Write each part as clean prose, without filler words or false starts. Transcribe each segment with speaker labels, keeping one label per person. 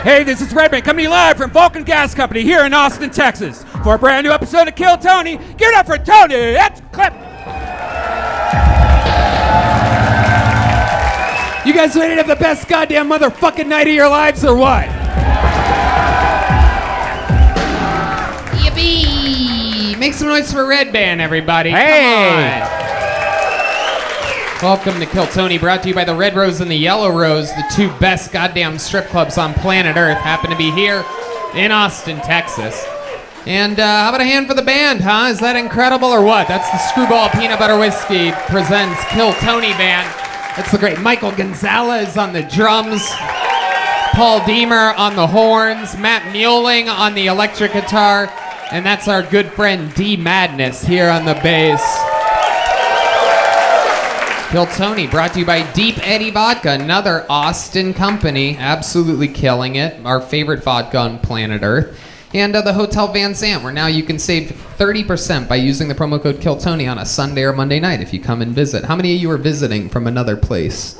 Speaker 1: Hey, this is Redban coming to you live from Vulcan Gas Company here in Austin, Texas. For a brand new episode of Kill Tony, give it up for Tony Hinchcliffe. You guys ready to have the best goddamn motherfucking night of your lives or what?
Speaker 2: Yippee! Make some noise for Redban, everybody.
Speaker 1: Hey!
Speaker 2: Come on. Welcome to Kill Tony, brought to you by the Red Rose and the Yellow Rose, the two best goddamn strip clubs on planet Earth, happen to be here in Austin, Texas. And how about a hand for the band, huh? Is that incredible or what? That's the Screwball Peanut Butter Whiskey presents Kill Tony Band. That's the great Michael Gonzales on the drums, Paul Deemer on the horns, Matt Muehling on the electric guitar, and that's our good friend D Madness here on the bass. Kill Tony, brought to you by Deep Eddy Vodka, another Austin company, absolutely killing it. Our favorite vodka on planet Earth. And the Hotel Van Zandt, where now you can save 30% by using the promo code Kill Tony on a Sunday or Monday night if you come and visit. How many of you are visiting from another place?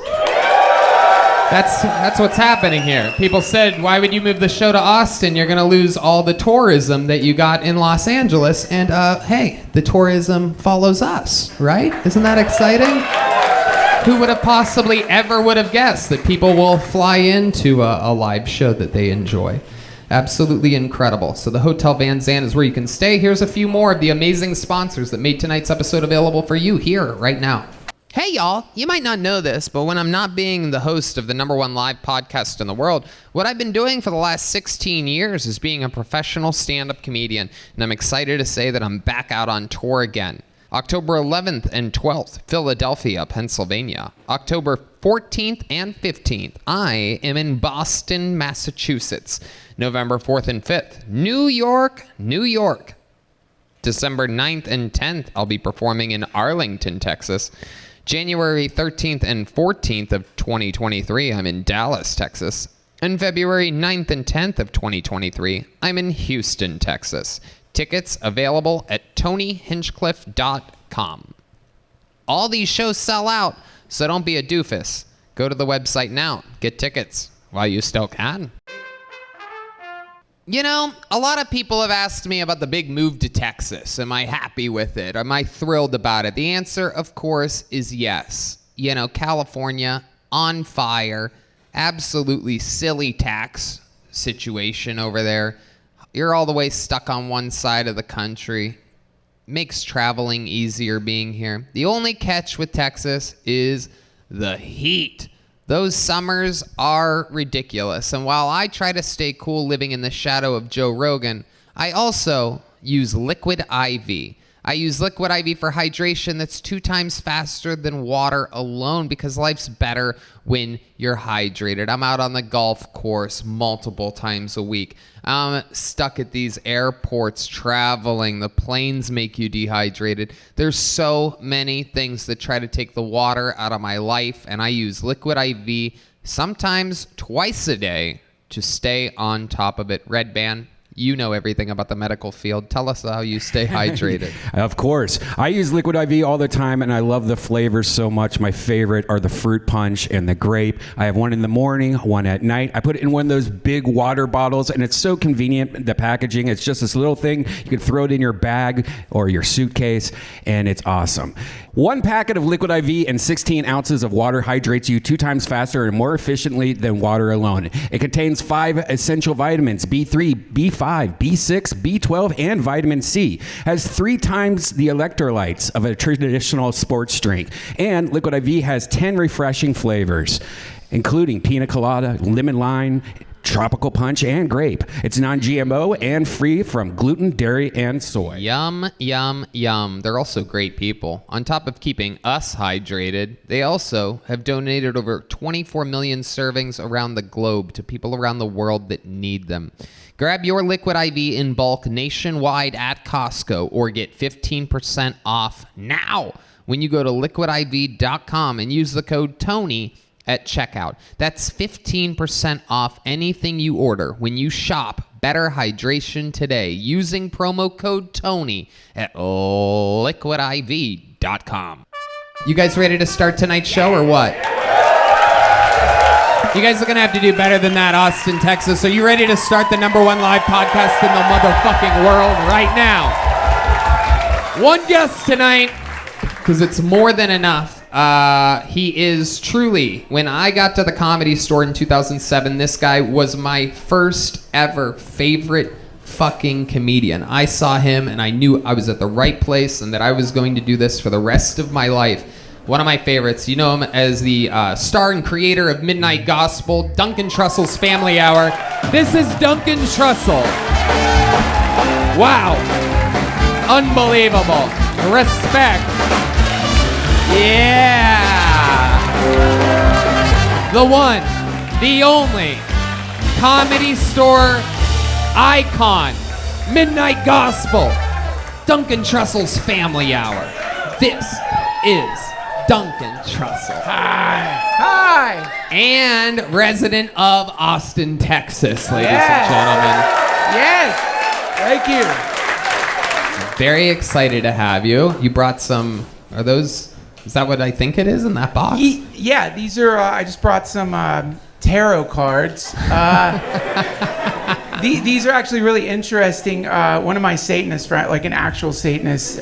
Speaker 2: That's what's happening here. People said, why would you move the show to Austin? You're going to lose all the tourism that you got in Los Angeles. And hey, the tourism follows us, right? Isn't that exciting? Who would have possibly ever would have guessed that people will fly into a live show that they enjoy? Absolutely incredible. So the Hotel Van Zandt is where you can stay. Here's a few more of the amazing sponsors that made tonight's episode available for you here right now. Hey y'all, you might not know this, but when I'm not being the host of the #1 live podcast in the world, what I've been doing for the last 16 years is being a professional stand-up comedian, and I'm excited to say that I'm back out on tour again. October 11th and 12th, Philadelphia, Pennsylvania. October 14th and 15th, I am in Boston, Massachusetts. November 4th and 5th, New York, New York. December 9th and 10th, I'll be performing in Arlington, Texas. January 13th and 14th of 2023, I'm in Dallas, Texas. And February 9th and 10th of 2023, I'm in Houston, Texas. Tickets available at TonyHinchcliffe.com. All these shows sell out, so don't be a doofus. Go to the website now. Get tickets while you still can. You know, a lot of people have asked me about the big move to Texas. Am I happy with it? Am I thrilled about it? The answer, of course, is yes. You know, California, on fire, absolutely silly tax situation over there. You're all the way stuck on one side of the country. Makes traveling easier being here. The only catch with Texas is the heat. Those summers are ridiculous. And while I try to stay cool living in the shadow of Joe Rogan, I also use Liquid IV. I use Liquid IV for hydration that's 2 times faster than water alone because life's better when you're hydrated. I'm out on the golf course multiple times a week. I'm stuck at these airports traveling. The planes make you dehydrated. There's so many things that try to take the water out of my life, and I use Liquid IV sometimes twice a day to stay on top of it. Redban, you know everything about the medical field. Tell us how you stay hydrated.
Speaker 1: Of course. I use Liquid IV all the time, and I love the flavors so much. My favorite are the fruit punch and the grape. I have one in the morning, one at night. I put it in one of those big water bottles, and it's so convenient, the packaging. It's just this little thing. You can throw it in your bag or your suitcase, and it's awesome. 1 packet of Liquid IV and 16 ounces of water hydrates you 2 times faster and more efficiently than water alone. It contains 5 essential vitamins, B3, B5, B6, B12, and vitamin C. Has 3 times the electrolytes of a traditional sports drink. And Liquid IV has 10 refreshing flavors, including pina colada, lemon lime, tropical punch, and grape. It's non-GMO and free from gluten, dairy, and soy.
Speaker 2: Yum, yum, yum. They're also great people. On top of keeping us hydrated, they also have donated over 24 million servings around the globe to people around the world that need them. Grab your Liquid IV in bulk nationwide at Costco or get 15% off now when you go to liquidiv.com and use the code TONY at checkout. That's 15% off anything you order when you shop Better Hydration today using promo code TONY at liquidiv.com. You guys ready to start tonight's show or what? You guys are going to have to do better than that, Austin, Texas. Are you ready to start the #1 live podcast in the motherfucking world right now? One guest tonight, because it's more than enough. He is truly, when I got to the Comedy Store in 2007, this guy was my first ever favorite fucking comedian. I saw him and I knew I was at the right place and that I was going to do this for the rest of my life. One of my favorites. You know him as the star and creator of Midnight Gospel, Duncan Trussell's Family Hour. This is Duncan Trussell. Wow. Unbelievable. Respect. Yeah. The one, the only Comedy Store icon, Midnight Gospel, Duncan Trussell's Family Hour. This is Duncan Trussell.
Speaker 3: Hi.
Speaker 2: And resident of Austin, Texas, ladies and gentlemen.
Speaker 3: Yes. Thank you.
Speaker 2: Very excited to have you. You brought some, is that what I think it is in that box?
Speaker 3: Yeah, these are, I just brought some tarot cards. These are actually really interesting. One of my Satanists, like an actual Satanist,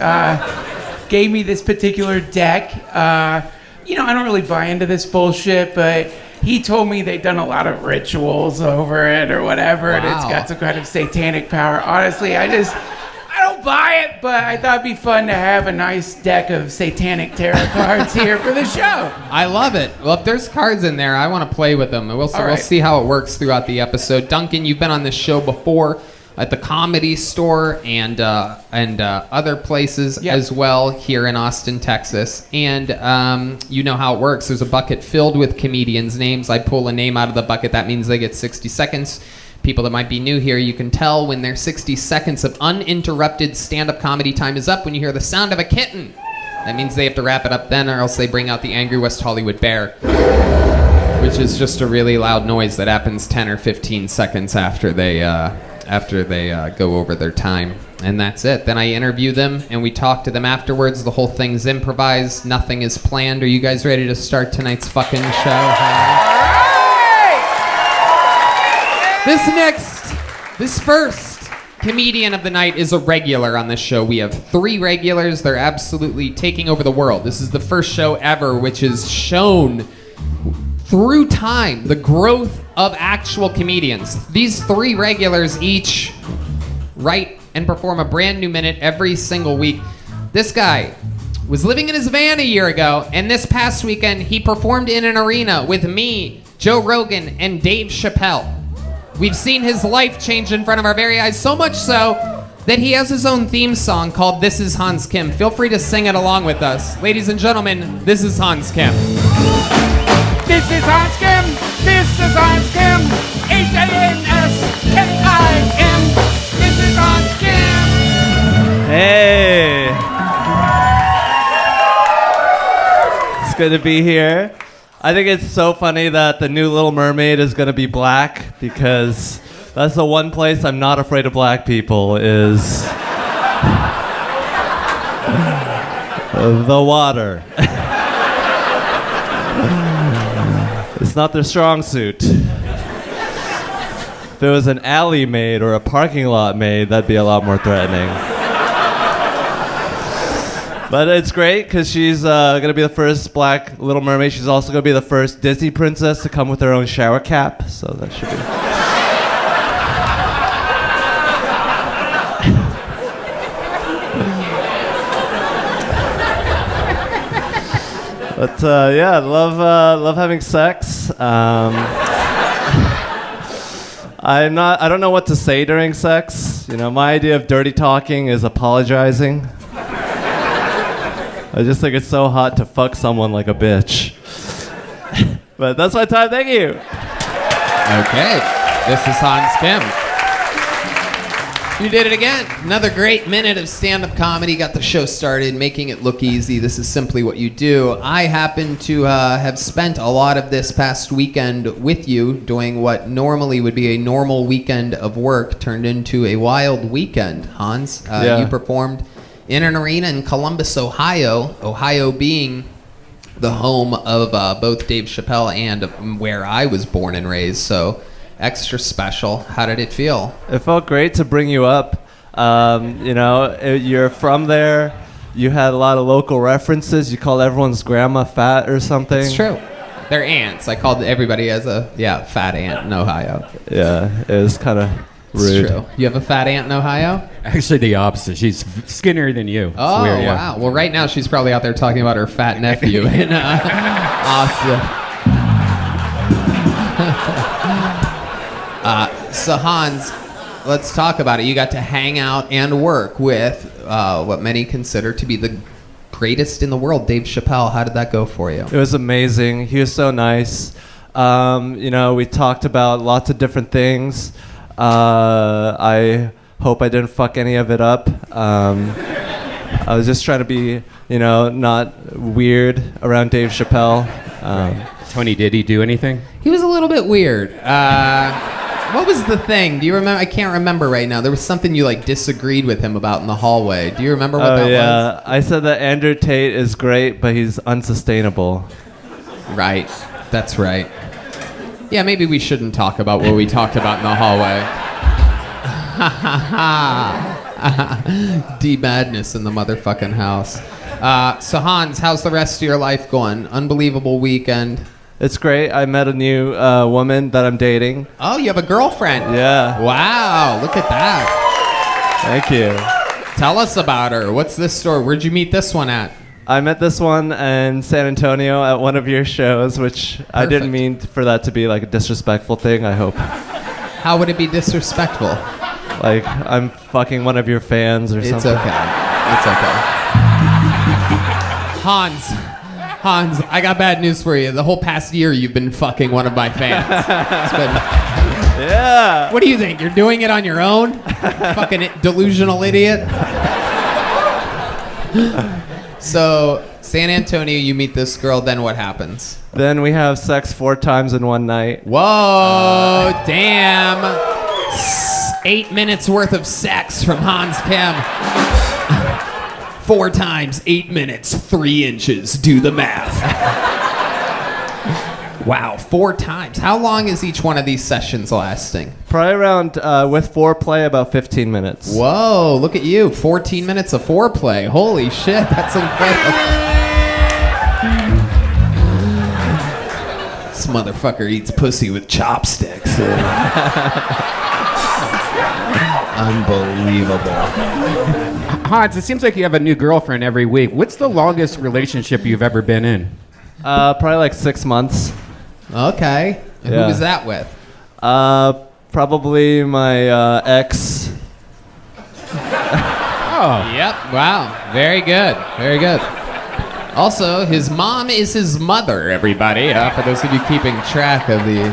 Speaker 3: gave me this particular deck. I don't really buy into this bullshit, but he told me they'd done a lot of rituals over it or whatever, and it's got some kind of satanic power. Honestly, I don't buy it, but I thought it'd be fun to have a nice deck of satanic tarot cards here for the show.
Speaker 2: I love it. Well, if there's cards in there, I want to play with them. We'll see how it works throughout the episode. Duncan, you've been on this show before at the Comedy Store and other places as well here in Austin, Texas. And you know how it works. There's a bucket filled with comedians' names. I pull a name out of the bucket. That means they get 60 seconds. People that might be new here, you can tell when their 60 seconds of uninterrupted stand-up comedy time is up when you hear the sound of a kitten. That means they have to wrap it up then, or else they bring out the angry West Hollywood bear, which is just a really loud noise that happens 10 or 15 seconds after they go over their time. And that's it. Then I interview them, and we talk to them afterwards. The whole thing's improvised. Nothing is planned. Are you guys ready to start tonight's fucking show? This first comedian of the night is a regular on this show. We have 3 regulars. They're absolutely taking over the world. This is the first show ever which has shown through time the growth of actual comedians. These 3 regulars each write and perform a brand new minute every single week. This guy was living in his van a year ago, and this past weekend he performed in an arena with me, Joe Rogan, and Dave Chappelle. We've seen his life change in front of our very eyes, so much so that he has his own theme song called This Is Hans Kim. Feel free to sing it along with us. Ladies and gentlemen, this is Hans Kim.
Speaker 3: This is Hans Kim. This is Hans Kim. H-A-N-S-K-I-M. This is Hans Kim.
Speaker 4: Hey. It's good to be here. I think it's so funny that the new Little Mermaid is going to be black, because that's the one place I'm not afraid of black people is the water. It's not their strong suit. If it was an alley maid or a parking lot maid, that'd be a lot more threatening. But it's great because she's going to be the first black Little Mermaid. She's also going to be the first Disney princess to come with her own shower cap. So that should be... But yeah, love having sex. I don't know what to say during sex. My idea of dirty talking is apologizing. I just think it's so hot to fuck someone like a bitch. But that's my time. Thank you.
Speaker 2: Okay. This is Hans Kim. You did it again. Another great minute of stand-up comedy. Got the show started, making it look easy. This is simply what you do. I happen to have spent a lot of this past weekend with you doing what normally would be a normal weekend of work turned into a wild weekend, Hans. You performed in an arena in Columbus, Ohio. Ohio being the home of both Dave Chappelle and where I was born and raised. So extra special. How did it feel?
Speaker 4: It felt great to bring you up. You're from there. You had a lot of local references. You called everyone's grandma fat or something.
Speaker 2: It's true. They're aunts. I called everybody as a fat aunt in Ohio.
Speaker 4: Yeah, it was kind of rude.
Speaker 2: It's true. You have a fat aunt in Ohio?
Speaker 1: Actually, the opposite. She's skinnier than you.
Speaker 2: Oh,
Speaker 1: Weird, yeah.
Speaker 2: wow. Well, right now she's probably out there talking about her fat nephew in Austin. So Hans, let's talk about it. You got to hang out and work with what many consider to be the greatest in the world, Dave Chappelle. How did that go for you?
Speaker 4: It was amazing. He was so nice. We talked about lots of different things. I hope I didn't fuck any of it up. I was just trying to be, not weird around Dave Chappelle.
Speaker 1: Tony, did he do anything?
Speaker 2: He was a little bit weird. What was the thing? Do you remember? I can't remember right now. There was something you disagreed with him about in the hallway. Do you remember what that was?
Speaker 4: I said that Andrew Tate is great, but he's unsustainable.
Speaker 2: Right. That's right. Yeah, maybe we shouldn't talk about what we talked about in the hallway. D-madness in the motherfucking house. So Hans, how's the rest of your life going? Unbelievable weekend.
Speaker 4: It's great. I met a new woman that I'm dating.
Speaker 2: Oh, you have a girlfriend?
Speaker 4: Yeah.
Speaker 2: Wow, look at that.
Speaker 4: Thank you.
Speaker 2: Tell us about her. What's this story? Where'd you meet this one at?
Speaker 4: I met this one in San Antonio at one of your shows, which I didn't mean for that to be a disrespectful thing, I hope.
Speaker 2: How would it be disrespectful?
Speaker 4: I'm fucking one of your fans or something.
Speaker 2: It's okay. Hans, I got bad news for you. The whole past year you've been fucking one of my fans.
Speaker 4: Yeah.
Speaker 2: What do you think? You're doing it on your own? Fucking delusional idiot. So, San Antonio, you meet this girl, then what happens?
Speaker 4: Then we have sex 4 times in one night.
Speaker 2: Whoa, damn. 8 minutes worth of sex from Hans Kim. 4 times, 8 minutes, 3 inches. Do the math. Wow, 4 times. How long is each one of these sessions lasting?
Speaker 4: Probably around, with foreplay, about 15 minutes.
Speaker 2: Whoa, look at you. 14 minutes of foreplay. Holy shit, that's incredible. This motherfucker eats pussy with chopsticks. Unbelievable.
Speaker 1: Hans, it seems like you have a new girlfriend every week. What's the longest relationship you've ever been in?
Speaker 4: Probably 6 months.
Speaker 2: Okay. And
Speaker 4: Yeah.
Speaker 2: who was that with?
Speaker 4: Probably my ex.
Speaker 1: Oh.
Speaker 2: Yep. Wow. Very good. Very good. Also, his mom is his mother, everybody. For those of you keeping track of the...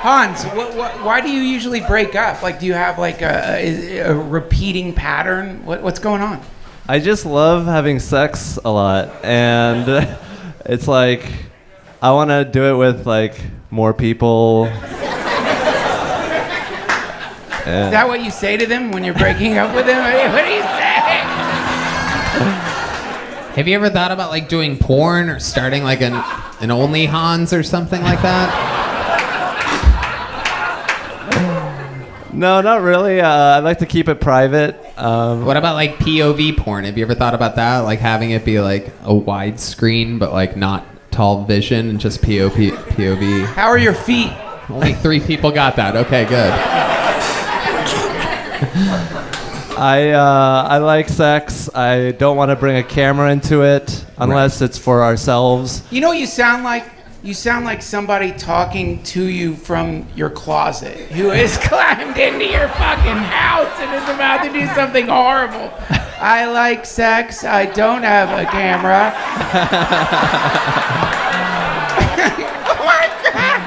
Speaker 3: Hans, why do you usually break up? Do you have a repeating pattern? What's going on?
Speaker 4: I just love having sex a lot, and it's I want to do it with more people.
Speaker 3: Is that what you say to them when you're breaking up with them? What do you say?
Speaker 2: Have you ever thought about doing porn or starting an Only Hans or something like that?
Speaker 4: No, not really. I like to keep it private.
Speaker 2: What about POV porn? Have you ever thought about that? Having it be a widescreen, but not tall vision and just POV.
Speaker 3: How are your feet?
Speaker 2: Only 3 people got that. Okay, good.
Speaker 4: I like sex. I don't want to bring a camera into it unless it's for ourselves.
Speaker 3: You know what you sound like? You sound like somebody talking to you from your closet who has climbed into your fucking house and is about to do something horrible. I like sex. I don't have a camera. Oh my God.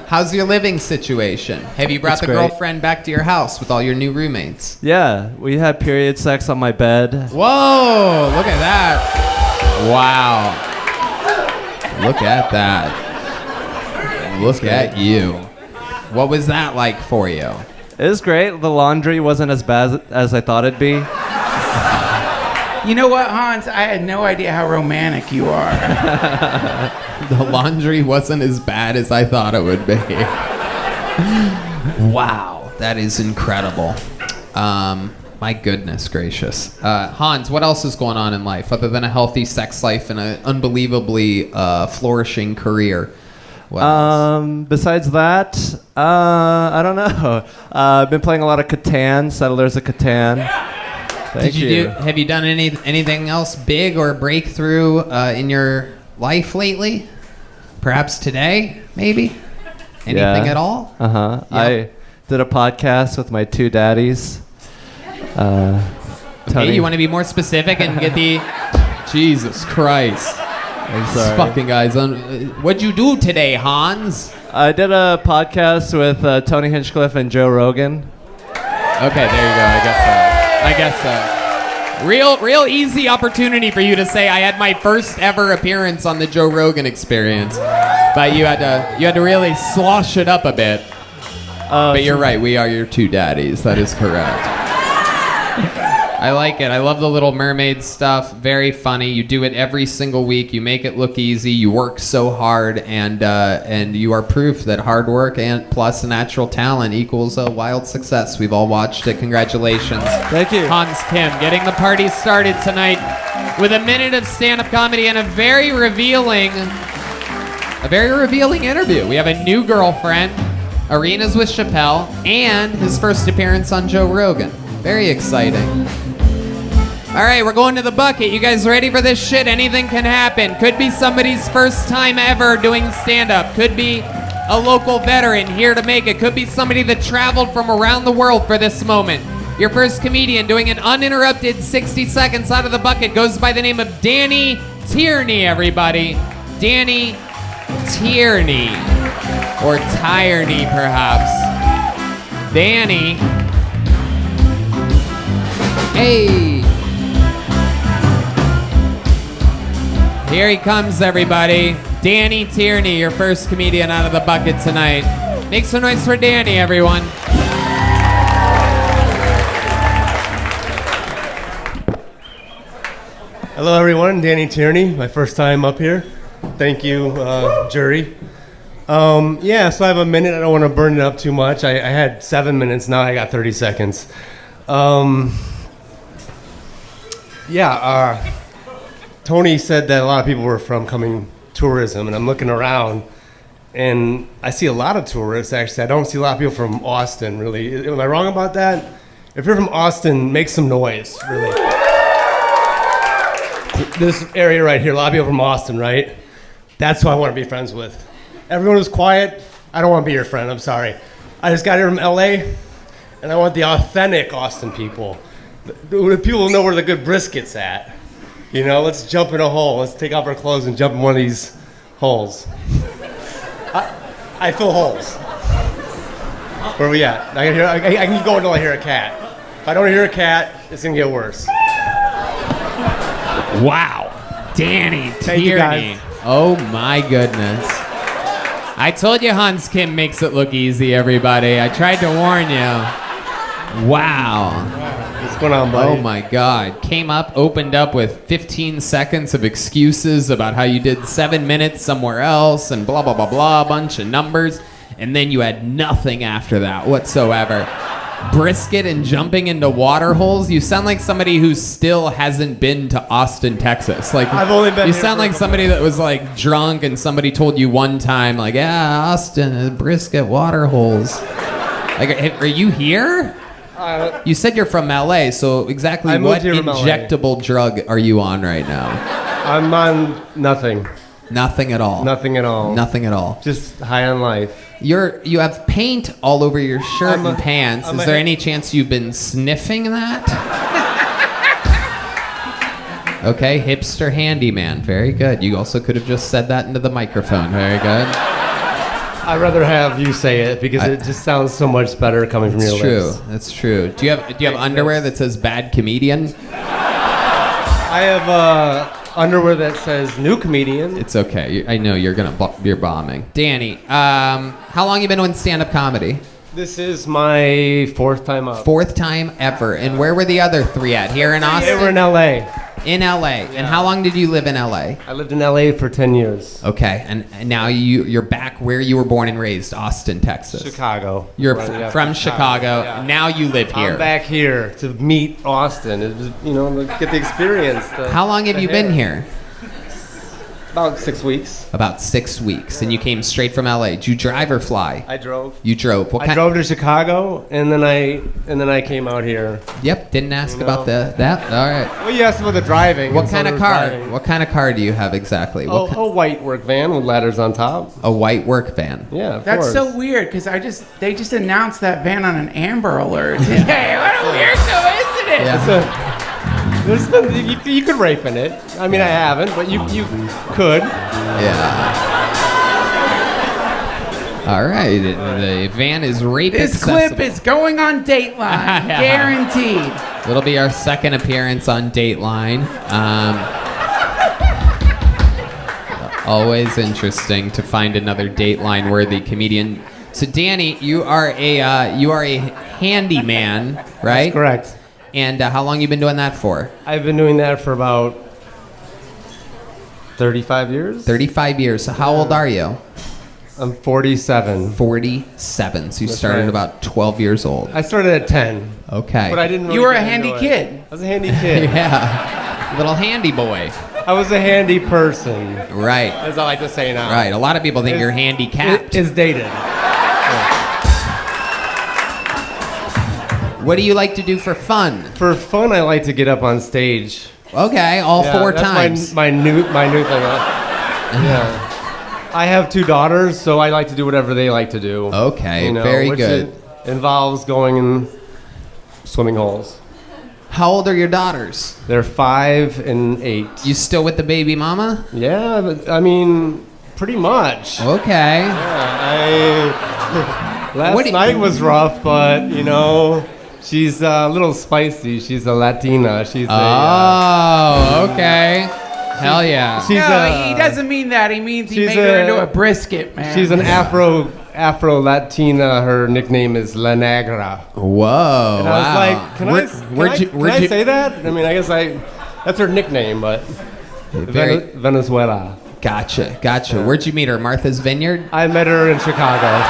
Speaker 2: How's your living situation? Have you brought
Speaker 4: It's
Speaker 2: the
Speaker 4: great.
Speaker 2: girlfriend back to your house with all your new roommates?
Speaker 4: Yeah, we had period sex on my bed.
Speaker 2: Whoa, look at that. Wow. Look at that. Look at you. What was that like for you?
Speaker 4: It was great. The laundry wasn't as bad as I thought it'd be.
Speaker 3: You know what, Hans? I had no idea how romantic you are.
Speaker 2: The laundry wasn't as bad as I thought it would be. Wow, that is incredible. My goodness gracious. Hans, what else is going on in life other than a healthy sex life and an unbelievably flourishing career? What else?
Speaker 4: Besides that, I don't know. I've been playing a lot of Catan, Settlers of Catan. Thank you.
Speaker 2: Have you done anything else big or breakthrough in your life lately? Perhaps today, maybe? Anything at all?
Speaker 4: Uh-huh.
Speaker 2: Yep.
Speaker 4: I did a podcast with my two daddies.
Speaker 2: Okay, you want to be more specific and get the... Jesus Christ.
Speaker 4: I'm
Speaker 2: These
Speaker 4: sorry.
Speaker 2: fucking guys. What'd you do today, Hans?
Speaker 4: I did a podcast with Tony Hinchcliffe and Joe Rogan.
Speaker 2: Okay, there you go. I guess so. Real easy opportunity for you to say I had my first ever appearance on the Joe Rogan Experience, but you had to really slosh it up a bit. But you're right. We are your two daddies. That is correct. I like it. I love the Little Mermaid stuff. Very funny. You do it every single week. You make it look easy. You work so hard, and you are proof that hard work and plus natural talent equals a wild success. We've all watched it. Congratulations.
Speaker 4: Thank you.
Speaker 2: Hans Kim getting the party started tonight with a minute of stand-up comedy and a very revealing interview. We have a new girlfriend, arenas with Chappelle, and his first appearance on Joe Rogan. Very exciting. All right, we're going to the bucket. You guys ready for this shit? Anything can happen. Could be somebody's first time ever doing stand-up. Could be a local veteran here to make it. Could be somebody that traveled from around the world for this moment. Your first comedian doing an uninterrupted 60 seconds out of the bucket goes by the name of Danny Tierney, everybody. Danny Tierney. Or Tierney, perhaps. Danny. Hey. Here he comes, everybody. Danny Tierney, your first comedian out of the bucket tonight. Make some noise for Danny, everyone.
Speaker 5: Hello, everyone. Danny Tierney, my first time up here. Thank you, jury. So I have a minute. I don't want to burn it up too much. I had 7 minutes. Now I got 30 seconds. Tony said that a lot of people were from coming tourism, and I'm looking around, and I see a lot of tourists, actually. I don't see a lot of people from Austin, really. Am I wrong about that? If you're from Austin, make some noise, really. This area right here, a lot of people from Austin, right? That's who I want to be friends with. Everyone who's quiet, I don't want to be your friend, I'm sorry. I just got here from LA, and I want the authentic Austin people. The people who know where the good brisket's at. You know, let's jump in a hole. Let's take off our clothes and jump in one of these holes. I fill holes. Where are we at? I can go until I hear a cat. If I don't hear a cat, it's going to get worse.
Speaker 2: Wow. Danny
Speaker 5: Thank you,
Speaker 2: Tierney.
Speaker 5: guys.
Speaker 2: Oh, my goodness. I told you Hans Kim makes it look easy, everybody. I tried to warn you. Wow.
Speaker 5: What's going on, buddy?
Speaker 2: Oh my God. Came up, opened up with 15 seconds of excuses about how you did 7 minutes somewhere else and blah, blah, blah, blah, a bunch of numbers. And then you had nothing after that whatsoever. Brisket and jumping into water holes. You sound like somebody who still hasn't been to Austin, Texas. Like
Speaker 5: I've only been
Speaker 2: you
Speaker 5: here
Speaker 2: sound
Speaker 5: for a
Speaker 2: like somebody that was like drunk and somebody told you one time, like, yeah, Austin, brisket, water holes. Like, are you here? You said you're from LA, so exactly what injectable drug are you on right now?
Speaker 5: I'm on nothing.
Speaker 2: Nothing at all.
Speaker 5: Nothing at all.
Speaker 2: Nothing at all.
Speaker 5: Just high on life.
Speaker 2: You have paint all over your shirt and pants. Is there any chance you've been sniffing that? Okay, hipster handyman. Very good. You also could have just said that into the microphone. Very good.
Speaker 5: I'd rather have you say it because it just sounds so much better coming from your lips.
Speaker 2: That's true. Do you have underwear that says bad comedian?
Speaker 5: I have underwear that says new comedian.
Speaker 2: It's okay. I know you're bombing. Danny, how long you been doing stand-up comedy?
Speaker 5: This is my 4th time up.
Speaker 2: 4th time ever. And where were the other 3 at? Here in Austin?
Speaker 5: They were in LA.
Speaker 2: In LA. And how long did you live in LA?
Speaker 5: I lived in LA for 10 years.
Speaker 2: Okay. And now you're back where you were born and raised, Austin, Texas.
Speaker 5: Chicago.
Speaker 2: You're
Speaker 5: Right,
Speaker 2: from Chicago.
Speaker 5: Yeah.
Speaker 2: And now you live here.
Speaker 5: I'm back here to meet Austin. It was, get the experience.
Speaker 2: How long have you been here?
Speaker 5: About 6 weeks.
Speaker 2: About 6 weeks. And you came straight from LA. Did you drive or fly?
Speaker 5: I drove.
Speaker 2: You drove.
Speaker 5: I drove to Chicago, and then I came out here.
Speaker 2: Yep. Didn't ask about that. All right.
Speaker 5: Well, you asked about the driving.
Speaker 2: What
Speaker 5: and so
Speaker 2: kind of
Speaker 5: there was
Speaker 2: car?
Speaker 5: driving.
Speaker 2: What kind of car do you have exactly?
Speaker 5: A white work van with ladders on top.
Speaker 2: A white work van.
Speaker 5: Yeah, of
Speaker 3: That's
Speaker 5: course.
Speaker 3: so weird because they just announced that van on an Amber Alert. Hey, what a weird coincidence!
Speaker 2: Yeah.
Speaker 5: You could rape in it. I mean, I haven't, but you could.
Speaker 2: Yeah. All right. The van is rape
Speaker 3: This
Speaker 2: accessible.
Speaker 3: clip is going on Dateline, guaranteed.
Speaker 2: It'll be our second appearance on Dateline. Always interesting to find another Dateline-worthy comedian. So, Danny, you are a handyman, right?
Speaker 5: That's correct.
Speaker 2: And how long you been doing that for?
Speaker 5: I've been doing that for about 35 years.
Speaker 2: 35 years. So how old are you?
Speaker 5: I'm 47.
Speaker 2: 47. So you
Speaker 5: That's
Speaker 2: started
Speaker 5: right.
Speaker 2: about 12 years old.
Speaker 5: I started at 10.
Speaker 2: Okay.
Speaker 5: But I didn't really
Speaker 3: You were a
Speaker 5: get
Speaker 3: handy
Speaker 5: into it.
Speaker 3: kid.
Speaker 5: I was a handy kid.
Speaker 2: Yeah. Little handy boy.
Speaker 5: I was a handy person,
Speaker 2: Right.
Speaker 5: as I like to say now.
Speaker 2: Right. A lot of people think you're handicapped.
Speaker 5: It's dated.
Speaker 2: What do you like to do for fun?
Speaker 5: For fun, I like to get up on stage.
Speaker 2: Okay, all
Speaker 5: Yeah,
Speaker 2: 4
Speaker 5: that's
Speaker 2: times.
Speaker 5: My new thing. Yeah. I have 2 daughters, so I like to do whatever they like to do.
Speaker 2: Okay, very
Speaker 5: which
Speaker 2: good.
Speaker 5: Involves going in swimming holes.
Speaker 2: How old are your daughters?
Speaker 5: They're 5 and 8.
Speaker 2: You still with the baby mama?
Speaker 5: Yeah, but, I mean, pretty much.
Speaker 2: Okay.
Speaker 5: Last night was rough, but she's a little spicy. She's a Latina. She's
Speaker 2: Okay. Hell yeah.
Speaker 5: She's
Speaker 3: No, he doesn't mean that. He means he
Speaker 5: she's
Speaker 3: made her
Speaker 5: a-
Speaker 3: into a brisket, man.
Speaker 5: she's an Afro Latina. Her nickname is La Negra.
Speaker 2: Whoa.
Speaker 5: And I was like, can I say that? I mean, I guess that's her nickname, but Venezuela.
Speaker 2: Gotcha. Where'd you meet her? Martha's Vineyard?
Speaker 5: I met her in Chicago.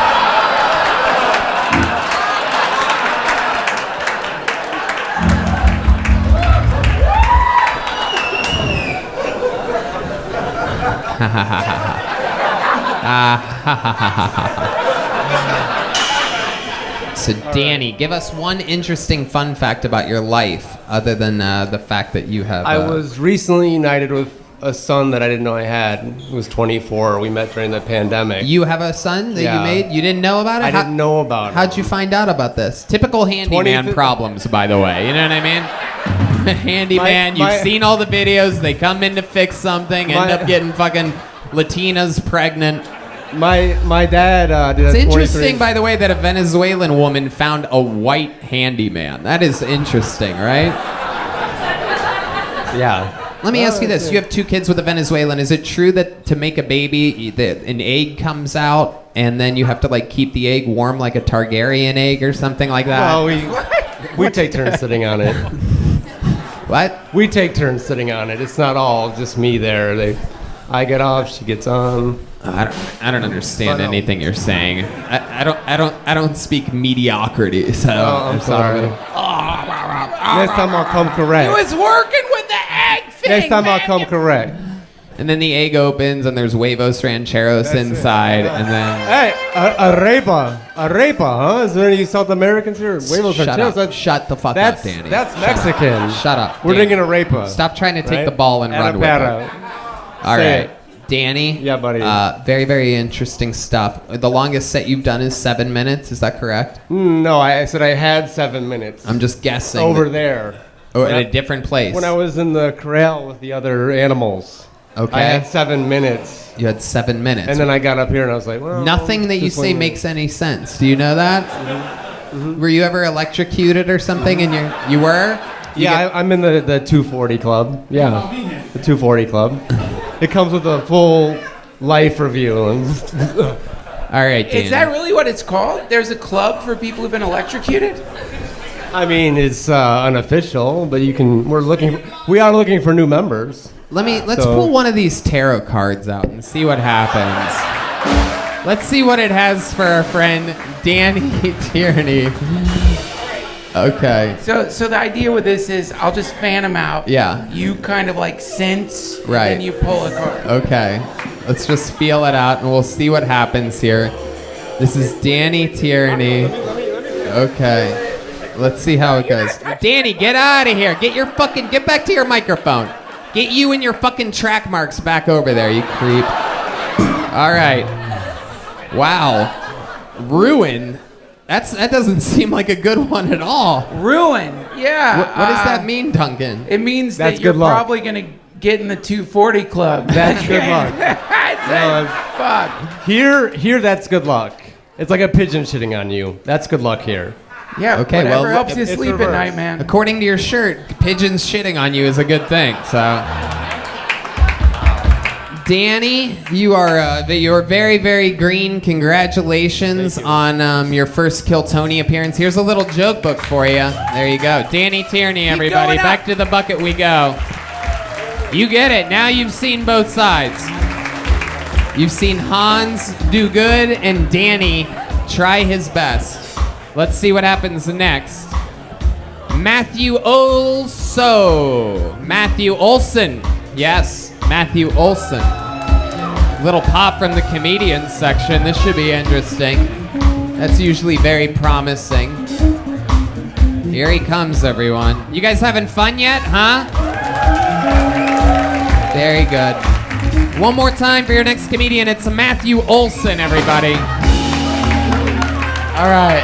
Speaker 2: So, Danny, give us one interesting fun fact about your life, other than the fact that you have.
Speaker 5: I was recently united with a son that I didn't know I had. He was 24. We met during the pandemic.
Speaker 2: You have a son that
Speaker 5: Yeah.
Speaker 2: you made? You didn't know about it?
Speaker 5: I didn't know about it.
Speaker 2: How'd you find out about this? Typical handyman
Speaker 5: 20
Speaker 2: problems, by the way. You know what I mean? Handyman,
Speaker 5: My-
Speaker 2: you've seen all the videos. They come in to fix something, end up getting fucking Latinas pregnant.
Speaker 5: My dad did
Speaker 2: It's
Speaker 5: a 23
Speaker 2: interesting, by the way, that a Venezuelan woman found a white handyman. That is interesting, right?
Speaker 5: Yeah.
Speaker 2: Let me ask you this. You have 2 kids with a Venezuelan. Is it true that to make a baby, an egg comes out and then you have to keep the egg warm like a Targaryen egg or something like that?
Speaker 5: Well, we take turns sitting on it.
Speaker 2: What?
Speaker 5: We take turns sitting on it. It's not all just me there. I get off, she gets on.
Speaker 2: I don't understand anything you're saying. I don't speak mediocrity. So
Speaker 5: I'm sorry. Next time I'll come correct.
Speaker 3: He was working with the egg thing.
Speaker 5: Next time I'll
Speaker 3: man.
Speaker 5: come correct.
Speaker 2: And then the egg opens and there's huevos rancheros inside, and then
Speaker 5: Hey, a arepa, huh? Is there any South Americans here? Huevos
Speaker 2: shut
Speaker 5: rancheros?
Speaker 2: up. Shut the fuck
Speaker 5: That's
Speaker 2: up, Danny.
Speaker 5: that's
Speaker 2: Shut up.
Speaker 5: Mexican.
Speaker 2: Shut up.
Speaker 5: We're
Speaker 2: Danny.
Speaker 5: drinking arepa.
Speaker 2: Stop trying to take
Speaker 5: right?
Speaker 2: the ball and run with it.
Speaker 5: Arepera.
Speaker 2: All
Speaker 5: Say
Speaker 2: right,
Speaker 5: it.
Speaker 2: Danny.
Speaker 5: Yeah, buddy.
Speaker 2: Very, very interesting stuff. The longest set you've done is 7 minutes. Is that correct?
Speaker 5: No, I said I had 7 minutes.
Speaker 2: I'm just guessing.
Speaker 5: over there.
Speaker 2: Oh, in a different place.
Speaker 5: When I was in the corral with the other animals.
Speaker 2: Okay.
Speaker 5: I had 7 minutes.
Speaker 2: You had 7 minutes.
Speaker 5: And then I got up here and I was like, well.
Speaker 2: Nothing that you
Speaker 5: just
Speaker 2: say
Speaker 5: wait a
Speaker 2: makes any sense. Do you know that? Were you ever electrocuted or something? And you were? You
Speaker 5: Yeah, I'm in the 240 club. Yeah, the 240 club. It comes with a full life review.
Speaker 2: All right, Danny.
Speaker 3: Is that really what it's called? There's a club for people who've been electrocuted?
Speaker 5: I mean, it's unofficial, but we are looking for new members.
Speaker 2: Let's pull one of these tarot cards out and see what happens. Let's see what it has for our friend Danny Tierney. Okay.
Speaker 3: So the idea with this is I'll just fan them out.
Speaker 2: Yeah.
Speaker 3: You kind of like sense,
Speaker 2: Right.
Speaker 3: and then you pull a card.
Speaker 2: Okay. Let's just feel it out and we'll see what happens here. This is Danny Tierney. Okay. Let's see how it goes. Danny, get out of here. Get back to your microphone. Get you and your fucking track marks back over there, you creep. All right. Wow. Ruin. That doesn't seem like a good one at all.
Speaker 3: Ruin. Yeah.
Speaker 2: What does that mean, Duncan?
Speaker 3: It means
Speaker 5: That's
Speaker 3: that you're
Speaker 5: good luck.
Speaker 3: probably going to get in the 240 club.
Speaker 5: That's good luck.
Speaker 3: Fuck.
Speaker 5: Here, that's good luck. It's like a pigeon shitting on you. That's good luck here.
Speaker 3: Yeah,
Speaker 2: Okay,
Speaker 3: whatever
Speaker 2: well,
Speaker 3: helps you
Speaker 5: it's
Speaker 3: sleep at
Speaker 5: reversed.
Speaker 3: night, man.
Speaker 2: According to your shirt, pigeons shitting on you is a good thing. So, Danny, you're very, very green. Congratulations on your first Kill Tony appearance. Here's a little joke book for you. There you go, Danny Tierney, everybody.
Speaker 3: going up.
Speaker 2: Back to the bucket we go. You get it. Now you've seen both sides. You've seen Hans do good and Danny try his best. Let's see what happens next. Matthew Olson. Yes, Matthew Olson. Little pop from the comedians section. This should be interesting. That's usually very promising. Here he comes, everyone. You guys having fun yet, huh? Very good. One more time for your next comedian. It's Matthew Olson, everybody.
Speaker 6: All right.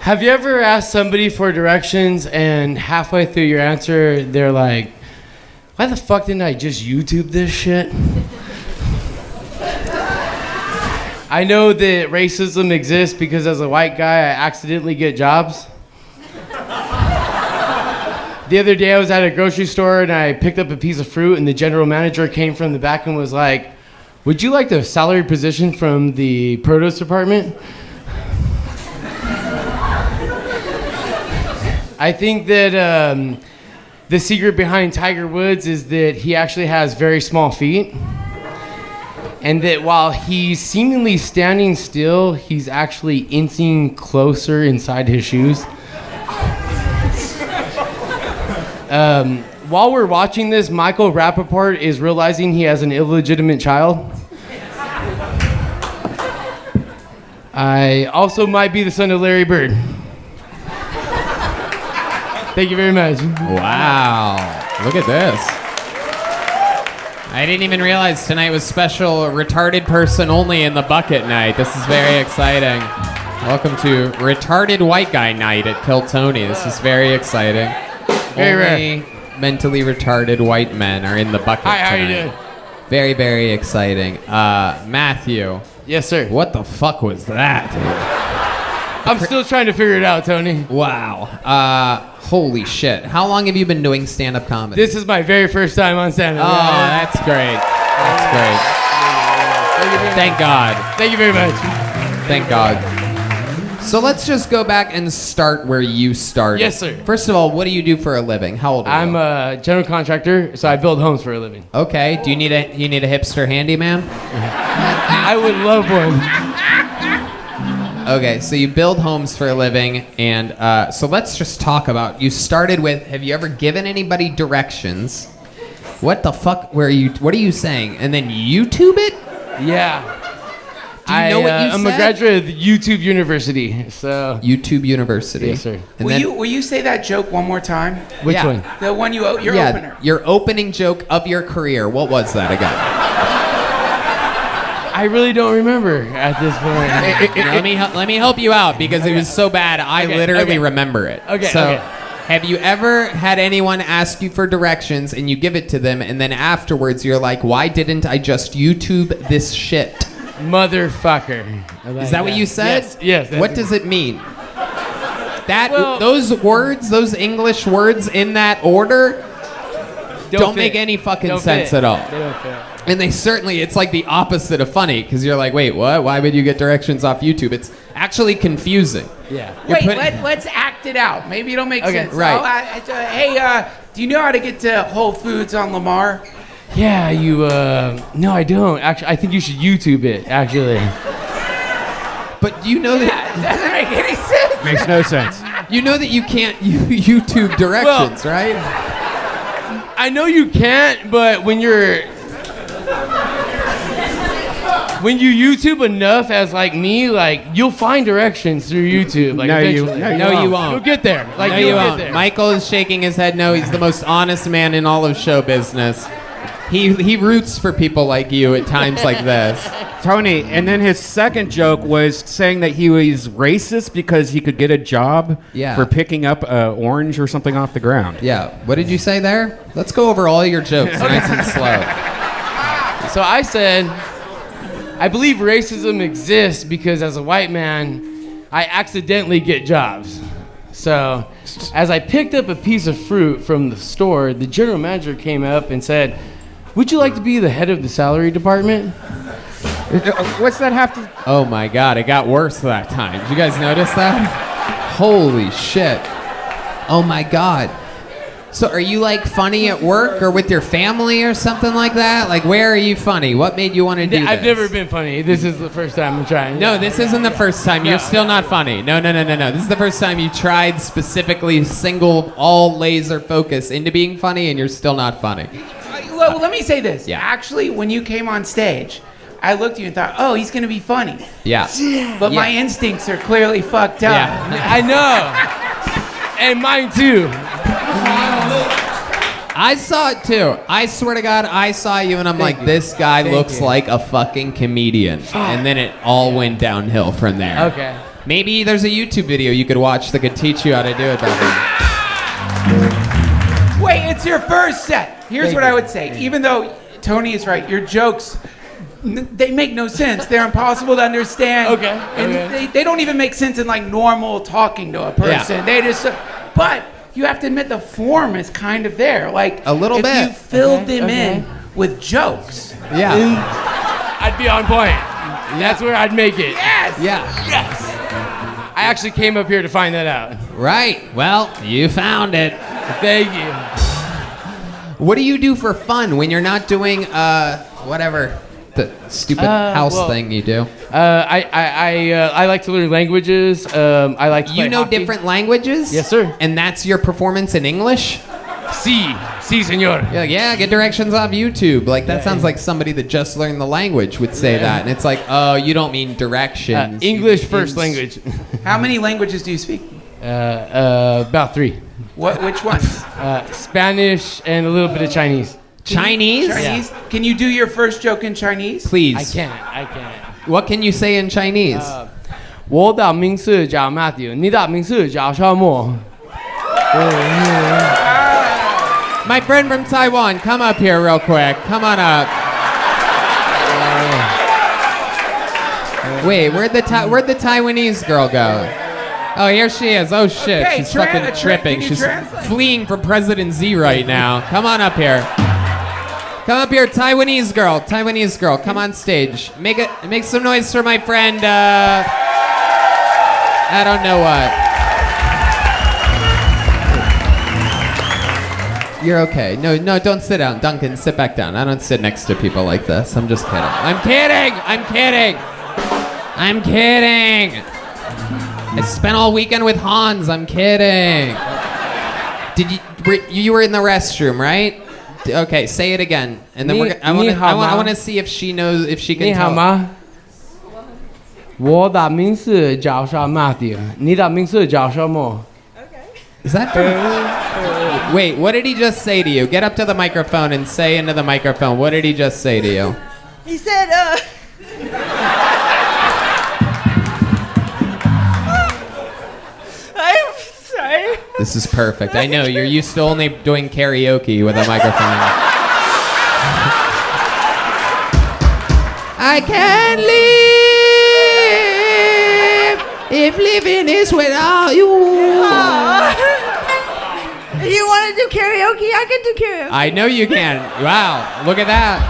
Speaker 6: Have you ever asked somebody for directions and halfway through your answer, they're like, why the fuck didn't I just YouTube this shit? I know that racism exists because as a white guy, I accidentally get jobs. The other day I was at a grocery store and I picked up a piece of fruit and the general manager came from the back and was like, would you like the salary position from the produce department? I think that the secret behind Tiger Woods is that he actually has very small feet. And that while he's seemingly standing still, he's actually inching closer inside his shoes. While we're watching this, Michael Rappaport is realizing he has an illegitimate child. I also might be the son of Larry Bird. Thank you very much.
Speaker 2: Wow. Look at this. I didn't even realize tonight was special retarded person only in the bucket night. This is very exciting. Welcome to retarded white guy night at Kill Tony. This is very exciting.
Speaker 6: Very
Speaker 2: only mentally retarded white men are in the bucket
Speaker 6: Hi, how you
Speaker 2: tonight.
Speaker 6: doing?
Speaker 2: Very, very exciting. Matthew,
Speaker 6: Yes, sir.
Speaker 2: what the fuck was that?
Speaker 6: I'm still trying to figure it out, Tony.
Speaker 2: Wow. Holy shit. How long have you been doing stand-up comedy?
Speaker 6: This is my very first time on stand-up.
Speaker 2: Oh, that's great. That's great. Thank God.
Speaker 6: Thank you very much.
Speaker 2: Thank God. So let's just go back and start where you started.
Speaker 6: Yes, sir.
Speaker 2: First of all, what do you do for a living? How old are
Speaker 6: I'm
Speaker 2: you?
Speaker 6: a general contractor, so I build homes for a living.
Speaker 2: Okay. Do you need a hipster handyman?
Speaker 6: I would love one.
Speaker 2: Okay, so you build homes for a living, and so let's just talk about. You started with. Have you ever given anybody directions? What the fuck? What are you saying? And then YouTube it?
Speaker 6: Yeah.
Speaker 2: Do you know what you
Speaker 6: I'm
Speaker 2: said?
Speaker 6: a graduate of YouTube University, so.
Speaker 2: YouTube University.
Speaker 6: Yes, sir.
Speaker 2: And
Speaker 3: Will you say that joke one more time?
Speaker 6: Which
Speaker 2: Yeah.
Speaker 6: one?
Speaker 3: The one your
Speaker 2: yeah,
Speaker 3: opener.
Speaker 2: your opening joke of your career. What was that again?
Speaker 6: I really don't remember at this point.
Speaker 2: Let me help you out because it was so bad. I literally
Speaker 6: okay.
Speaker 2: remember it.
Speaker 6: Okay,
Speaker 2: So,
Speaker 6: okay.
Speaker 2: have you ever had anyone ask you for directions and you give it to them, and then afterwards you're like, "Why didn't I just YouTube this shit?"
Speaker 6: Motherfucker. I like
Speaker 2: Is that what you said?
Speaker 6: Yes.
Speaker 2: What does it mean? That
Speaker 6: Well-
Speaker 2: those words, those English words in that order, don't
Speaker 6: fit.
Speaker 2: make any fucking
Speaker 6: Don't
Speaker 2: sense
Speaker 6: fit.
Speaker 2: at all.
Speaker 6: They don't fit.
Speaker 2: And they certainly, it's like the opposite of funny, because you're like, wait, what? Why would you get directions off YouTube? It's actually confusing.
Speaker 6: Yeah.
Speaker 3: Wait, let's act it out. Maybe it'll make sense.
Speaker 2: right.
Speaker 3: Hey, do you know how to get to Whole Foods on Lamar?
Speaker 6: Yeah, no, I don't. Actually, I think you should YouTube it, actually.
Speaker 2: But do you know that...
Speaker 3: It doesn't make any sense.
Speaker 1: Makes no sense.
Speaker 2: You know that you can't YouTube directions, right?
Speaker 6: I know you can't, but when you YouTube enough as like me, like you'll find directions through YouTube. Like eventually.
Speaker 2: No, you won't.
Speaker 6: You'll get there. Like
Speaker 2: No,
Speaker 6: you'll
Speaker 2: you
Speaker 6: get
Speaker 2: won't.
Speaker 6: there.
Speaker 2: Michael is shaking his head no. He's the most honest man in all of show business. He roots for people like you at times like this.
Speaker 1: Tony, and then his second joke was saying that he was racist because he could get a job for picking up an orange or something off the ground.
Speaker 2: Yeah. What did you say there? Let's go over all your jokes nice and slow.
Speaker 6: So I said, I believe racism exists because as a white man, I accidentally get jobs. So as I picked up a piece of fruit from the store, the general manager came up and said, "Would you like to be the head of the salary department?"
Speaker 1: What's that have to...
Speaker 2: Oh my God, it got worse that time. Did you guys notice that? Holy shit. Oh my God. So are you like funny at work or with your family or something like that? Like where are you funny? What made you want to do this?
Speaker 6: I've never been funny. This is the first time I'm trying.
Speaker 2: No, this isn't the first time. You're still not funny. No. This is the first time you tried specifically all laser focus into being funny and you're still not funny.
Speaker 3: Well, let me say this.
Speaker 2: Yeah.
Speaker 3: Actually, when you came on stage, I looked at you and thought, oh, he's going to be funny.
Speaker 2: Yeah.
Speaker 3: But my instincts are clearly fucked up.
Speaker 2: Yeah.
Speaker 6: I know. And mine too.
Speaker 2: I saw it too. I swear to God, I saw you and I'm like, this guy looks like a fucking comedian. And then it all went downhill from there.
Speaker 6: Okay.
Speaker 2: Maybe there's a YouTube video you could watch that could teach you how to do it better.
Speaker 3: Wait, it's your first set. Here's what I would say. Even though Tony is right, your jokes, they make no sense. They're impossible to understand.
Speaker 6: Okay.
Speaker 3: And they don't even make sense in like normal talking to a person.
Speaker 2: Yeah.
Speaker 3: They just, but you have to admit the form is kind of there. Like
Speaker 2: A little
Speaker 3: if
Speaker 2: bit.
Speaker 3: you filled them in with jokes.
Speaker 2: Yeah.
Speaker 6: I'd be on point. That's where I'd make it.
Speaker 3: Yes.
Speaker 2: Yeah.
Speaker 6: Yes. I actually came up here to find that out.
Speaker 2: Right. Well, you found it.
Speaker 6: Thank you.
Speaker 2: What do you do for fun when you're not doing whatever the stupid house thing you do?
Speaker 6: I like to learn languages. I like to play
Speaker 2: You know
Speaker 6: hockey.
Speaker 2: different languages?
Speaker 6: Yes, sir.
Speaker 2: And that's your performance in English?
Speaker 6: Si, senor.
Speaker 2: You're like, yeah, get directions off YouTube. Like that sounds like somebody that just learned the language would say that. And it's like, oh, you don't mean directions.
Speaker 6: English first language.
Speaker 3: How many languages do you speak?
Speaker 6: About 3.
Speaker 3: Which ones?
Speaker 6: Spanish and a little bit of Chinese.
Speaker 2: Chinese?
Speaker 3: Chinese? Can you do your first joke in Chinese?
Speaker 2: Please.
Speaker 6: I can't.
Speaker 2: What can you say in Chinese?
Speaker 6: 我的名字叫 Matthew，你的名字叫什么？
Speaker 2: My friend from Taiwan, come up here real quick. Come on up. Wait, where'd the Taiwanese girl go? Oh, here she is. Oh shit,
Speaker 3: Okay,
Speaker 2: she's fucking tripping.
Speaker 3: can you
Speaker 2: She's
Speaker 3: translate?
Speaker 2: fleeing from President Z right now. Come on up here. Come up here, Taiwanese girl. Taiwanese girl, come on stage. Make some noise for my friend. I don't know what. You're okay. No, don't sit down. Duncan, sit back down. I don't sit next to people like this. I'm just kidding. I'm kidding. I spent all weekend with Hans. I'm kidding. You were in the restroom, right? Okay, say it again. And then I want to see if she knows, if she can
Speaker 6: 你好
Speaker 2: tell.
Speaker 6: 吗？我的名字叫什么？Matthew，你的名字叫什么？
Speaker 2: Is that from... Wait, what did he just say to you? Get up to the microphone and say into the microphone. What did he just say to you?
Speaker 7: He said, I'm sorry.
Speaker 2: This is perfect. I know, you're used to only doing karaoke with a microphone. I can't live if living is without you.
Speaker 7: You want to do karaoke? I can do karaoke.
Speaker 2: I know you can. Wow, look at that.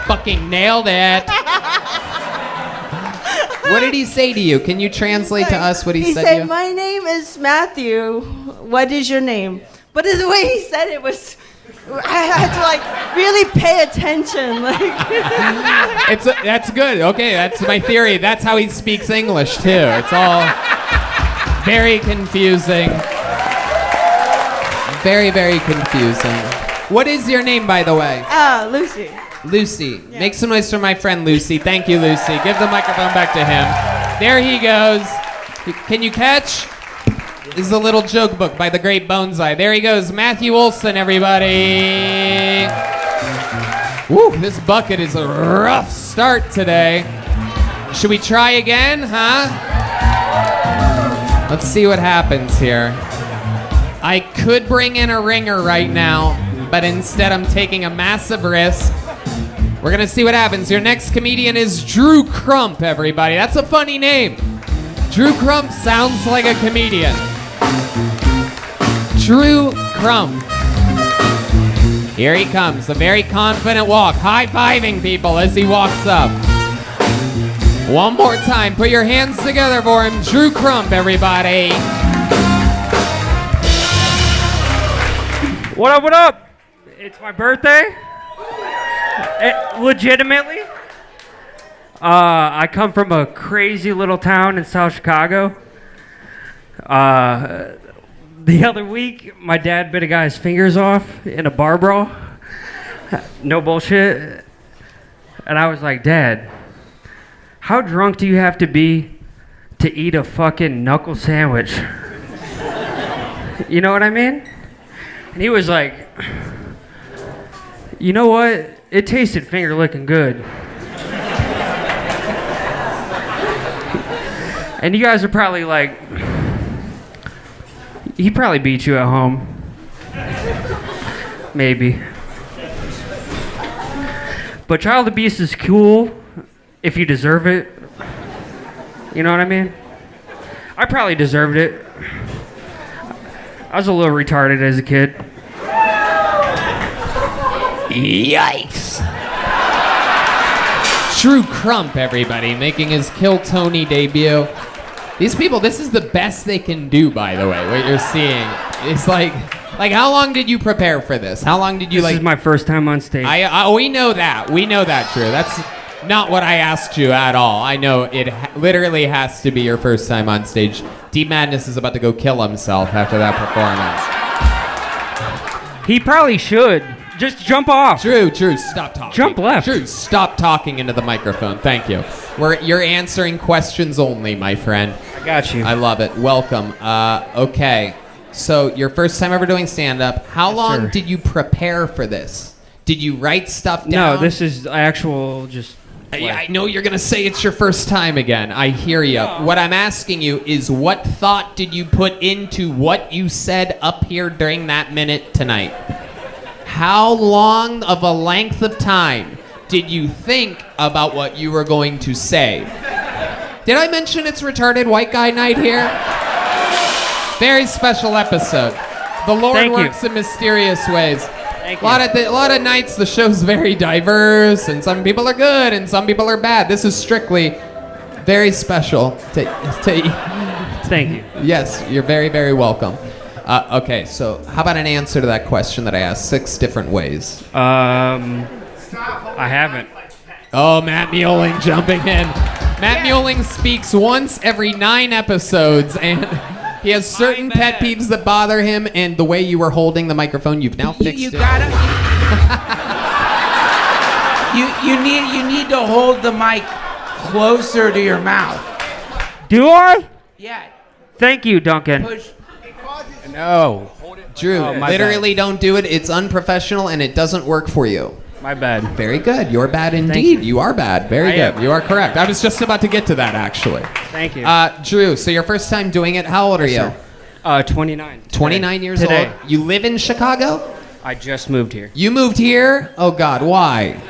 Speaker 2: fucking nailed it. What did he say to you? Can you translate to us what he said to you?
Speaker 7: He said, my name is Matthew. What is your name? But the way he said it was, I had to like really pay attention. Like,
Speaker 2: That's good. Okay, that's my theory. That's how he speaks English too. It's all very confusing. Very, very confusing. What is your name, by the way?
Speaker 7: Lucy.
Speaker 2: Lucy. Yeah. Make some noise for my friend Lucy. Thank you, Lucy. Give the microphone back to him. There he goes. Can you catch? This is a little joke book by the great Bonsai. There he goes. Matthew Olson, everybody. Woo, this bucket is a rough start today. Should we try again, huh? Let's see what happens here. I could bring in a ringer right now, but instead I'm taking a massive risk. We're gonna see what happens. Your next comedian is Drew Crump, everybody. That's a funny name. Drew Crump sounds like a comedian. Drew Crump. Here he comes, a very confident walk, high-fiving people as he walks up. One more time, put your hands together for him. Drew Crump, everybody.
Speaker 8: What up, what up? It's my birthday. Legitimately. I come from a crazy little town in South Chicago. The other week, my dad bit a guy's fingers off in a bar brawl. No bullshit. And I was like, Dad, how drunk do you have to be to eat a fucking knuckle sandwich? You know what I mean? And he was like, you know what? It tasted finger licking good. And you guys are probably like, he probably beat you at home. Maybe. But child abuse is cool if you deserve it. You know what I mean? I probably deserved it. I was a little retarded as a kid.
Speaker 2: Yikes. Drew Crump, everybody, making his Kill Tony debut. These people, this is the best they can do, by the way, what you're seeing. It's like how long did you prepare for this? How long did you
Speaker 8: This is my first time on stage.
Speaker 2: we know that. We know that, Drew. That's not what I asked you at all. I know it literally has to be your first time on stage. Deep Madness is about to go kill himself after that performance.
Speaker 8: He probably should. Just jump off.
Speaker 2: Drew, stop talking.
Speaker 8: Jump left.
Speaker 2: Drew, stop talking into the microphone. Thank you. You're answering questions only, my friend.
Speaker 8: I got you.
Speaker 2: I love it. Welcome. Okay. So, your first time ever doing stand-up. How long
Speaker 8: sir.
Speaker 2: did you prepare for this? Did you write stuff down?
Speaker 8: No, this is actual just...
Speaker 2: I know you're going to say it's your first time again. I hear you. No. What I'm asking you is what thought did you put into what you said up here during that minute tonight? How long of a length of time did you think about what you were going to say? Did I mention it's retarded white guy night here? Very special episode. The Lord works in mysterious ways.
Speaker 8: Thank
Speaker 2: you. A lot of nights the show's very diverse, and some people are good and some people are bad. This is strictly very special to
Speaker 8: Thank you.
Speaker 2: Yes, you're very, very welcome. Okay, so how about an answer to that question that I asked 6 different ways?
Speaker 8: I haven't.
Speaker 2: Oh, Matt Muehling jumping in. Matt Muehling speaks once every 9 episodes, and he has certain pet peeves that bother him, and the way you were holding the microphone, you've now fixed
Speaker 3: You
Speaker 2: it.
Speaker 3: gotta. you need to hold the mic closer to your mouth.
Speaker 8: Do I?
Speaker 3: Yeah.
Speaker 8: Thank you, Duncan.
Speaker 3: Push.
Speaker 2: No. Drew,
Speaker 8: my
Speaker 2: literally don't do it. It's unprofessional, and it doesn't work for you.
Speaker 8: My bad.
Speaker 2: Very good. You're bad indeed. You are bad. Very good.
Speaker 8: am.
Speaker 2: You are correct. I was just about to get to that, actually.
Speaker 8: Thank you.
Speaker 2: Drew, so your first time doing it, how old are you?
Speaker 8: 29.
Speaker 2: 29 years
Speaker 8: Today.
Speaker 2: old. You live in Chicago?
Speaker 8: I just moved here.
Speaker 2: You moved here? Oh, God. Why?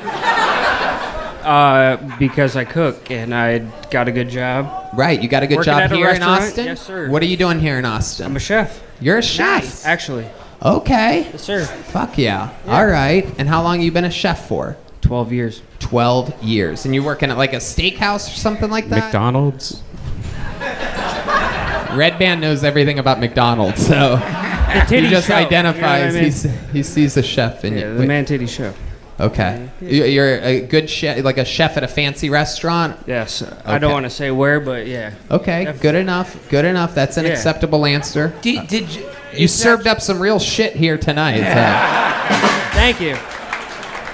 Speaker 8: Because I cook and I got a good job.
Speaker 2: Right. You got a good
Speaker 8: Working
Speaker 2: job
Speaker 8: at a
Speaker 2: here in
Speaker 8: restaurant?
Speaker 2: Austin?
Speaker 8: Yes, sir.
Speaker 2: What are you doing here in Austin?
Speaker 8: I'm a chef.
Speaker 2: You're a chef?
Speaker 3: Nice.
Speaker 8: Actually.
Speaker 2: Okay.
Speaker 8: Yes, sir.
Speaker 2: Fuck yeah. All right. And how long you been a chef for?
Speaker 8: 12 years.
Speaker 2: 12 years. And you're working at like a steakhouse or something like that?
Speaker 1: McDonald's.
Speaker 2: Redban knows everything about McDonald's, so he just identifies.
Speaker 8: You know what I mean?
Speaker 2: He sees a chef in you.
Speaker 8: The man titty show.
Speaker 2: Okay. You're a good chef, like a chef at a fancy restaurant?
Speaker 8: Yes. I don't want to say where, but yeah.
Speaker 2: Okay,
Speaker 8: Definitely.
Speaker 2: good enough. Good enough. That's an
Speaker 8: Yeah.
Speaker 2: acceptable answer.
Speaker 3: Did you?
Speaker 2: You served up some real shit here tonight.
Speaker 8: Thank you.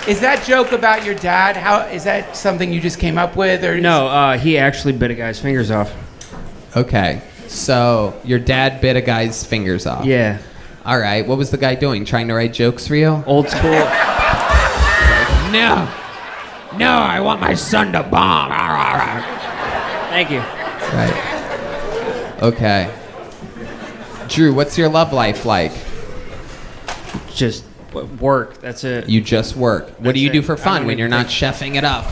Speaker 3: Is that joke about your dad? How is that something you just came up with, or
Speaker 8: No, he actually bit a guy's fingers off.
Speaker 2: Okay. So your dad bit a guy's fingers off.
Speaker 8: Yeah.
Speaker 2: All right. What was the guy doing? Trying to write jokes for you?
Speaker 8: Old school.
Speaker 2: No, I want my son to bomb.
Speaker 8: Thank you.
Speaker 2: Right. Okay. Drew, what's your love life like?
Speaker 8: Just work. That's it.
Speaker 2: You just work. What do you
Speaker 8: That's
Speaker 2: do
Speaker 8: it.
Speaker 2: for
Speaker 8: I
Speaker 2: fun
Speaker 8: don't
Speaker 2: when
Speaker 8: even
Speaker 2: you're not chefing it up?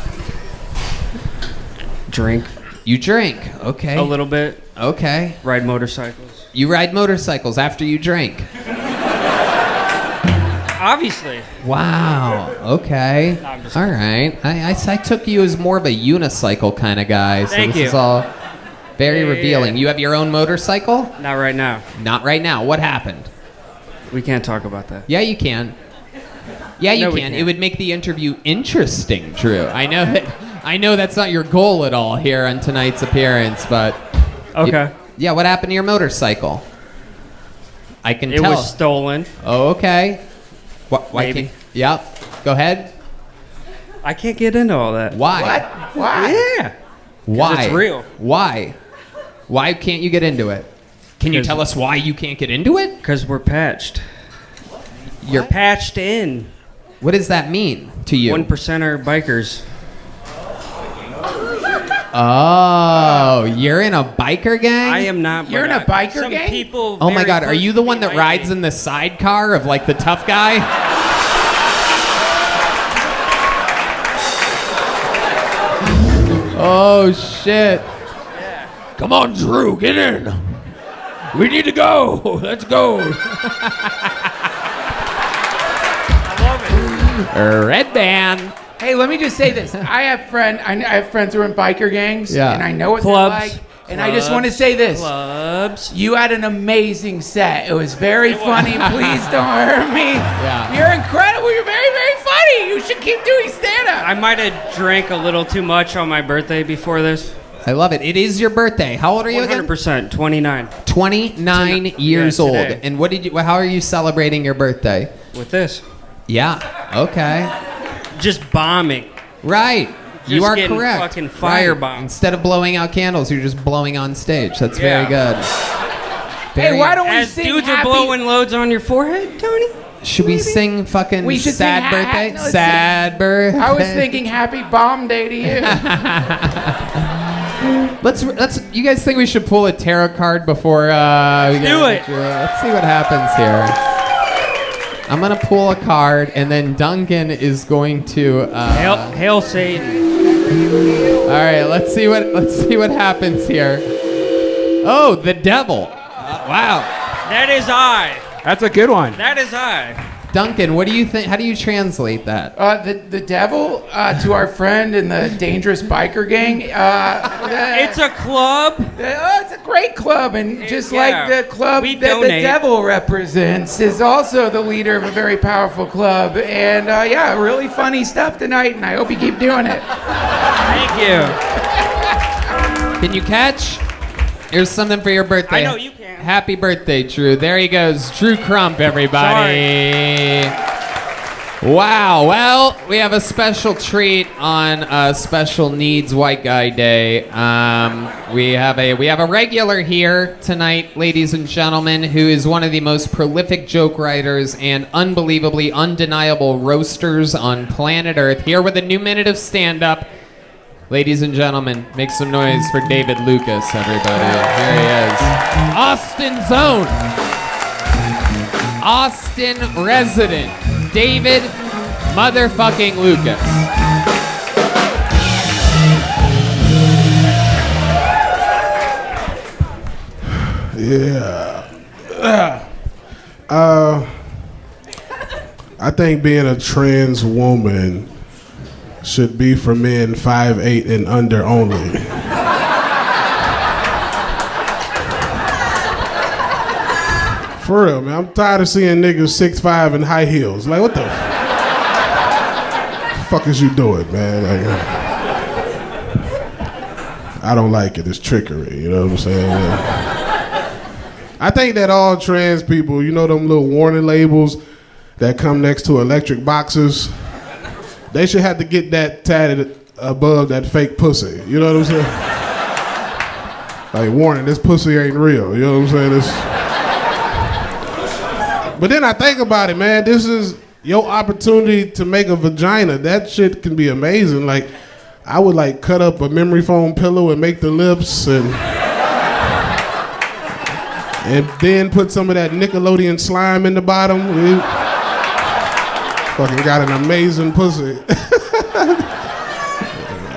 Speaker 8: Drink.
Speaker 2: You drink. Okay.
Speaker 8: A little bit.
Speaker 2: Okay.
Speaker 8: Ride motorcycles.
Speaker 2: You ride motorcycles after you drink.
Speaker 8: Obviously.
Speaker 2: Wow. Okay.
Speaker 8: No, I'm just
Speaker 2: All right. I took you as more of a unicycle kind of guy. So
Speaker 8: Thank
Speaker 2: this
Speaker 8: you.
Speaker 2: is all very
Speaker 8: Yeah.
Speaker 2: revealing. You have your own motorcycle?
Speaker 8: Not right now.
Speaker 2: Not right now. What happened?
Speaker 8: We can't talk about that.
Speaker 2: Yeah, you can. Yeah, you
Speaker 8: No, we
Speaker 2: can. It
Speaker 8: can't.
Speaker 2: would make the interview interesting, Drew. I know that's not your goal at all here on tonight's appearance, but
Speaker 8: Okay.
Speaker 2: yeah, what happened to your motorcycle? I can
Speaker 8: It
Speaker 2: tell.
Speaker 8: was stolen.
Speaker 2: Oh, okay. Why
Speaker 8: Maybe.
Speaker 2: can't- Yep. Go ahead.
Speaker 8: I can't get into all that.
Speaker 2: Why?
Speaker 3: what? Why?
Speaker 8: Yeah.
Speaker 2: Why?
Speaker 8: it's real.
Speaker 2: Why? Why can't you get into it? Can you
Speaker 8: 'Cause-
Speaker 2: tell us why you can't get into it?
Speaker 8: Because we're patched. You're patched in.
Speaker 2: What does that mean to you?
Speaker 8: 1% are bikers.
Speaker 2: Oh, you're in a biker gang?
Speaker 8: I am not.
Speaker 3: You're
Speaker 8: but
Speaker 3: in a biker
Speaker 8: some
Speaker 3: gang?
Speaker 8: People
Speaker 2: Oh my
Speaker 8: very
Speaker 2: god, are
Speaker 8: close
Speaker 2: you
Speaker 8: to
Speaker 2: the
Speaker 8: me
Speaker 2: one that
Speaker 8: might
Speaker 2: rides
Speaker 8: be.
Speaker 2: in the sidecar of like the tough guy? Oh shit.
Speaker 1: Come on, Drew, get in. We need to go. Let's go.
Speaker 2: Redban.
Speaker 3: Hey, let me just say this. I have friends who are in biker gangs,
Speaker 2: Yeah.
Speaker 3: and I know what
Speaker 8: Clubs.
Speaker 3: they're like. And I just want to say this.
Speaker 8: Clubs.
Speaker 3: You had an amazing set. It was very funny. Please don't hurt me.
Speaker 2: Yeah.
Speaker 3: You're incredible. You're very, very funny. You should keep doing stand-up.
Speaker 8: I might have drank a little too much on my birthday before this.
Speaker 2: I love it. It is your birthday. How old are you again?
Speaker 8: 100%. 29.
Speaker 2: 29 years
Speaker 8: Yeah,
Speaker 2: old.
Speaker 8: today.
Speaker 2: And what did you? How are you celebrating your birthday?
Speaker 8: With this.
Speaker 2: Yeah. Okay.
Speaker 8: Just bombing.
Speaker 2: Right. You
Speaker 8: Just
Speaker 2: are
Speaker 8: getting
Speaker 2: correct.
Speaker 8: fucking
Speaker 2: Right.
Speaker 8: firebombed.
Speaker 2: Instead of blowing out candles, you're just blowing on stage. That's very
Speaker 8: Yeah.
Speaker 2: good.
Speaker 3: Hey, why don't we
Speaker 8: As
Speaker 3: sing
Speaker 8: dudes
Speaker 3: happy?
Speaker 8: are blowing loads on your forehead, Tony.
Speaker 2: Should we sing fucking
Speaker 3: We should
Speaker 2: sad
Speaker 3: sing
Speaker 2: birthday?
Speaker 3: no,
Speaker 2: Sad birthday.
Speaker 3: I was thinking happy bomb day to you.
Speaker 2: Let's. You guys think we should pull a tarot card before we
Speaker 8: do it.
Speaker 2: Let's see what happens here. I'm gonna pull a card, and then Duncan is going to.
Speaker 8: Hail Satan.
Speaker 2: All right, let's see what happens here. Oh, the devil. Wow.
Speaker 8: That is I.
Speaker 1: That's a good one.
Speaker 8: That is I.
Speaker 2: Duncan, what do you think? How do you translate that?
Speaker 3: The devil to our friend in the dangerous biker gang.
Speaker 8: It's a club.
Speaker 3: It's a great club, and just
Speaker 8: Yeah.
Speaker 3: like the club
Speaker 8: We
Speaker 3: that the
Speaker 8: donate.
Speaker 3: devil represents, is also the leader of a very powerful club. And yeah, really funny stuff tonight, and I hope you keep doing it.
Speaker 8: Thank you.
Speaker 2: Can you catch? Here's something for your birthday.
Speaker 8: I know you can.
Speaker 2: Happy birthday, Drew. There he goes. Drew Crump, everybody. Wow. Well, we have a special treat on Special Needs White Guy Day. We have a regular here tonight, ladies and gentlemen, who is one of the most prolific joke writers and unbelievably undeniable roasters on planet Earth. Here with a new minute of stand-up. Ladies and gentlemen, make some noise for David Lucas, everybody. Here he is. Austin's own. Austin resident. David motherfucking Lucas.
Speaker 9: Yeah. I think being a trans woman should be for men 5'8" and under only. For real, man. I'm tired of seeing niggas 6'5" in high heels. Like, what the fuck is you doing, man? Like, I don't like it. It's trickery. You know what I'm saying? I think that all trans people, you know them little warning labels that come next to electric boxes? They should have to get that tatted above that fake pussy. You know what I'm saying? Like, warning, this pussy ain't real. You know what I'm saying? But then I think about it, man. This is your opportunity to make a vagina. That shit can be amazing. Like, I would like cut up a memory foam pillow and make the lips and then put some of that Nickelodeon slime in the bottom. Fucking got an amazing pussy.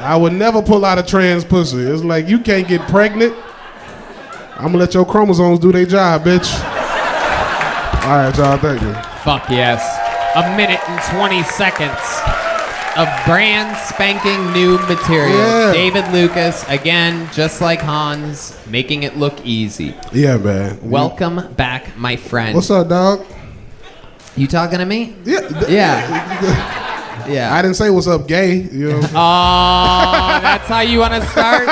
Speaker 9: I would never pull out a trans pussy. It's like, you can't get pregnant. I'm gonna let your chromosomes do their job, bitch. All right, y'all, thank you.
Speaker 2: Fuck yes. 1 minute and 20 seconds of brand spanking new material.
Speaker 9: Yeah.
Speaker 2: David Lucas, again, just like Hans, making it look easy.
Speaker 9: Yeah, man.
Speaker 2: Welcome back, my friend.
Speaker 9: What's up, dog?
Speaker 2: You talking to me?
Speaker 9: Yeah.
Speaker 2: Yeah. Yeah.
Speaker 9: I didn't say what's up, gay. You know?
Speaker 2: Oh, that's how you want to start?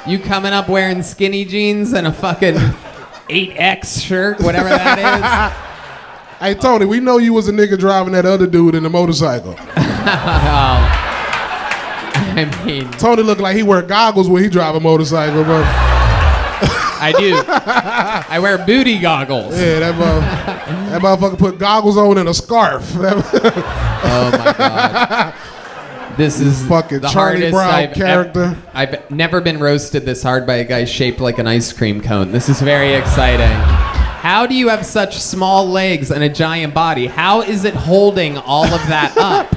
Speaker 2: You coming up wearing skinny jeans and a fucking 8X shirt, whatever that is.
Speaker 9: Hey, Tony, we know you was a nigga driving that other dude in the motorcycle.
Speaker 2: I mean,
Speaker 9: Tony looked like he wear goggles when he drive a motorcycle, bro.
Speaker 2: I do. I wear booty goggles.
Speaker 9: Yeah, that motherfucker put goggles on and a scarf.
Speaker 2: Oh my God. This is
Speaker 9: fucking
Speaker 2: the
Speaker 9: Charlie
Speaker 2: hardest
Speaker 9: Brown character.
Speaker 2: I've never been roasted this hard by a guy shaped like an ice cream cone. This is very exciting. How do you have such small legs and a giant body? How is it holding all of that up?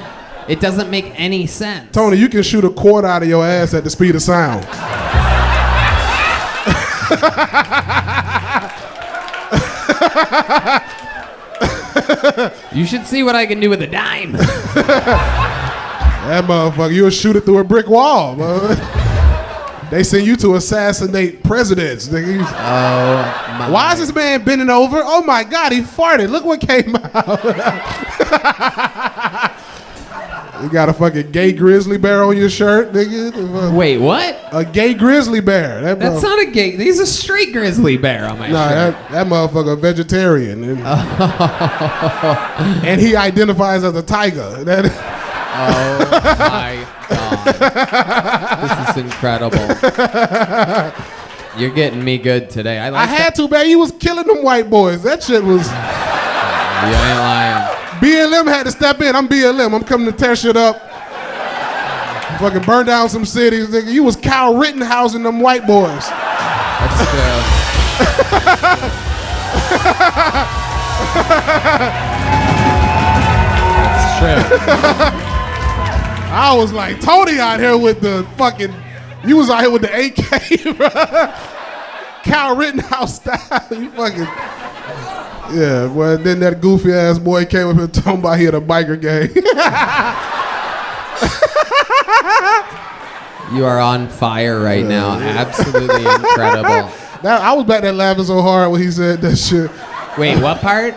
Speaker 2: It doesn't make any sense.
Speaker 9: Tony, you can shoot a quart out of your ass at the speed of sound.
Speaker 2: You should see what I can do with a dime.
Speaker 9: That motherfucker, you'll shoot it through a brick wall, bro. They send you to assassinate presidents. Nigga.
Speaker 2: Oh my.
Speaker 9: Why is this man bending over? Oh my God, he farted. Look what came out. You got a fucking gay grizzly bear on your shirt, nigga.
Speaker 2: Wait, what?
Speaker 9: A gay grizzly bear.
Speaker 2: That's not a gay. He's a straight grizzly bear on my
Speaker 9: Nah,
Speaker 2: shirt.
Speaker 9: that motherfucker a vegetarian. And he identifies as a tiger.
Speaker 2: Oh my God. This is incredible. You're getting me good today. I
Speaker 9: had to, man. You was killing them white boys. That shit was...
Speaker 2: You ain't lying.
Speaker 9: BLM had to step in. I'm BLM. I'm coming to tear shit up. Fucking burn down some cities. Nigga. You was Kyle Rittenhouse and them white boys.
Speaker 2: That's true. That's true.
Speaker 9: I was like, Tony out here with the fucking... You was out here with the AK, bro. Kyle Rittenhouse style. You fucking... Yeah, well, then that goofy ass boy came up here talking about he had a biker gang.
Speaker 2: You are on fire right now. Absolutely incredible.
Speaker 9: I was back there laughing so hard when he said that shit.
Speaker 2: Wait, what part?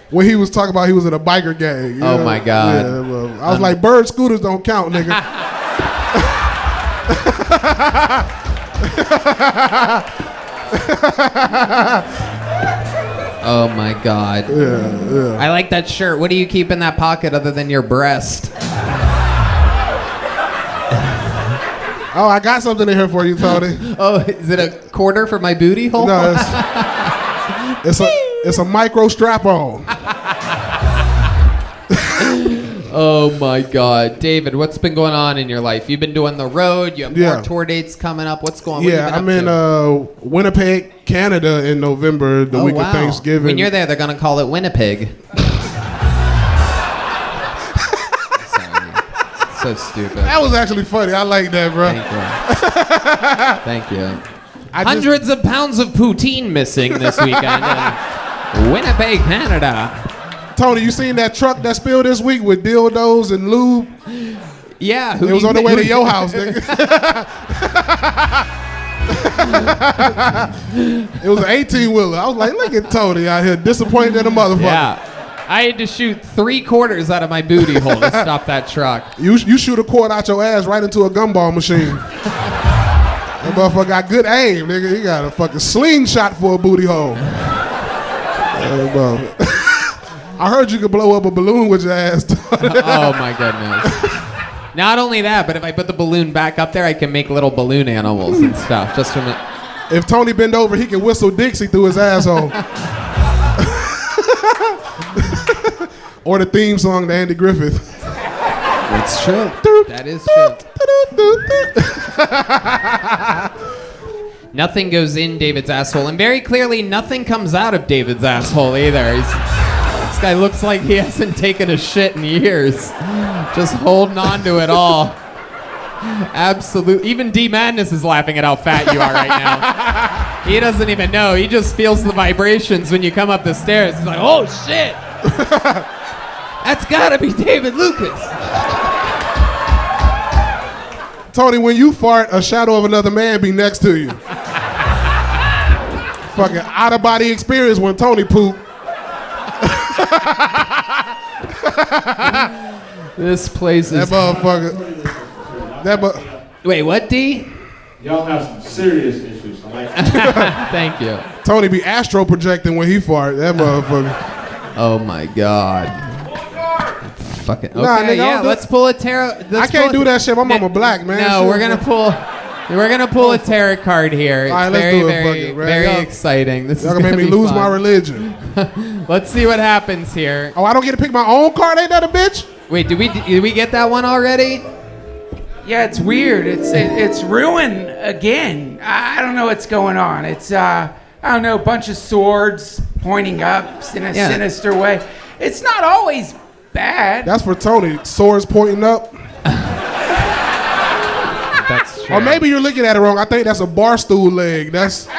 Speaker 9: When he was talking about he was in a biker gang. You know?
Speaker 2: My God.
Speaker 9: Yeah, well, I was like, bird scooters don't count, nigga.
Speaker 2: Oh my God.
Speaker 9: Yeah.
Speaker 2: I like that shirt. What do you keep in that pocket other than your breast?
Speaker 9: Oh, I got something in here for you, Tony.
Speaker 2: Oh, is it a quarter for my booty hole?
Speaker 9: No, it's a micro strap-on.
Speaker 2: Oh my God, David, what's been going on in your life? You've been doing the road. You have more tour dates coming up. What's going on?
Speaker 9: Yeah, I'm in Winnipeg, Canada in November, the week of Thanksgiving.
Speaker 2: When you're there, they're gonna call it Winnipeg. Sorry. So stupid.
Speaker 9: That was actually funny. I like that, bro.
Speaker 2: Thank you. Hundreds of pounds of poutine missing this weekend in Winnipeg, Canada.
Speaker 9: Tony, you seen that truck that spilled this week with dildos and lube?
Speaker 2: Yeah.
Speaker 9: It was on the way to your house, nigga. It was an 18-wheeler. I was like, look at Tony out here disappointed in a motherfucker.
Speaker 2: Yeah. I had to shoot 3/4 out of my booty hole to stop that truck.
Speaker 9: You shoot a cord out your ass right into a gumball machine. That motherfucker got good aim, nigga. He got a fucking slingshot for a booty hole. I heard you could blow up a balloon with your ass.
Speaker 2: Oh my goodness. Not only that, but if I put the balloon back up there, I can make little balloon animals and stuff. Just from it.
Speaker 9: If Tony bend over, he can whistle Dixie through his asshole. Or the theme song to Andy Griffith.
Speaker 2: It's true. That is true. Nothing goes in David's asshole, and very clearly nothing comes out of David's asshole either. This guy looks like he hasn't taken a shit in years. Just holding on to it all. Absolutely. Even D Madness is laughing at how fat you are right now. He doesn't even know. He just feels the vibrations when you come up the stairs. He's like, oh shit. That's gotta be David Lucas.
Speaker 9: Tony, when you fart, a shadow of another man be next to you. Fucking out-of-body experience when Tony poop.
Speaker 2: This place is...
Speaker 9: That motherfucker.
Speaker 2: Wait, what, D?
Speaker 10: Y'all have some serious issues.
Speaker 2: Thank you.
Speaker 9: Tony be astro projecting when he fart. That motherfucker.
Speaker 2: Oh my God. Fucking okay,
Speaker 9: nah, nigga,
Speaker 2: yeah. Let's pull a tarot.
Speaker 9: I can't do that shit. My mama black, man.
Speaker 2: No,
Speaker 9: shit.
Speaker 2: we're gonna pull a tarot card here. It's
Speaker 9: all right, let's
Speaker 2: very,
Speaker 9: do it.
Speaker 2: very,
Speaker 9: Fuck it, man.
Speaker 2: very exciting. This is
Speaker 9: gonna
Speaker 2: gonna
Speaker 9: make me
Speaker 2: be
Speaker 9: lose
Speaker 2: fun.
Speaker 9: my religion.
Speaker 2: Let's see what happens here.
Speaker 9: Oh, I don't get to pick my own card. Ain't that a bitch?
Speaker 2: Wait, did we get that one already?
Speaker 3: Yeah, it's weird. It's ruin again. I don't know what's going on. It's I don't know, a bunch of swords pointing up in a sinister way. It's not always bad.
Speaker 9: That's for Tony. Swords pointing up.
Speaker 2: That's true.
Speaker 9: Or maybe you're looking at it wrong. I think that's a bar stool leg. That's
Speaker 2: All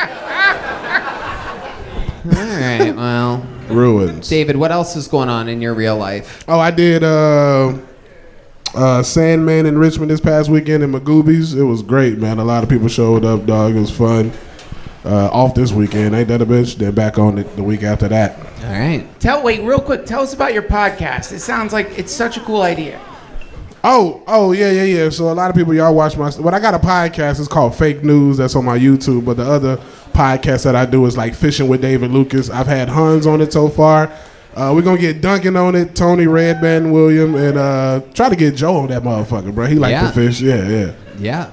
Speaker 2: right. Well,
Speaker 9: ruins.
Speaker 2: David, what else is going on in your real life?
Speaker 9: Oh, I did Sandman in Richmond this past weekend in Magoobies. It was great, man. A lot of people showed up, dog. It was fun. Off this weekend, ain't that a bitch? Then back on the week after that.
Speaker 2: All right.
Speaker 3: Wait, real quick. Tell us about your podcast. It sounds like it's such a cool idea.
Speaker 9: Oh, yeah. So a lot of people, y'all watch my... But I got a podcast. It's called Fake News. That's on my YouTube. But the other podcast that I do is like Fishing with David Lucas. I've had Hans on it so far. We're going to get Duncan on it, Tony, Redban, William, and try to get Joe on that motherfucker, bro. He like to fish. Yeah.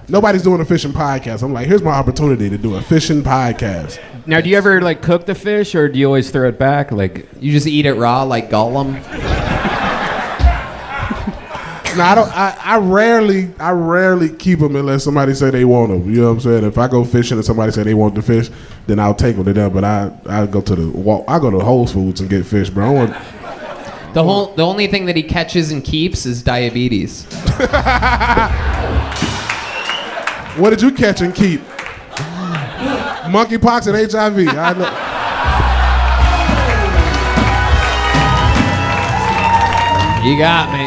Speaker 9: Nobody's doing a fishing podcast. I'm like, here's my opportunity to do a fishing podcast.
Speaker 1: Now, do you ever like cook the fish, or do you always throw it back? Like
Speaker 2: you just eat it raw, like Gollum.
Speaker 9: No, I don't. I rarely keep them unless somebody say they want them. You know what I'm saying? If I go fishing and somebody say they want the fish, then I'll take them to them. But I go to Whole Foods and get fish, bro. I want.
Speaker 2: The only thing that he catches and keeps is diabetes.
Speaker 9: What did you catch and keep? Monkeypox and HIV. I know.
Speaker 2: You got me.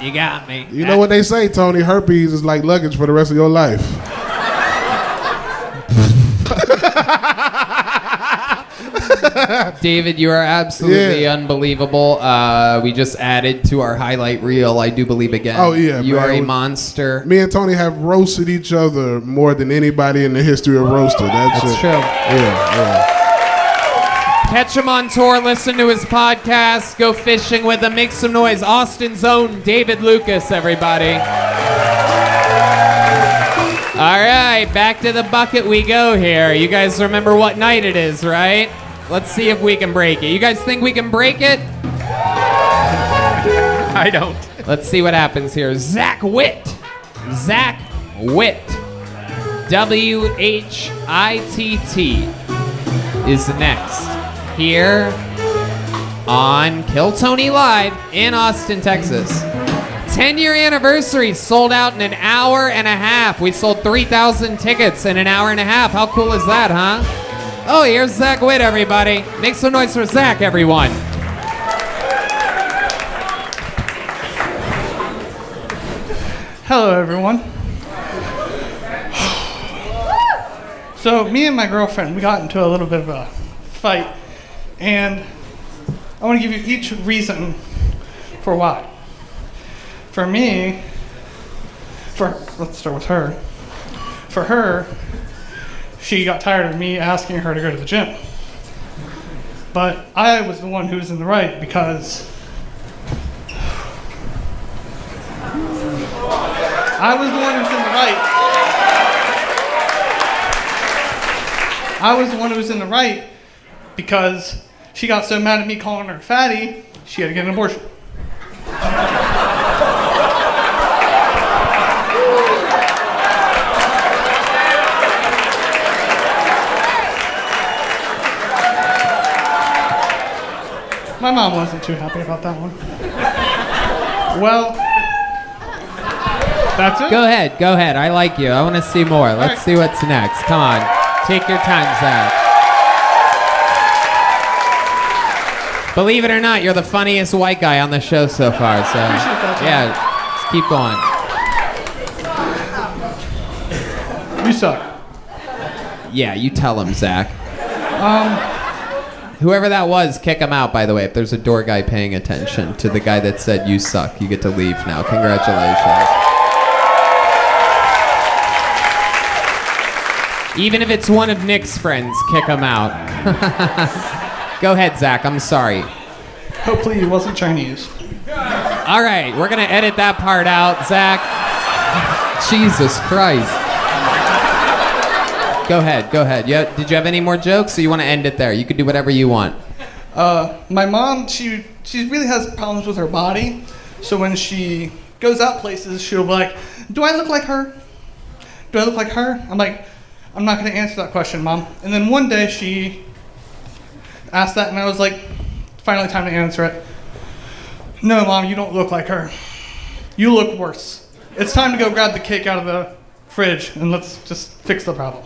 Speaker 2: You got me.
Speaker 9: You know what they say, Tony? Herpes is like luggage for the rest of your life.
Speaker 2: David, you are absolutely unbelievable. We just added to our highlight reel, I do believe again.
Speaker 9: Oh, yeah,
Speaker 2: You
Speaker 9: man.
Speaker 2: are a monster.
Speaker 9: Me and Tony have roasted each other more than anybody in the history of roasted.
Speaker 2: That's true.
Speaker 9: Yeah.
Speaker 2: Catch him on tour, listen to his podcast, go fishing with him, make some noise. Austin's own David Lucas, everybody. All right, back to the bucket we go here. You guys remember what night it is, right? Let's see if we can break it. You guys think we can break it?
Speaker 1: I don't.
Speaker 2: Let's see what happens here. Zach Witt. W-H-I-T-T is next here on Kill Tony Live in Austin, Texas. 10-year anniversary, sold out in an hour and a half. We sold 3,000 tickets in an hour and a half. How cool is that, huh? Oh, here's Zach Witt, everybody. Make some noise for Zach, everyone.
Speaker 11: Hello, everyone. So, me and my girlfriend, we got into a little bit of a fight, and I want to give you each reason for why. For me, let's start with her. For her, she got tired of me asking her to go to the gym. But I was the one who was in the right because I was the one who was in the right. I was the one who was in the right because she got so mad at me calling her fatty, she had to get an abortion. My mom wasn't too happy about that one. Well, that's it.
Speaker 2: Go ahead. I like you. I want to see more. Let's see what's next. Come on. Take your time, Zach. Believe it or not, you're the funniest white guy on the show so far. So, yeah, just keep going.
Speaker 11: You suck.
Speaker 2: Yeah, you tell him, Zach. Whoever that was, kick him out, by the way. If there's a door guy paying attention to the guy that said you suck, you get to leave now. Congratulations. Even if it's one of Nick's friends, kick him out. Go ahead, Zach. I'm sorry.
Speaker 11: Hopefully he wasn't Chinese.
Speaker 2: All right, we're going to edit that part out, Zach. Jesus Christ. Go ahead. Yeah, did you have any more jokes, or you want to end it there? You can do whatever you want.
Speaker 11: My mom, she really has problems with her body. So when she goes out places, she'll be like, do I look like her? Do I look like her? I'm like, I'm not going to answer that question, Mom. And then one day she asked that, and I was like, finally time to answer it. No, Mom, you don't look like her. You look worse. It's time to go grab the cake out of the fridge, and let's just fix the problem.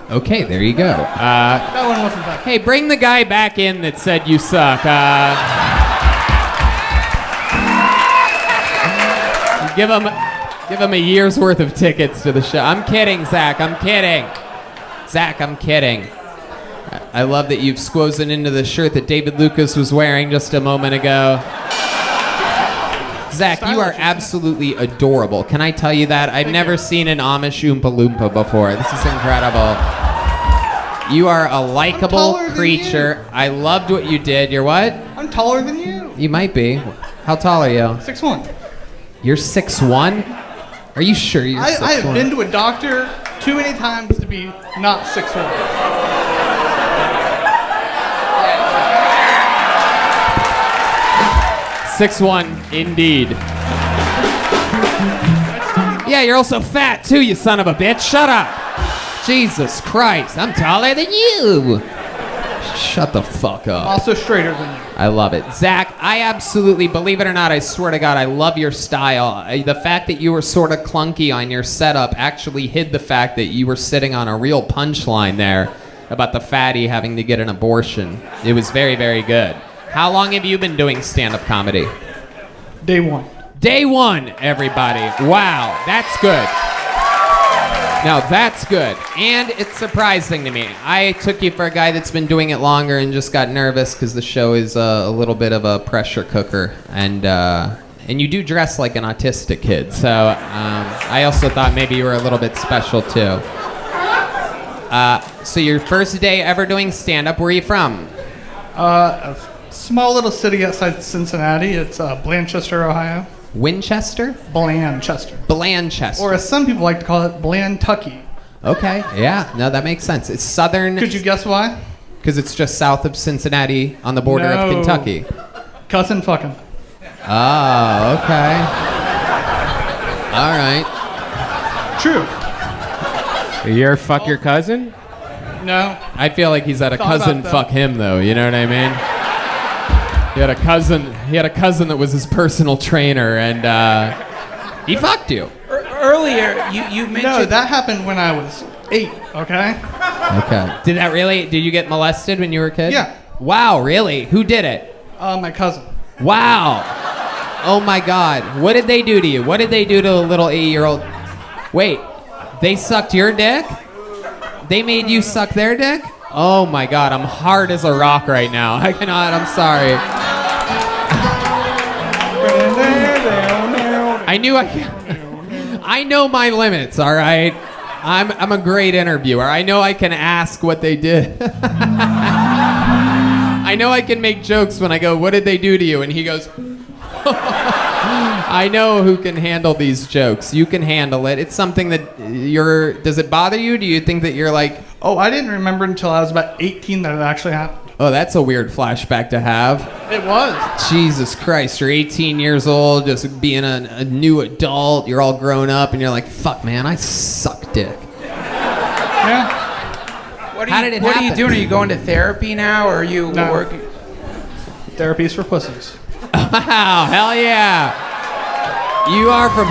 Speaker 2: Okay, there you go.
Speaker 11: That one wasn't that.
Speaker 2: Hey, bring the guy back in that said you suck. Give him a year's worth of tickets to the show. I'm kidding, Zach. I'm kidding. I love that you've squozen into the shirt that David Lucas was wearing just a moment ago. Zach, you are absolutely adorable. Can I tell you that? I've never seen an Amish Oompa Loompa before. This is incredible. You are a likable creature. I loved what you did. You're what?
Speaker 11: I'm taller than you.
Speaker 2: You might be. How tall are you?
Speaker 11: 6'1".
Speaker 2: You're 6'1"? Are you sure you're 6'1"?
Speaker 11: I have been to a doctor too many times to be not 6'1".
Speaker 2: 6'1", indeed. Yeah, you're also fat too, you son of a bitch. Shut up. Jesus Christ, I'm taller than you. Shut the fuck up.
Speaker 11: Also straighter than you.
Speaker 2: I love it. Zach, I absolutely, believe it or not, I swear to God, I love your style. The fact that you were sort of clunky on your setup actually hid the fact that you were sitting on a real punchline there about the fatty having to get an abortion. It was very, very good. How long have you been doing stand-up comedy?
Speaker 11: Day one.
Speaker 2: Day one, everybody. Wow, that's good. Now, that's good. And it's surprising to me. I took you for a guy that's been doing it longer and just got nervous because the show is a little bit of a pressure cooker. And you do dress like an autistic kid. So I also thought maybe you were a little bit special, too. So your first day ever doing stand-up, where are you from?
Speaker 11: A small little city outside Cincinnati. It's Blanchester, Ohio.
Speaker 2: Winchester?
Speaker 11: Blanchester.
Speaker 2: Blanchester.
Speaker 11: Or as some people like to call it, Blantucky.
Speaker 2: Okay, yeah, no, that makes sense. It's southern.
Speaker 11: Could you guess why?
Speaker 2: Because it's just south of Cincinnati on the border of Kentucky.
Speaker 11: Cousin fucking.
Speaker 2: Oh, okay. All right.
Speaker 11: True.
Speaker 8: You're fuck your cousin?
Speaker 11: No.
Speaker 2: I feel like he's at a cousin fuck him though, you know what I mean? He had a cousin that was his personal trainer, and he fucked you.
Speaker 3: Earlier, you mentioned...
Speaker 11: No, that happened when I was 8, okay?
Speaker 2: Okay. Did you get molested when you were a kid?
Speaker 11: Yeah.
Speaker 2: Wow, really? Who did it?
Speaker 11: My cousin.
Speaker 2: Wow. Oh my God. What did they do to you? What did they do to a little 8-year-old? Wait, they sucked your dick? They made you suck their dick? Oh my God, I'm hard as a rock right now. I cannot, I'm sorry. I know my limits, all right? I'm a great interviewer. I know I can ask what they did. I know I can make jokes when I go, what did they do to you? And he goes, I know who can handle these jokes. You can handle it. It's something that does it bother you? Do you think that you're like...
Speaker 11: Oh, I didn't remember until I was about 18 that it actually happened.
Speaker 2: Oh, that's a weird flashback to have.
Speaker 11: It was.
Speaker 2: Jesus Christ, you're 18 years old, just being a new adult. You're all grown up, and you're like, fuck, man, I suck dick.
Speaker 11: Yeah.
Speaker 2: How did it
Speaker 3: What
Speaker 2: happen?
Speaker 3: are you doing? Are you going to therapy now, or are you working?
Speaker 11: Therapy's for pussies.
Speaker 2: Wow, hell yeah. You are from...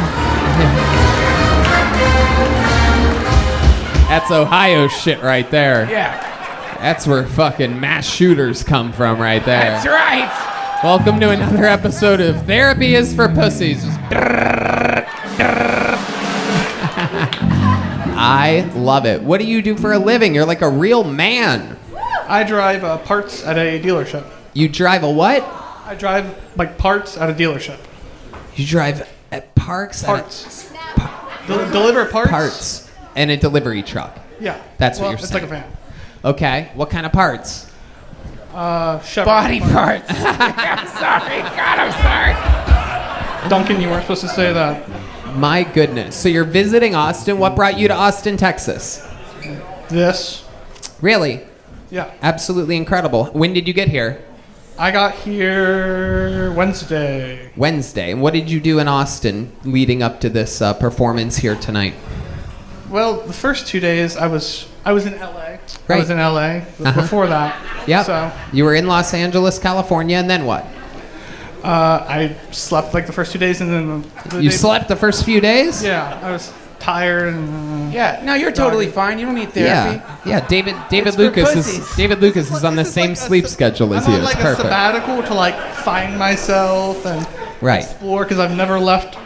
Speaker 2: That's Ohio shit right there.
Speaker 3: Yeah.
Speaker 2: That's where fucking mass shooters come from right there.
Speaker 3: That's right.
Speaker 2: Welcome to another episode of Therapy is for Pussies. I love it. What do you do for a living? You're like a real man.
Speaker 11: I drive parts at a dealership.
Speaker 2: You drive a what?
Speaker 11: I drive like parts at a dealership.
Speaker 2: You drive at parks?
Speaker 11: Parts. Deliver parts?
Speaker 2: Parts. And a delivery truck.
Speaker 11: Yeah.
Speaker 2: That's what
Speaker 11: well,
Speaker 2: you're
Speaker 11: it's
Speaker 2: saying.
Speaker 11: like a van.
Speaker 2: Okay. What kind of parts?
Speaker 11: Chevrolet
Speaker 3: Body parts. I'm sorry. God, I'm sorry.
Speaker 11: Duncan, you weren't supposed to say that.
Speaker 2: My goodness. So you're visiting Austin. What brought you to Austin, Texas?
Speaker 11: This.
Speaker 2: Really?
Speaker 11: Yeah.
Speaker 2: Absolutely incredible. When did you get here?
Speaker 11: I got here Wednesday.
Speaker 2: Wednesday. And what did you do in Austin leading up to this performance here tonight?
Speaker 11: Well, the first 2 days I was in LA.
Speaker 2: Right.
Speaker 11: I was in LA before that.
Speaker 2: Yeah.
Speaker 11: So
Speaker 2: you were in Los Angeles, California, and then what?
Speaker 11: I slept like the first 2 days, and then
Speaker 2: You slept the first few days?
Speaker 11: Yeah, I was tired and.
Speaker 3: Yeah. No, you're totally fine. You don't need therapy.
Speaker 2: Yeah. David
Speaker 3: It's for
Speaker 2: Lucas
Speaker 3: pussies.
Speaker 2: is on the same sleep schedule as
Speaker 11: I'm
Speaker 2: you.
Speaker 11: on like
Speaker 2: It's
Speaker 11: a
Speaker 2: perfect.
Speaker 11: sabbatical to like find myself and
Speaker 2: Right.
Speaker 11: explore because I've never left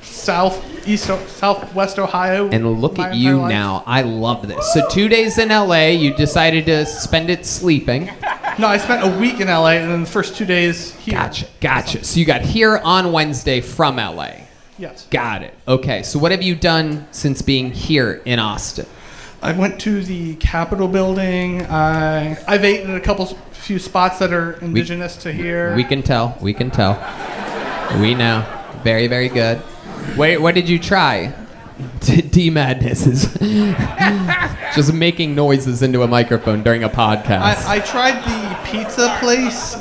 Speaker 11: southwest Ohio.
Speaker 2: And look
Speaker 11: my
Speaker 2: at you
Speaker 11: entire life.
Speaker 2: now. I love this. So 2 days in LA, you decided to spend it sleeping.
Speaker 11: No, I spent a week in LA, and then the first 2 days here.
Speaker 2: Gotcha. So you got here on Wednesday from LA.
Speaker 11: Yes.
Speaker 2: Got it. Okay. So what have you done since being here in Austin?
Speaker 11: I went to the Capitol building. I've eaten at a few spots that are indigenous to here.
Speaker 2: We can tell. We know. Very, very good. Wait, what did you try? D Madness is just making noises into a microphone during a podcast.
Speaker 11: I tried the pizza place,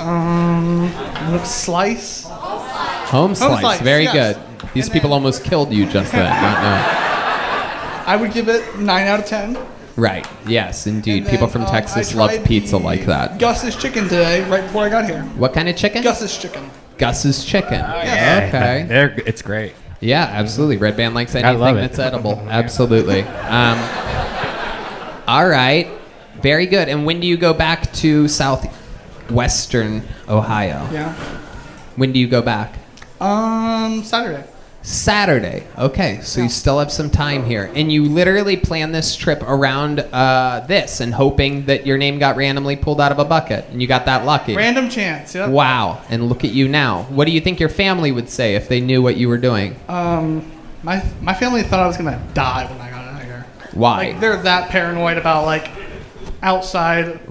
Speaker 11: Slice.
Speaker 2: Home slice. Very
Speaker 11: yes.
Speaker 2: good. These people almost killed you just then.
Speaker 11: I would give it 9 out of 10.
Speaker 2: Right. Yes, indeed.
Speaker 11: And then,
Speaker 2: People from Texas
Speaker 11: I
Speaker 2: love
Speaker 11: tried
Speaker 2: pizza
Speaker 11: the
Speaker 2: like that.
Speaker 11: Gus's chicken today, right before I got here.
Speaker 2: What kind of chicken?
Speaker 11: Gus's chicken.
Speaker 2: Gus's chicken.
Speaker 11: Yeah.
Speaker 2: Okay.
Speaker 12: It's great.
Speaker 2: Yeah, absolutely. Redban likes anything
Speaker 12: love it.
Speaker 2: that's edible. Absolutely. All right. Very good. And when do you go back to southwestern Ohio?
Speaker 11: Yeah.
Speaker 2: When do you go back?
Speaker 11: Saturday.
Speaker 2: Saturday. Okay, so you still have some time here. And you literally planned this trip around this and hoping that your name got randomly pulled out of a bucket. And you got that lucky.
Speaker 11: Random chance, yep.
Speaker 2: Wow. And look at you now. What do you think your family would say if they knew what you were doing?
Speaker 11: My family thought I was going to die when I got out of here.
Speaker 2: Why?
Speaker 11: Like, they're that paranoid about, like, outside of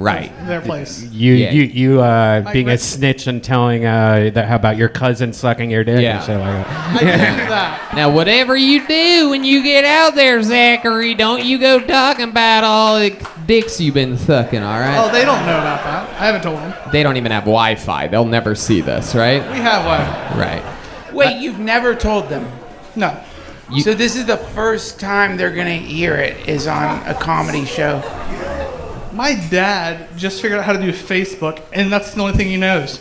Speaker 11: their place.
Speaker 12: You being a
Speaker 11: rent-
Speaker 12: snitch and telling that how about your cousin sucking your dick
Speaker 2: Yeah.
Speaker 12: and shit like that.
Speaker 11: I didn't do that.
Speaker 2: Now, whatever you do when you get out there, Zachary, don't you go talking about all the dicks you've been sucking, all right?
Speaker 11: Oh, they don't know about that. I haven't told them.
Speaker 2: They don't even have Wi-Fi. They'll never see this, right?
Speaker 11: We have one.
Speaker 2: Right.
Speaker 3: Wait, you've never told them?
Speaker 11: No.
Speaker 3: So this is the first time they're gonna hear it is on a comedy show.
Speaker 11: My dad just figured out how to do Facebook, and that's the only thing he knows.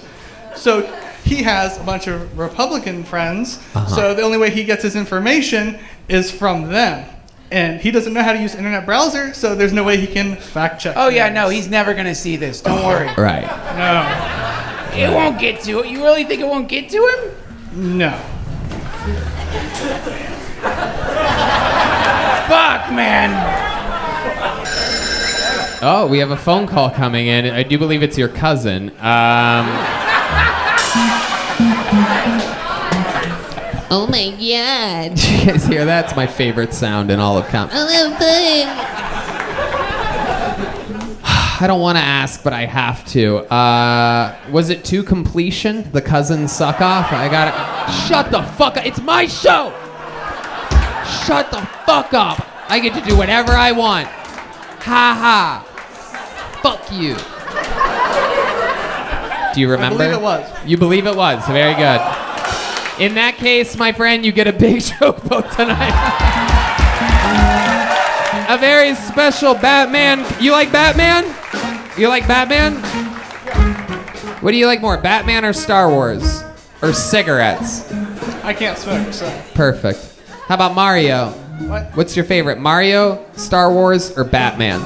Speaker 11: So he has a bunch of Republican friends, so the only way he gets his information is from them. And he doesn't know how to use internet browser, so there's no way he can fact check.
Speaker 3: Oh yeah,
Speaker 11: things.
Speaker 3: no, he's never gonna see this. Don't worry.
Speaker 2: Right.
Speaker 11: No.
Speaker 3: It won't get to it. You really think it won't get to him?
Speaker 11: No.
Speaker 3: Fuck, man.
Speaker 2: Oh, we have a phone call coming in. I do believe it's your cousin.
Speaker 13: Oh my god.
Speaker 2: Did you guys hear that? It's my favorite sound in all of comedy. I don't want to ask, but I have to. Was it to completion? The cousin suck off? I gotta. Shut the fuck up. It's my show. Shut the fuck up. I get to do whatever I want. Ha ha. Fuck you. Do you remember?
Speaker 11: I believe it was.
Speaker 2: You believe it was. Very good. In that case, my friend, you get a big joke boat tonight. A very special Batman. You like Batman? You like Batman? What do you like more, Batman or Star Wars? Or cigarettes?
Speaker 11: I can't smoke, so.
Speaker 2: Perfect. How about Mario?
Speaker 11: What?
Speaker 2: What's your favorite, Mario, Star Wars, or Batman?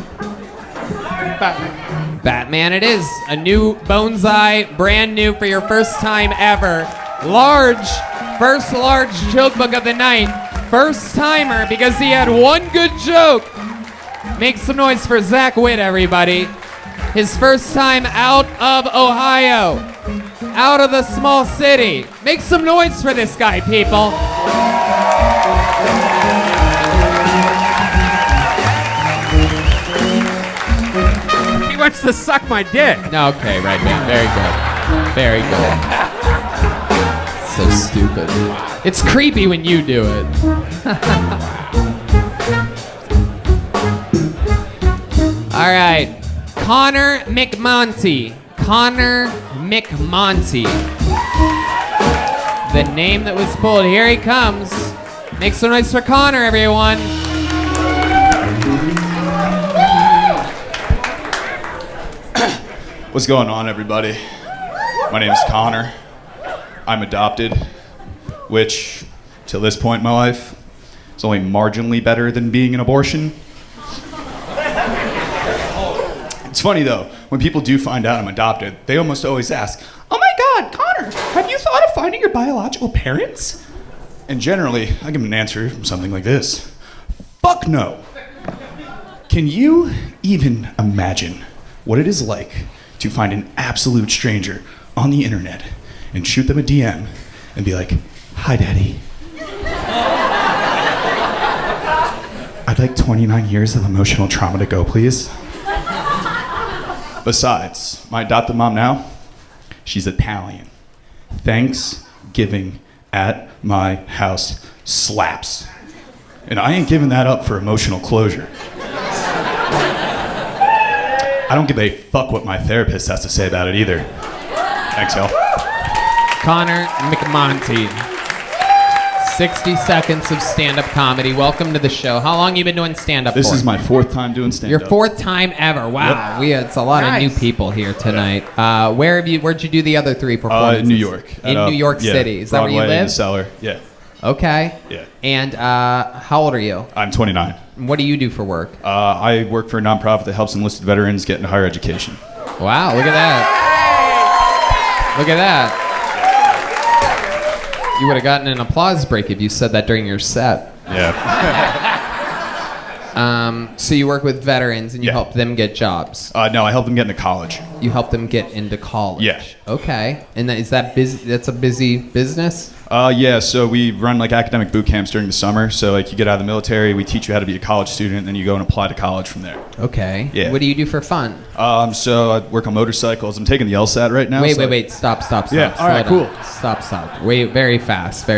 Speaker 11: Batman.
Speaker 2: Batman it is. A new bonsai, brand new for your first time ever. First large joke book of the night. First timer because he had one good joke. Make some noise for Zach Witt, everybody. His first time out of Ohio. Out of the small city. Make some noise for this guy, people.
Speaker 12: He wants to suck my dick.
Speaker 2: Okay, Redban. Very good. Very good. So stupid. It's creepy when you do it. All right. Connor McMontey. Connor McMontey. The name that was pulled. Here he comes. Make some noise for Connor, everyone.
Speaker 14: What's going on, everybody? My name is Connor. I'm adopted, which, till this point in my life, is only marginally better than being an abortion. It's funny, though, when people do find out I'm adopted, they almost always ask, "Oh my God, Connor, have you thought of finding your biological parents?" And generally, I give them an answer, something like this. Fuck no. Can you even imagine what it is like to find an absolute stranger on the internet and shoot them a DM and be like, "Hi, Daddy. I'd like 29 years of emotional trauma to go, please." Besides, my adopted mom now, she's Italian. Thanksgiving at my house slaps. And I ain't giving that up for emotional closure. I don't give a fuck what my therapist has to say about it either. Thanks, y'all.
Speaker 2: Connor McMontey. 60 seconds of stand-up comedy. Welcome to the show. How long you been doing stand-up for?
Speaker 14: This is my fourth time doing stand-up.
Speaker 2: Your fourth time ever. Wow.
Speaker 14: Yep.
Speaker 2: It's a lot of new people here tonight. Where'd you do the other three performances?
Speaker 14: In New York.
Speaker 2: In New York City. Is that where you
Speaker 14: Broadway,
Speaker 2: live?
Speaker 14: in the Cellar. Yeah.
Speaker 2: Okay.
Speaker 14: Yeah.
Speaker 2: And how old are you?
Speaker 14: I'm 29.
Speaker 2: What do you do for work?
Speaker 14: I work for a nonprofit that helps enlisted veterans get into higher education.
Speaker 2: Wow, look at that. Look at that. You would have gotten an applause break if you said that during your set.
Speaker 14: Yeah.
Speaker 2: So you work with veterans and you help them get jobs.
Speaker 14: No, I help them get into college.
Speaker 2: You help them get into college.
Speaker 14: Yeah.
Speaker 2: Okay. And is that busy? That's a busy business?
Speaker 14: Yeah, so we run like academic boot camps during the summer. So like you get out of the military, we teach you how to be a college student, and then you go and apply to college from there.
Speaker 2: Okay.
Speaker 14: Yeah.
Speaker 2: What do you do for fun?
Speaker 14: So I work on motorcycles. I'm taking the LSAT right now.
Speaker 2: Wait. Stop.
Speaker 14: Yeah. All right.
Speaker 2: Slow
Speaker 14: Cool.
Speaker 2: down. Stop. Wait. Very fast.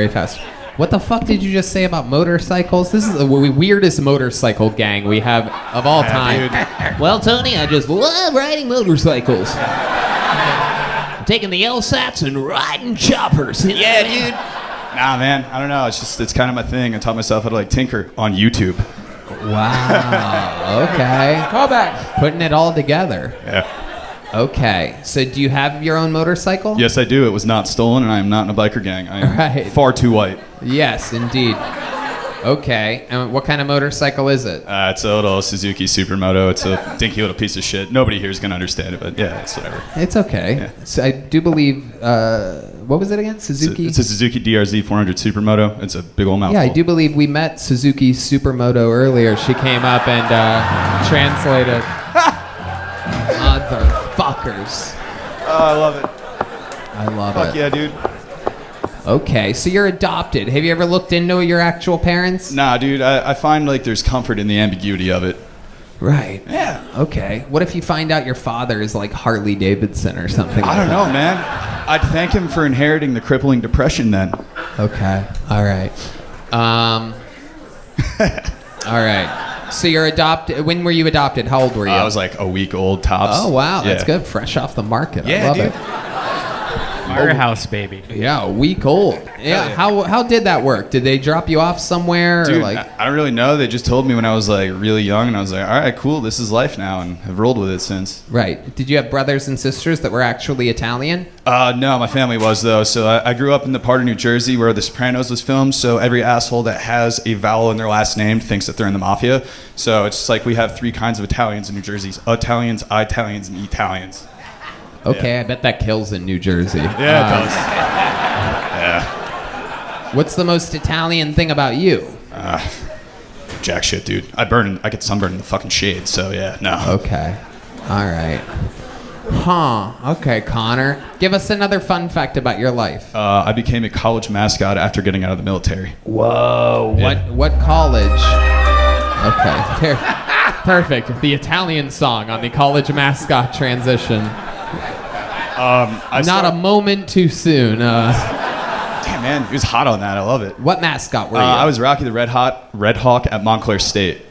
Speaker 2: What the fuck did you just say about motorcycles? This is the weirdest motorcycle gang we have of all time.
Speaker 13: Well, Tony, I just love riding motorcycles. I'm taking the LSATs and riding choppers.
Speaker 14: Yeah, dude. Nah, man. I don't know. It's kind of my thing. I taught myself how to like tinker on YouTube.
Speaker 2: Wow. Okay.
Speaker 3: Call back.
Speaker 2: Putting it all together.
Speaker 14: Yeah.
Speaker 2: Okay. So do you have your own motorcycle?
Speaker 14: Yes, I do. It was not stolen, and I am not in a biker gang. I am far too white.
Speaker 2: Yes, indeed. Okay. And what kind of motorcycle is it?
Speaker 14: It's a little Suzuki Supermoto. It's a dinky little piece of shit. Nobody here is going to understand it, but yeah, it's whatever.
Speaker 2: It's okay.
Speaker 14: Yeah.
Speaker 2: So I do believe What was it again? Suzuki?
Speaker 14: It's a Suzuki DRZ 400 Supermoto. It's a big old mouthful.
Speaker 2: Yeah, I do believe we met Suzuki Supermoto earlier. She came up and translated. Motherfuckers.
Speaker 14: Oh, I love it.
Speaker 2: I love it.
Speaker 14: Fuck yeah, dude.
Speaker 2: Okay, so you're adopted. Have you ever looked into your actual parents?
Speaker 14: Nah, dude, I find like there's comfort in the ambiguity of it.
Speaker 2: Right.
Speaker 14: Yeah.
Speaker 2: Okay. What if you find out your father is like Harley Davidson or something?
Speaker 14: I don't know, man. I'd thank him for inheriting the crippling depression then.
Speaker 2: Okay. All right. All right. So you're adopted. When were you adopted? How old were you?
Speaker 14: I was like a week old tops.
Speaker 2: Oh wow,
Speaker 14: Yeah.
Speaker 2: that's good. Fresh off the market.
Speaker 14: Yeah,
Speaker 2: I love
Speaker 14: dude.
Speaker 2: it.
Speaker 12: Firehouse baby.
Speaker 2: Yeah, a week old. Yeah. How did that work? Did they drop you off somewhere?
Speaker 14: Dude,
Speaker 2: or like?
Speaker 14: I don't really know. They just told me when I was like really young, and I was like, all right, cool, this is life now, and have rolled with it since.
Speaker 2: Right. Did you have brothers and sisters that were actually Italian?
Speaker 14: No, my family was though. So I grew up in the part of New Jersey where The Sopranos was filmed. So every asshole that has a vowel in their last name thinks that they're in the mafia. So it's just like we have three kinds of Italians in New Jersey: Italians, Italians, and Italians.
Speaker 2: Okay,
Speaker 14: Yeah.
Speaker 2: I bet that kills in New Jersey.
Speaker 14: Yeah, it does. Yeah.
Speaker 2: What's the most Italian thing about you?
Speaker 14: Jack shit, dude. I get sunburned in the fucking shade. So yeah, no.
Speaker 2: Okay. All right. Huh. Okay, Connor. Give us another fun fact about your life.
Speaker 14: I became a college mascot after getting out of the military.
Speaker 2: Whoa. What college? Okay. Perfect. The Italian song on the college mascot transition. Not a moment too soon.
Speaker 14: Damn, man, it was hot on that. I love it.
Speaker 2: What mascot were you?
Speaker 14: I was Rocky the Red Hawk at Montclair State.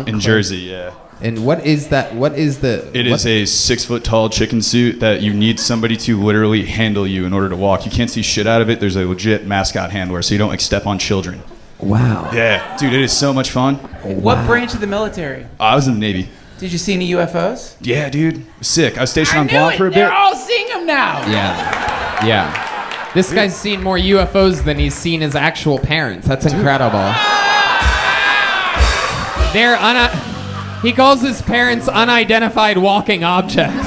Speaker 14: In Jersey, yeah.
Speaker 2: And what is that? What is the...
Speaker 14: It is a 6 foot tall chicken suit that you need somebody to literally handle you in order to walk. You can't see shit out of it. There's a legit mascot handler, so you don't like step on children.
Speaker 2: Wow.
Speaker 14: Yeah, dude, it is so much fun.
Speaker 3: What branch of the military?
Speaker 14: I was in the Navy.
Speaker 3: Did you see any UFOs?
Speaker 14: Yeah, dude. It was sick. I was stationed on
Speaker 3: knew
Speaker 14: Guam
Speaker 3: it.
Speaker 14: for a bit.
Speaker 3: They're all seeing them now.
Speaker 2: Yeah. Yeah. This guy's seen more UFOs than he's seen his actual parents. That's incredible. He calls his parents unidentified walking objects.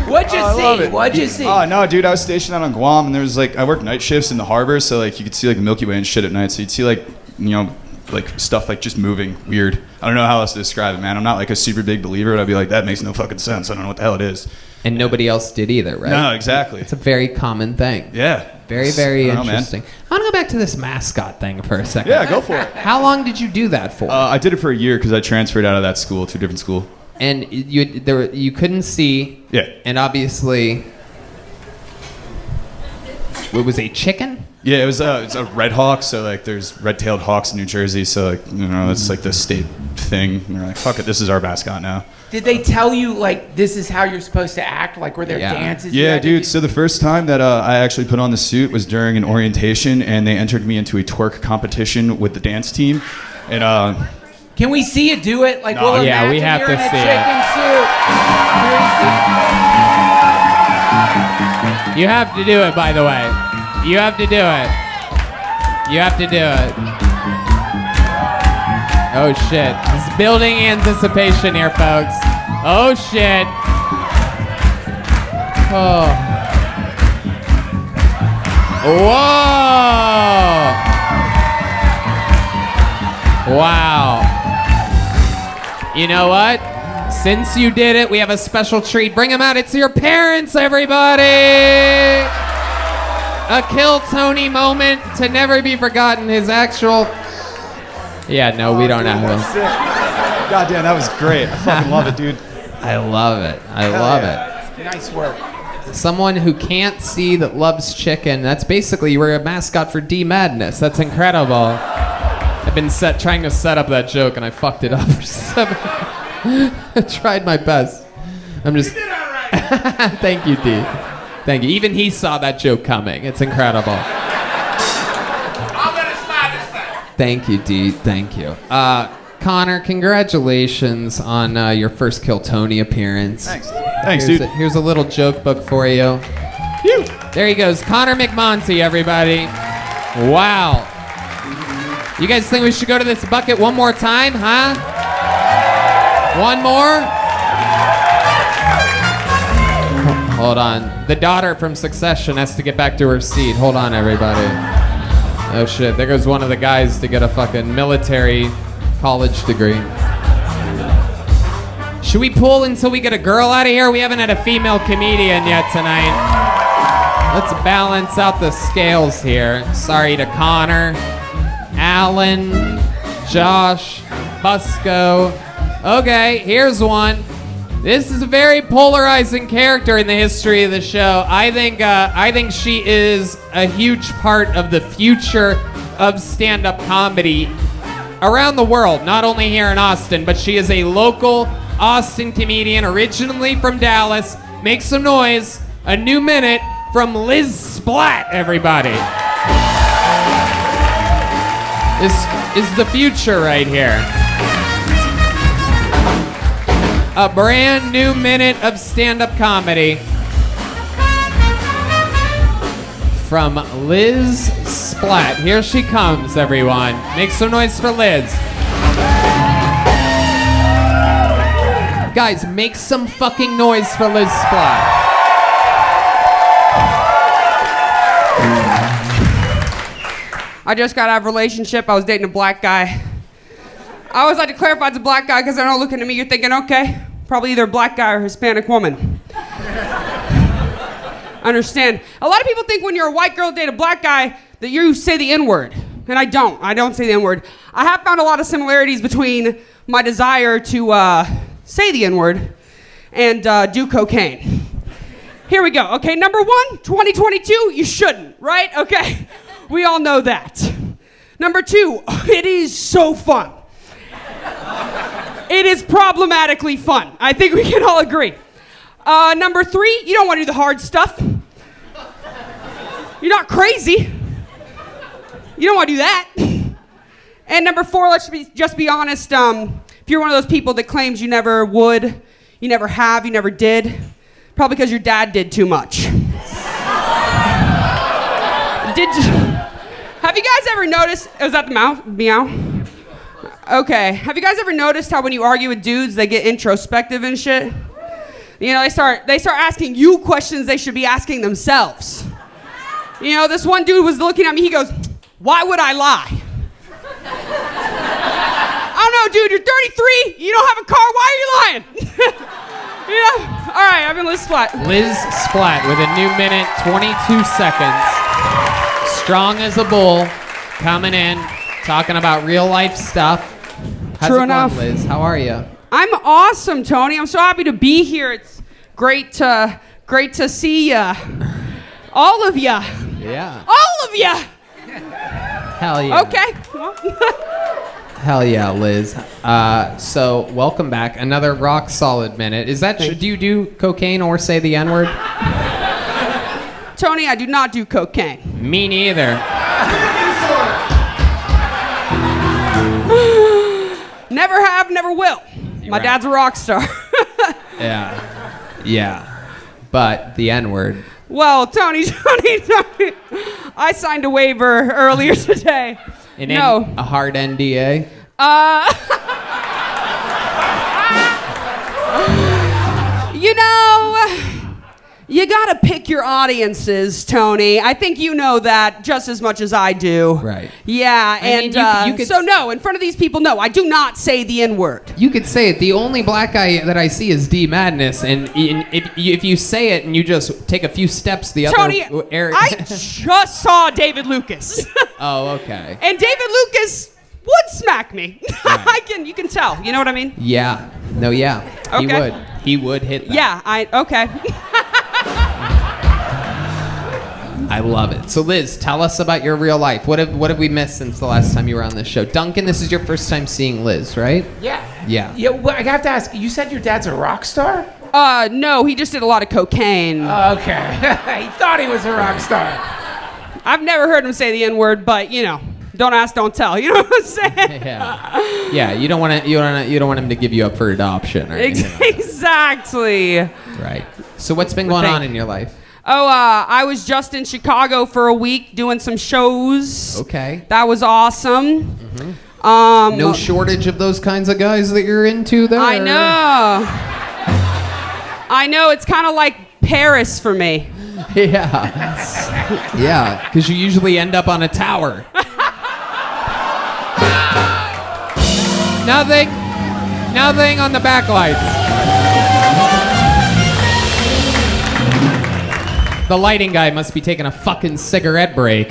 Speaker 3: What'd you see? What'd you see?
Speaker 14: Oh, no, dude, I was stationed out on Guam, and there was like, I worked night shifts in the harbor, so like you could see like the Milky Way and shit at night, so you'd see like, you know, like stuff like just moving weird. I don't know how else to describe it, man. I'm not like a super big believer, but I'd be like, that makes no fucking sense. I don't know what the hell it is.
Speaker 2: And nobody else did either, right?
Speaker 14: No, exactly.
Speaker 2: It's a very common thing.
Speaker 14: Yeah.
Speaker 2: Very, very
Speaker 14: I don't know,
Speaker 2: interesting.
Speaker 14: man.
Speaker 2: I want to go back to this mascot thing for a second.
Speaker 14: Yeah, go for it.
Speaker 2: How long did you do that for?
Speaker 14: I did it for a year because I transferred out of that school to a different school.
Speaker 2: And you couldn't see.
Speaker 14: Yeah.
Speaker 2: And obviously, it was a chicken?
Speaker 14: Yeah, it's a red hawk. So like, there's red-tailed hawks in New Jersey. So like, you know, it's like the state thing. And they're like, fuck it, this is our mascot now.
Speaker 3: Did they tell you like this is how you're supposed to act? Like were there dances? you
Speaker 14: Yeah,
Speaker 3: had to
Speaker 14: dude.
Speaker 3: do?
Speaker 14: So the first time that I actually put on the suit was during an orientation, and they entered me into a twerk competition with the dance team, and
Speaker 3: Can we see you do it? Like,
Speaker 14: No,
Speaker 3: we'll
Speaker 14: yeah, we
Speaker 3: imagine
Speaker 14: have
Speaker 3: you're
Speaker 14: to
Speaker 3: in a
Speaker 14: see it.
Speaker 3: chicken suit.
Speaker 2: You have to do it, by the way. You have to do it. You have to do it. Oh, shit. It's building anticipation here, folks. Oh, shit. Oh. Whoa. Wow. You know what? Since you did it, we have a special treat. Bring them out. It's your parents, everybody. A Kill Tony moment to never be forgotten. His actual... Yeah, no, we don't have him.
Speaker 14: God damn, that was great. I fucking love it, dude.
Speaker 2: I love it. I love it.
Speaker 3: Nice work.
Speaker 2: Someone who can't see that loves chicken. That's basically, you were a mascot for D Madness. That's incredible. I've been trying to set up that joke and I fucked it up for 7. I tried my best. I'm just... You did all right. Thank you, D. Thank you. Even he saw that joke coming. It's incredible.
Speaker 15: I'm gonna slide this thing.
Speaker 2: Thank you, D. Thank you. Connor, congratulations on your first Kill Tony appearance.
Speaker 14: Thanks. Thanks,
Speaker 2: here's
Speaker 14: dude.
Speaker 2: Here's a little joke book for you. There he goes. Connor McMontey, everybody. Wow. You guys think we should go to this bucket one more time, huh? One more? Hold on. The daughter from Succession has to get back to her seat. Hold on, everybody. Oh shit, there goes one of the guys to get a fucking military college degree. Should we pull until we get a girl out of here? We haven't had a female comedian yet tonight. Let's balance out the scales here. Sorry to Connor, Alan, Josh, Busco. Okay, here's one. This is a very polarizing character in the history of the show. I think she is a huge part of the future of stand-up comedy around the world, not only here in Austin, but she is a local Austin comedian, originally from Dallas. Make some noise. A new minute from Liz Splat, everybody. This is the future right here. A brand new minute of stand-up comedy from Liz Splat. Here she comes, everyone. Make some noise for Liz. Guys, make some fucking noise for Liz Splat.
Speaker 16: I just got out of a relationship. I was dating a black guy. I always like to clarify it's a black guy because they're not looking at me. You're thinking, okay, probably either a black guy or a Hispanic woman. Understand. A lot of people think when you're a white girl date a black guy that you say the N-word. And I don't. I don't say the N-word. I have found a lot of similarities between my desire to say the N-word and do cocaine. Here we go. Okay, number one, 2022, you shouldn't, right? Okay, we all know that. Number two, it is so fun. It is problematically fun. I think we can all agree. Number three, you don't want to do the hard stuff. You're not crazy. You don't want to do that. And number four, let's just be honest. If you're one of those people that claims you never would, you never have, you never did, probably because your dad did too much. Have you guys ever noticed, was that the meow? Okay, have you guys ever noticed how when you argue with dudes, they get introspective and shit? You know, they start asking you questions they should be asking themselves. You know, this one dude was looking at me, he goes, why would I lie? I don't know, dude, you're 33, you don't have a car, why are you lying? You know? All right, I've been Liz Splat.
Speaker 2: Liz Splat with a new minute, 22 seconds. Strong as a bull, coming in, talking about real life stuff. How's
Speaker 16: True
Speaker 2: it
Speaker 16: enough.
Speaker 2: going, Liz? How are you?
Speaker 16: I'm awesome, Tony. I'm so happy to be here. It's great to see ya. All of ya.
Speaker 2: Yeah.
Speaker 16: All of ya.
Speaker 2: Hell yeah.
Speaker 16: Okay.
Speaker 2: Hell yeah, Liz. So welcome back. Another rock solid minute. Is that? Do you do cocaine or say the N-word?
Speaker 16: Tony, I do not do cocaine.
Speaker 2: Me neither.
Speaker 16: Never have, never will. My
Speaker 2: right.
Speaker 16: dad's a rock star.
Speaker 2: Yeah. But the N-word.
Speaker 16: Well, Tony, I signed a waiver earlier today.
Speaker 2: A hard NDA?
Speaker 16: You know, you gotta pick your audiences, Tony. I think you know that just as much as I do.
Speaker 2: Right.
Speaker 16: Yeah,
Speaker 2: I mean, you could
Speaker 16: so no, in front of these people, no, I do not say the N-word.
Speaker 2: You could say it. The only black guy that I see is D Madness, and if you say it and you just take a few steps the
Speaker 16: Tony,
Speaker 2: other area.
Speaker 16: I just saw David Lucas.
Speaker 2: Oh, okay.
Speaker 16: And David Lucas would smack me. Right. You can tell. You know what I mean?
Speaker 2: Yeah. No, yeah.
Speaker 16: Okay.
Speaker 2: He would hit that.
Speaker 16: Yeah, okay.
Speaker 2: I love it. So Liz, tell us about your real life. What have we missed since the last time you were on this show? Duncan, this is your first time seeing Liz, right?
Speaker 3: Yeah.
Speaker 2: Yeah.
Speaker 3: Yeah. Well, I have to ask. You said your dad's a rock star?
Speaker 16: No, he just did a lot of cocaine.
Speaker 3: Okay. He thought he was a rock star.
Speaker 16: I've never heard him say the N-word, but you know, don't ask, don't tell. You know what I'm saying?
Speaker 2: Yeah. Yeah. You don't want him to give you up for adoption or anything.
Speaker 16: Exactly.
Speaker 2: Right. So what's been going on in your life?
Speaker 16: Oh, I was just in Chicago for a week doing some shows.
Speaker 2: Okay.
Speaker 16: That was awesome.
Speaker 2: Mm-hmm. No shortage of those kinds of guys that you're into there.
Speaker 16: I know. It's kind of like Paris for me.
Speaker 2: Yeah. Yeah, because you usually end up on a tower. Nothing on the backlights. The lighting guy must be taking a fucking cigarette break.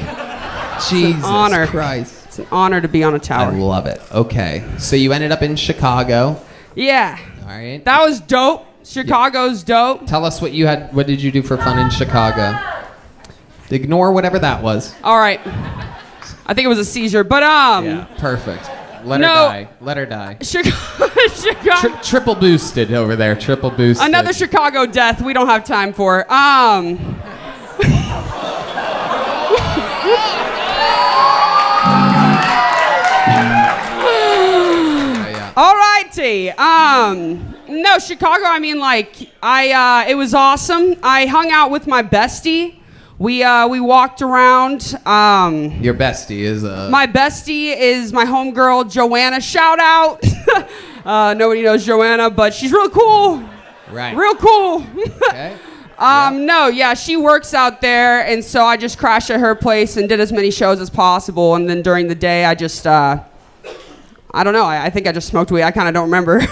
Speaker 2: Jesus
Speaker 16: honor.
Speaker 2: Christ.
Speaker 16: It's an honor to be on a tower.
Speaker 2: I love it. Okay, so you ended up in Chicago.
Speaker 16: Yeah.
Speaker 2: All right.
Speaker 16: That was dope. Chicago's dope.
Speaker 2: Tell us what you had. What did you do for fun in Chicago? Ignore whatever that was.
Speaker 16: All right. I think it was a seizure, but
Speaker 2: Yeah, perfect. Let her die. Let her die.
Speaker 16: Chicago.
Speaker 2: Triple boosted over there. Triple boosted.
Speaker 16: Another Chicago death we don't have time for. All righty. No, Chicago, I mean, like, it was awesome. I hung out with my bestie. We walked around.
Speaker 2: Your bestie is
Speaker 16: My bestie is my homegirl, Joanna. Shout out. Nobody knows Joanna, but she's real cool.
Speaker 2: Right.
Speaker 16: Real cool.
Speaker 2: Okay.
Speaker 16: No, yeah, she works out there, and so I just crashed at her place and did as many shows as possible. And then during the day, I just, I don't know. I think I just smoked weed. I kind of don't remember.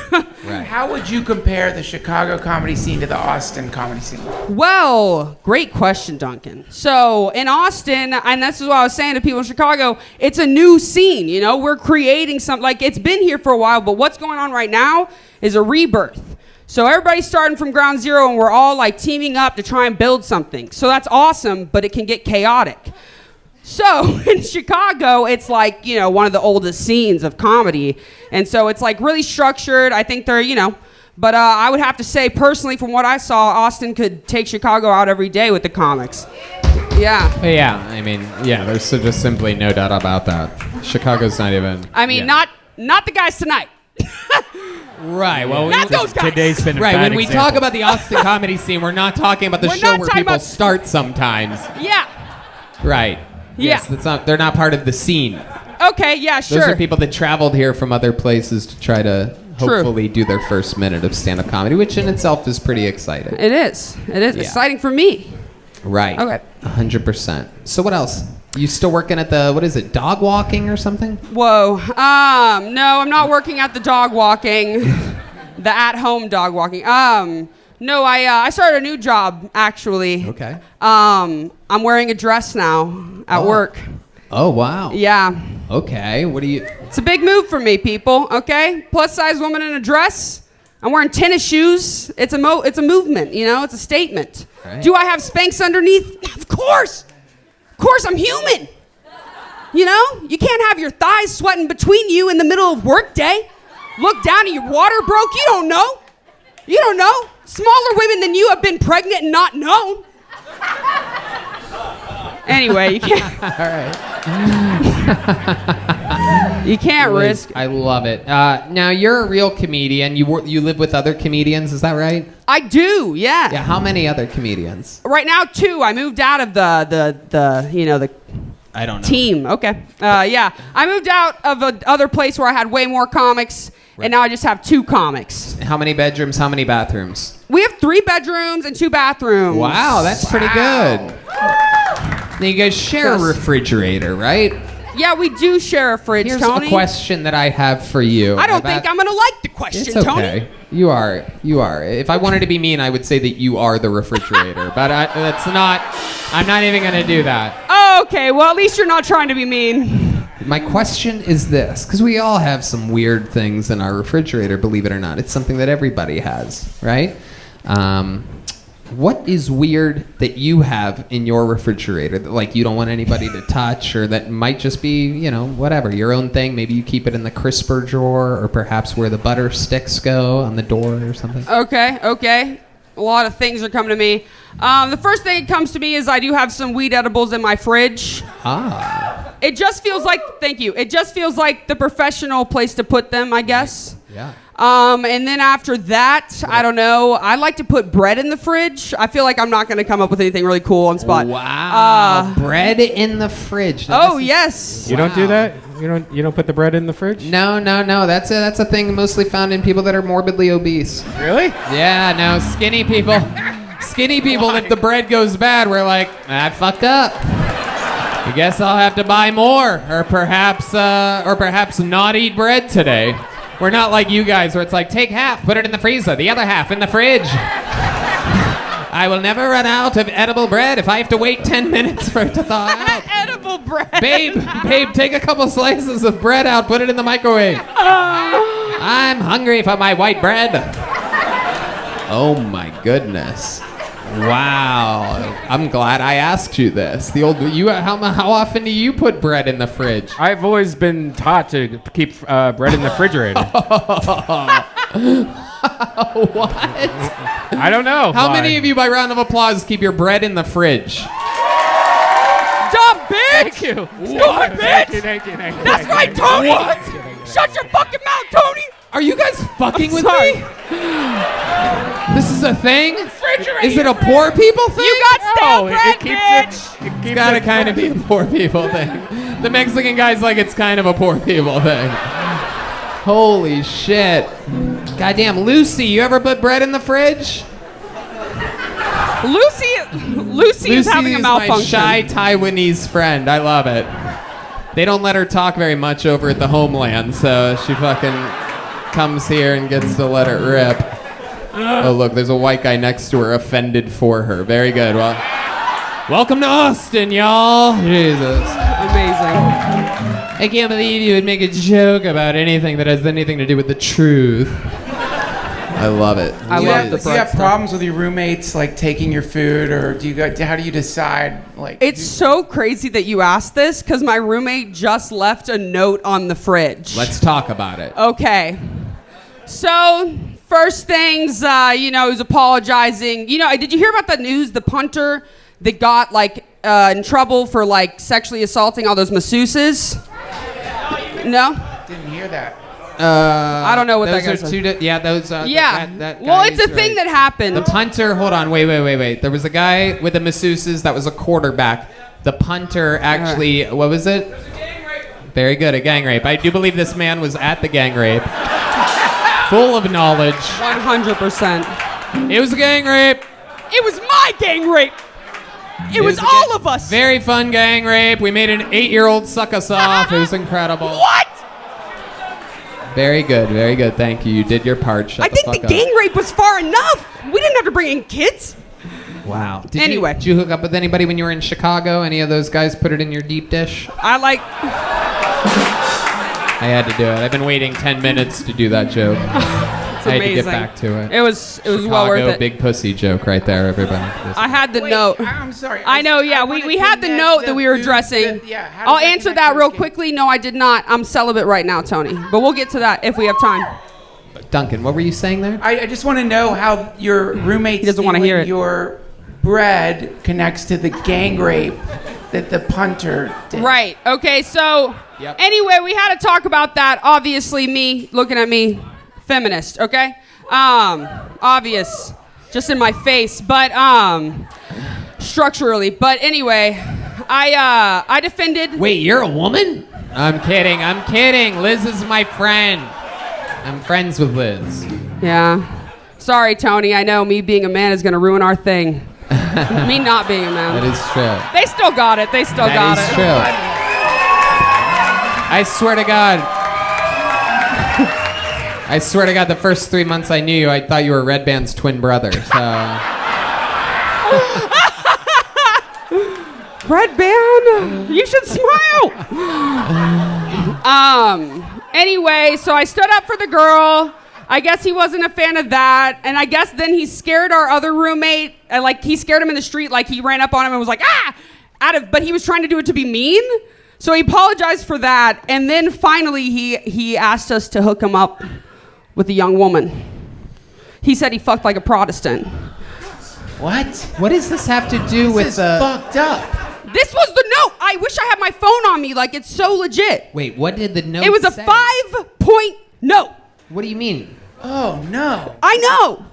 Speaker 3: Right. How would you compare the Chicago comedy scene to the Austin comedy scene?
Speaker 16: Well, great question, Duncan. So in Austin, and this is what I was saying to people in Chicago, it's a new scene, you know? We're creating something, like it's been here for a while, but what's going on right now is a rebirth. So everybody's starting from ground zero and we're all like teaming up to try and build something. So that's awesome, but it can get chaotic. So in Chicago, it's like, you know, one of the oldest scenes of comedy. And so it's like really structured. I think they're, you know, but I would have to say personally from what I saw, Austin could take Chicago out every day with the comics. Yeah.
Speaker 2: Yeah, I mean, yeah, there's just simply no doubt about that. Chicago's not even.
Speaker 16: I mean, not the guys tonight.
Speaker 2: Right. Well,
Speaker 16: not those guys.
Speaker 12: Today's been a
Speaker 2: right.
Speaker 12: bad
Speaker 2: When we
Speaker 12: example.
Speaker 2: talk about the Austin comedy scene, we're not talking about the
Speaker 16: We're
Speaker 2: show
Speaker 16: not
Speaker 2: where
Speaker 16: talking
Speaker 2: people
Speaker 16: about-
Speaker 2: start sometimes.
Speaker 16: Yeah.
Speaker 2: Right.
Speaker 16: Yeah.
Speaker 2: Yes, that's not. They're not part of the scene.
Speaker 16: Okay, yeah, sure.
Speaker 2: Those are people that traveled here from other places to try to
Speaker 16: True.
Speaker 2: hopefully do their first minute of stand-up comedy, which in itself is pretty exciting.
Speaker 16: It is. It is
Speaker 2: Yeah.
Speaker 16: exciting for me.
Speaker 2: Right.
Speaker 16: Okay.
Speaker 2: 100%. So what else? You still working at the, what is it, dog walking or something?
Speaker 16: Whoa. No, I'm not working at the dog walking, the at-home dog walking. No, I started a new job actually.
Speaker 2: Okay.
Speaker 16: I'm wearing a dress now at work.
Speaker 2: Oh, wow.
Speaker 16: Yeah.
Speaker 2: Okay. What do you...
Speaker 16: It's a big move for me, people. Okay. Plus size woman in a dress. I'm wearing tennis shoes. It's a movement. You know, it's a statement.
Speaker 2: Right.
Speaker 16: Do I have Spanx underneath? Of course. Of course, I'm human. You know, you can't have your thighs sweating between you in the middle of work day. Look down and your water broke. You don't know. You don't know. Smaller women than you have been pregnant and not known. Anyway, you can't.
Speaker 2: All right.
Speaker 16: You can't risk.
Speaker 2: I love it. Now, you're a real comedian. You live with other comedians, is that right?
Speaker 16: I do, yeah.
Speaker 2: Yeah, how many other comedians?
Speaker 16: Right now, 2. I moved out of the
Speaker 2: I don't know.
Speaker 16: team. Okay. Yeah. I moved out of other place where I had way more comics, and now I just have 2 comics.
Speaker 2: How many bedrooms, how many bathrooms?
Speaker 16: We have 3 bedrooms and 2 bathrooms.
Speaker 2: Wow, that's pretty good. Now, you guys share a refrigerator, right?
Speaker 16: Yeah, we do share a fridge,
Speaker 2: Here's
Speaker 16: Tony.
Speaker 2: a question that I have for you.
Speaker 16: I don't think I'm going to like the question,
Speaker 2: It's okay.
Speaker 16: Tony.
Speaker 2: You are. If I wanted to be mean, I would say that you are the refrigerator. But that's not... I'm not even going to do that.
Speaker 16: Oh, okay. Well, at least you're not trying to be mean.
Speaker 2: My question is this, because we all have some weird things in our refrigerator, believe it or not. It's something that everybody has, right? What is weird that you have in your refrigerator that, like, you don't want anybody to touch, or that might just be, you know, whatever, your own thing? Maybe you keep it in the crisper drawer, or perhaps where the butter sticks go on the door or something.
Speaker 16: Okay. A lot of things are coming to me. The first thing that comes to me is I do have some weed edibles in my fridge.
Speaker 2: Ah.
Speaker 16: It just feels like, thank you, it just feels like the professional place to put them, I guess.
Speaker 2: Yeah.
Speaker 16: And then after that, I don't know, I like to put bread in the fridge. I feel like I'm not going to come up with anything really cool on spot.
Speaker 2: Wow. Bread in the fridge. Now,
Speaker 16: yes.
Speaker 12: You don't do that? You don't put the bread in the fridge?
Speaker 2: No. That's a thing mostly found in people that are morbidly obese.
Speaker 12: Really?
Speaker 2: Yeah, no, skinny people. Skinny people, if the bread goes bad, we're like, I fucked up. I guess I'll have to buy more, or perhaps not eat bread today. We're not like you guys, where it's like, take half, put it in the freezer, the other half in the fridge. I will never run out of edible bread if I have to wait 10 minutes for it to thaw out.
Speaker 16: Edible bread.
Speaker 2: Babe, take a couple slices of bread out, put it in the microwave. I'm hungry for my white bread. Oh my goodness. Wow. I'm glad I asked you this. How often do you put bread in the fridge?
Speaker 12: I've always been taught to keep bread in the refrigerator.
Speaker 2: What?
Speaker 12: I don't know.
Speaker 2: How many of you, by round of applause, keep your bread in the fridge?
Speaker 16: Dumb bitch!
Speaker 12: Thank you.
Speaker 16: Stupid bitch!
Speaker 12: Thank you.
Speaker 16: That's right, Tony!
Speaker 2: What?
Speaker 16: Shut your fucking mouth, Tony!
Speaker 2: Are you guys fucking with me? This is a thing? Is it a poor people thing?
Speaker 16: You got stale bread, bitch!
Speaker 2: It's gotta kind of be a poor people thing. The Mexican guy's like, it's kind of a poor people thing. Holy shit. Goddamn, Lucy, you ever put bread in the fridge?
Speaker 16: Lucy is having a malfunction.
Speaker 2: My shy Taiwanese friend. I love it. They don't let her talk very much over at the homeland, so she fucking comes here and gets to let it rip. Oh, look, there's a white guy next to her offended for her. Very good. Well, welcome to Austin, y'all. Jesus.
Speaker 16: Amazing.
Speaker 2: I can't believe you would make a joke about anything that has anything to do with the truth. I love it.
Speaker 3: Do you have problems with your roommates like taking your food, or how do you decide? Like,
Speaker 16: it's so crazy that you asked this because my roommate just left a note on the fridge.
Speaker 2: Let's talk about it.
Speaker 16: Okay. So first things, he was apologizing. Did you hear about the news? The punter that got in trouble for sexually assaulting all those masseuses. No.
Speaker 3: Didn't hear that.
Speaker 16: I don't know what that
Speaker 2: those
Speaker 16: guy's.
Speaker 2: Those.
Speaker 16: That well, it's a thing that happened.
Speaker 2: The punter. Hold on. Wait. There was a guy with the masseuses that was a quarterback. The punter actually. What was it? Gang rape. Very good. A gang rape. I do believe this man was at the gang rape. Full of knowledge.
Speaker 16: 100%.
Speaker 2: It was a gang rape.
Speaker 16: It was my gang rape. It was all of us.
Speaker 2: Very fun gang rape. We made an 8-year-old suck us off. It was incredible.
Speaker 16: What?
Speaker 2: Very good. Thank you. You did your part. Shut
Speaker 16: I
Speaker 2: the
Speaker 16: think
Speaker 2: fuck
Speaker 16: the
Speaker 2: up.
Speaker 16: gang rape was far enough. We didn't have to bring in kids.
Speaker 2: Wow. Did you hook up with anybody when you were in Chicago? Any of those guys put it in your deep dish?
Speaker 16: I
Speaker 2: had to do it. I've been waiting 10 minutes to do that joke.
Speaker 16: It's
Speaker 2: I had
Speaker 16: amazing.
Speaker 2: to get back to it.
Speaker 16: It was
Speaker 2: Chicago,
Speaker 16: well worth it.
Speaker 2: Big pussy joke right there, everybody.
Speaker 16: I had the note.
Speaker 3: I'm sorry.
Speaker 16: I know, yeah. We had the note that we were addressing. I'll answer that real quickly. No, I did not. I'm celibate right now, Tony. But we'll get to that if we have time.
Speaker 2: Duncan, what were you saying there?
Speaker 3: I just want to know how your roommates
Speaker 16: doesn't want to hear it.
Speaker 3: Your bread connects to the gang rape that the punter did.
Speaker 16: Right. Okay, so anyway, we had to talk about that. Obviously, me, looking at me, feminist, okay? Obvious, just in my face, but structurally. But anyway, I defended.
Speaker 2: Wait, you're a woman? I'm kidding. Liz is my friend. I'm friends with Liz.
Speaker 16: Yeah. Sorry, Tony. I know me being a man is going to ruin our thing. Me not being a man.
Speaker 2: That is true.
Speaker 16: They still got it. That
Speaker 2: is true. I swear to God, the first 3 months I knew you, I thought you were Redban's twin brother. So.
Speaker 16: Redban, you should smile. Anyway, so I stood up for the girl. I guess he wasn't a fan of that, and I guess then he scared our other roommate. He scared him in the street. He ran up on him and was like, ah! But he was trying to do it to be mean. So he apologized for that, and then finally he asked us to hook him up with a young woman. He said he fucked like a Protestant.
Speaker 3: What?
Speaker 2: What does this have to do with the...
Speaker 3: fucked up.
Speaker 16: This was the note. I wish I had my phone on me. It's so legit.
Speaker 2: Wait, what did the note say?
Speaker 16: It was a 5-point note.
Speaker 2: What do you mean?
Speaker 3: Oh, no.
Speaker 16: I know.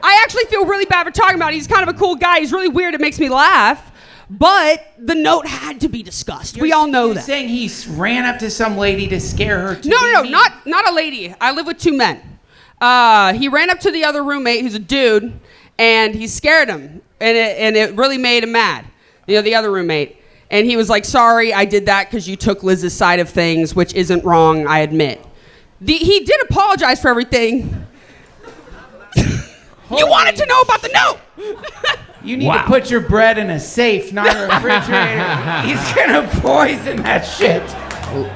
Speaker 16: I actually feel really bad for talking about it. He's kind of a cool guy. He's really weird. It makes me laugh. But the note had to be discussed. We all know that.
Speaker 3: You're saying he ran up to some lady to scare her to
Speaker 16: No,
Speaker 3: be mean.
Speaker 16: not a lady. I live with 2 men. He ran up to the other roommate, who's a dude, and he scared him, and it really made him mad. You know, the other roommate. And he was like, sorry, I did that because you took Liz's side of things, which isn't wrong, I admit. He did apologize for everything. You wanted to know about the note.
Speaker 3: You need to put your bread in a safe, not a refrigerator. He's gonna poison that shit.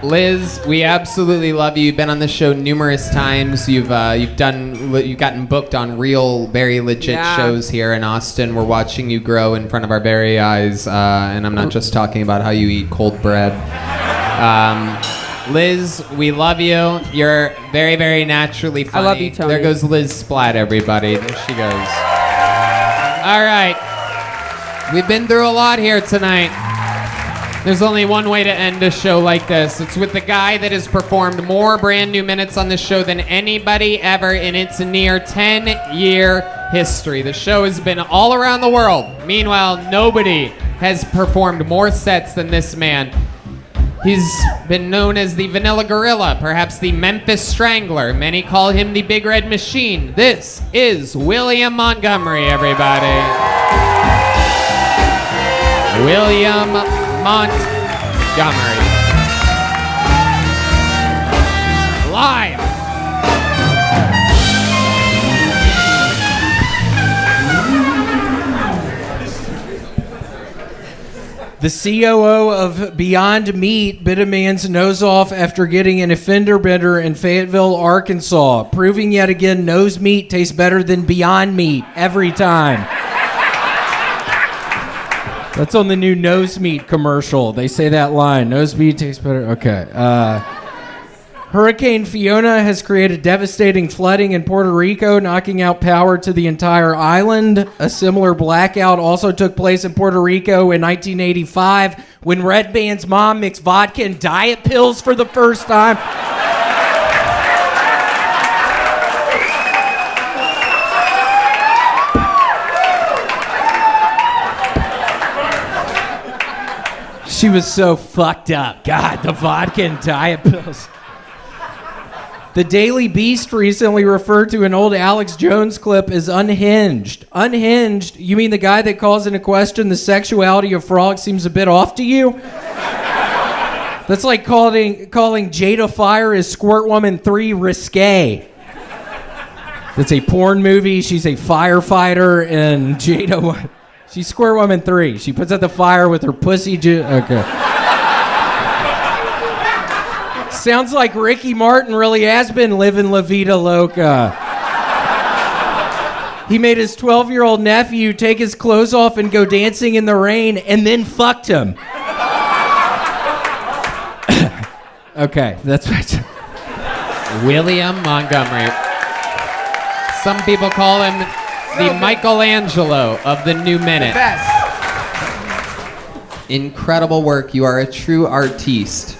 Speaker 2: Liz, we absolutely love you. You've been on the show numerous times. You've gotten booked on real, very legit shows here in Austin. We're watching you grow in front of our very eyes, and I'm not just talking about how you eat cold bread. Liz, we love you. You're very, very naturally funny.
Speaker 16: I love you, Tony.
Speaker 2: There goes Liz Splat, everybody. There she goes. All right. We've been through a lot here tonight. There's only one way to end a show like this. It's with the guy that has performed more brand new minutes on this show than anybody ever in its near 10-year history. The show has been all around the world. Meanwhile, nobody has performed more sets than this man. He's been known as the Vanilla Gorilla, perhaps the Memphis Strangler. Many call him the Big Red Machine. This is William Montgomery, everybody. William Montgomery. Live.
Speaker 17: The COO of Beyond Meat bit a man's nose off after getting in a fender bender in Fayetteville, Arkansas, proving yet again nose meat tastes better than Beyond Meat every time. That's on the new nose meat commercial. They say that line, nose meat tastes better. Okay. Hurricane Fiona has created devastating flooding in Puerto Rico, knocking out power to the entire island. A similar blackout also took place in Puerto Rico in 1985 when Redban's mom mixed vodka and diet pills for the first time. She was so fucked up. God, the vodka and diet pills. The Daily Beast recently referred to an old Alex Jones clip as unhinged. Unhinged? You mean the guy that calls into question the sexuality of frogs seems a bit off to you? That's like calling Jada Fire as Squirt Woman 3 risque. That's a porn movie. She's a firefighter, and Jada... She's Squirt Woman 3. She puts out the fire with her pussy... Okay. Sounds like Ricky Martin really has been living La Vida Loca. He made his 12-year-old nephew take his clothes off and go dancing in the rain and then fucked him. Okay, that's right.
Speaker 2: William Montgomery. Some people call him the Michelangelo of the New Minute.
Speaker 3: The best.
Speaker 2: Incredible work. You are a true artiste.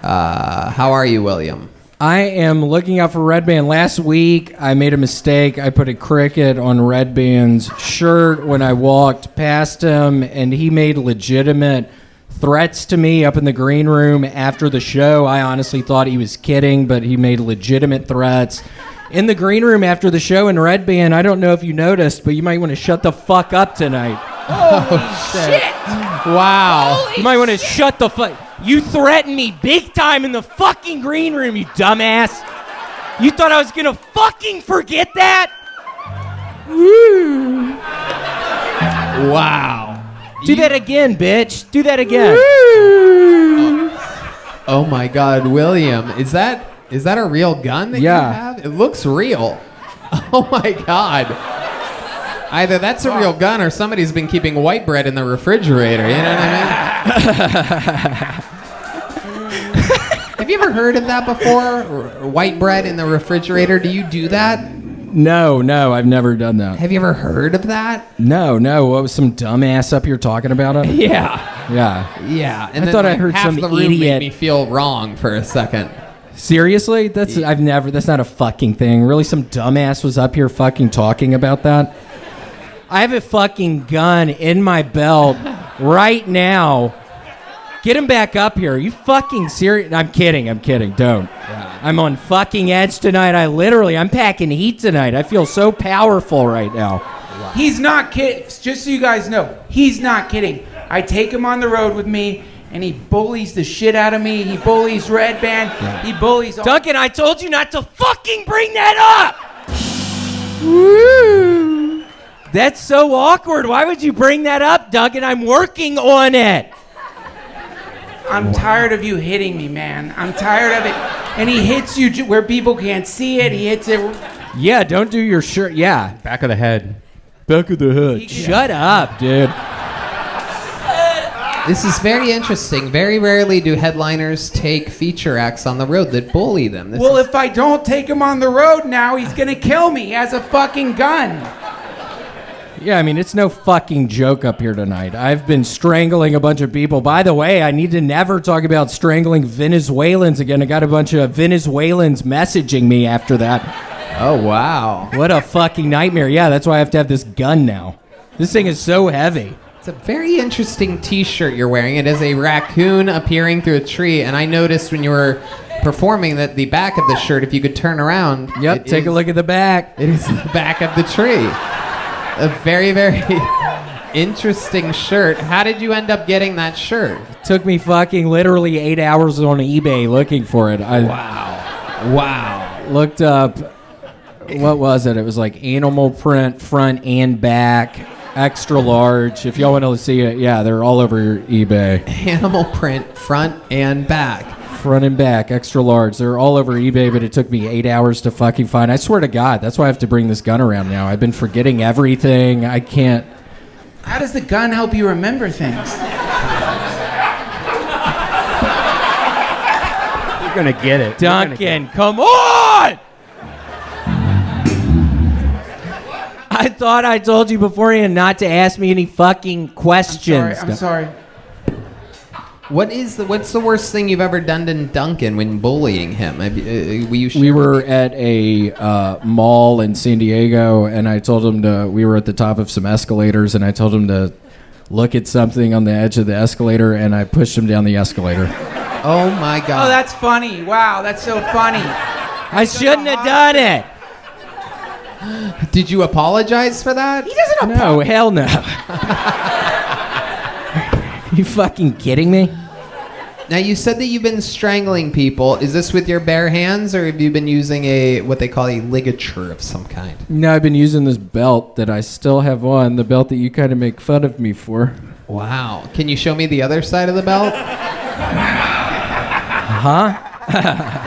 Speaker 2: How are you, William?
Speaker 17: I am looking out for Redban. Last week, I made a mistake. I put a cricket on Redban's shirt when I walked past him, and he made legitimate threats to me up in the green room after the show. I honestly thought he was kidding, but he made legitimate threats. In the green room after the show in Redban, I don't know if you noticed, but you might want to shut the fuck up tonight.
Speaker 3: Holy shit!
Speaker 2: Wow.
Speaker 17: You might want to shut the fuck... You threatened me big time in the fucking green room, you dumbass. You thought I was gonna fucking forget that? Woo.
Speaker 2: Wow.
Speaker 17: Do that again, bitch. Do that again.
Speaker 2: Oh my God, William. Is that a real gun that you have? It looks real. Oh my God. Either that's a real gun or somebody's been keeping white bread in the refrigerator. You know what I mean? Have you ever heard of that before? White bread in the refrigerator? Do you do that?
Speaker 17: No, I've never done that.
Speaker 2: Have you ever heard of that?
Speaker 17: No. What was some dumbass up here talking about it?
Speaker 2: Yeah. And
Speaker 17: I thought I heard
Speaker 2: half
Speaker 17: some
Speaker 2: the room
Speaker 17: idiot
Speaker 2: made me feel wrong for a second.
Speaker 17: Seriously? That's not a fucking thing. Really, some dumbass was up here fucking talking about that? I have a fucking gun in my belt right now. Get him back up here. Are you fucking serious? I'm kidding. Don't. Yeah. I'm on fucking edge tonight. I'm packing heat tonight. I feel so powerful right now.
Speaker 3: He's not kidding. Just so you guys know, he's not kidding. I take him on the road with me, and he bullies the shit out of me. He bullies Redban. He bullies all...
Speaker 17: Duncan, I told you not to fucking bring that up! Woo! That's so awkward. Why would you bring that up, Duncan? I'm working on it.
Speaker 3: I'm tired of you hitting me, man. I'm tired of it. And he hits you where people can't see it. He hits it...
Speaker 17: Yeah, don't do your shirt. Yeah.
Speaker 12: Back of the head.
Speaker 17: Back of the head. Shut up, dude.
Speaker 2: This is very interesting. Very rarely do headliners take feature acts on the road that bully them.
Speaker 3: If I don't take him on the road now, he's gonna kill me. He has a fucking gun.
Speaker 17: Yeah, I mean, it's no fucking joke up here tonight. I've been strangling a bunch of people. By the way, I need to never talk about strangling Venezuelans again. I got a bunch of Venezuelans messaging me after that.
Speaker 2: Oh, wow.
Speaker 17: What a fucking nightmare. Yeah, that's why I have to have this gun now. This thing is so heavy.
Speaker 2: It's a very interesting t-shirt you're wearing. It is a raccoon appearing through a tree, and I noticed when you were performing that the back of the shirt, if you could turn around...
Speaker 17: Yep, take a look at the back.
Speaker 2: It is the back of the tree. A very, very interesting shirt. How did you end up getting that shirt?
Speaker 17: It took me fucking literally 8 hours on eBay looking for it.
Speaker 2: Wow.
Speaker 17: Looked up... What was it? It was like animal print, front and back, extra large. If y'all want to see it, yeah, they're all over eBay.
Speaker 2: Animal print, front and back.
Speaker 17: Front and back, extra large. They're all over eBay, but it took me 8 hours to fucking find. I swear to God, that's why I have to bring this gun around now. I've been forgetting everything. I can't.
Speaker 3: How does the gun help you remember things?
Speaker 12: You're gonna get it.
Speaker 17: Duncan, come on! I thought I told you beforehand not to ask me any fucking questions.
Speaker 3: I'm sorry.
Speaker 2: What's the worst thing you've ever done to Duncan when bullying him?
Speaker 17: We were at a mall in San Diego, and I told him we were at the top of some escalators, and I told him to look at something on the edge of the escalator, and I pushed him down the escalator.
Speaker 2: Oh my God.
Speaker 3: Oh, that's funny. Wow, that's so funny.
Speaker 17: I shouldn't have done it.
Speaker 2: Did you apologize for that?
Speaker 3: He doesn't apologize.
Speaker 17: No, hell no. You fucking kidding me?
Speaker 2: Now, you said that you've been strangling people. Is this with your bare hands, or have you been using what they call a ligature of some kind?
Speaker 17: No, I've been using this belt that I still have on, the belt that you kind of make fun of me for.
Speaker 2: Wow. Can you show me the other side of the belt?
Speaker 17: Huh?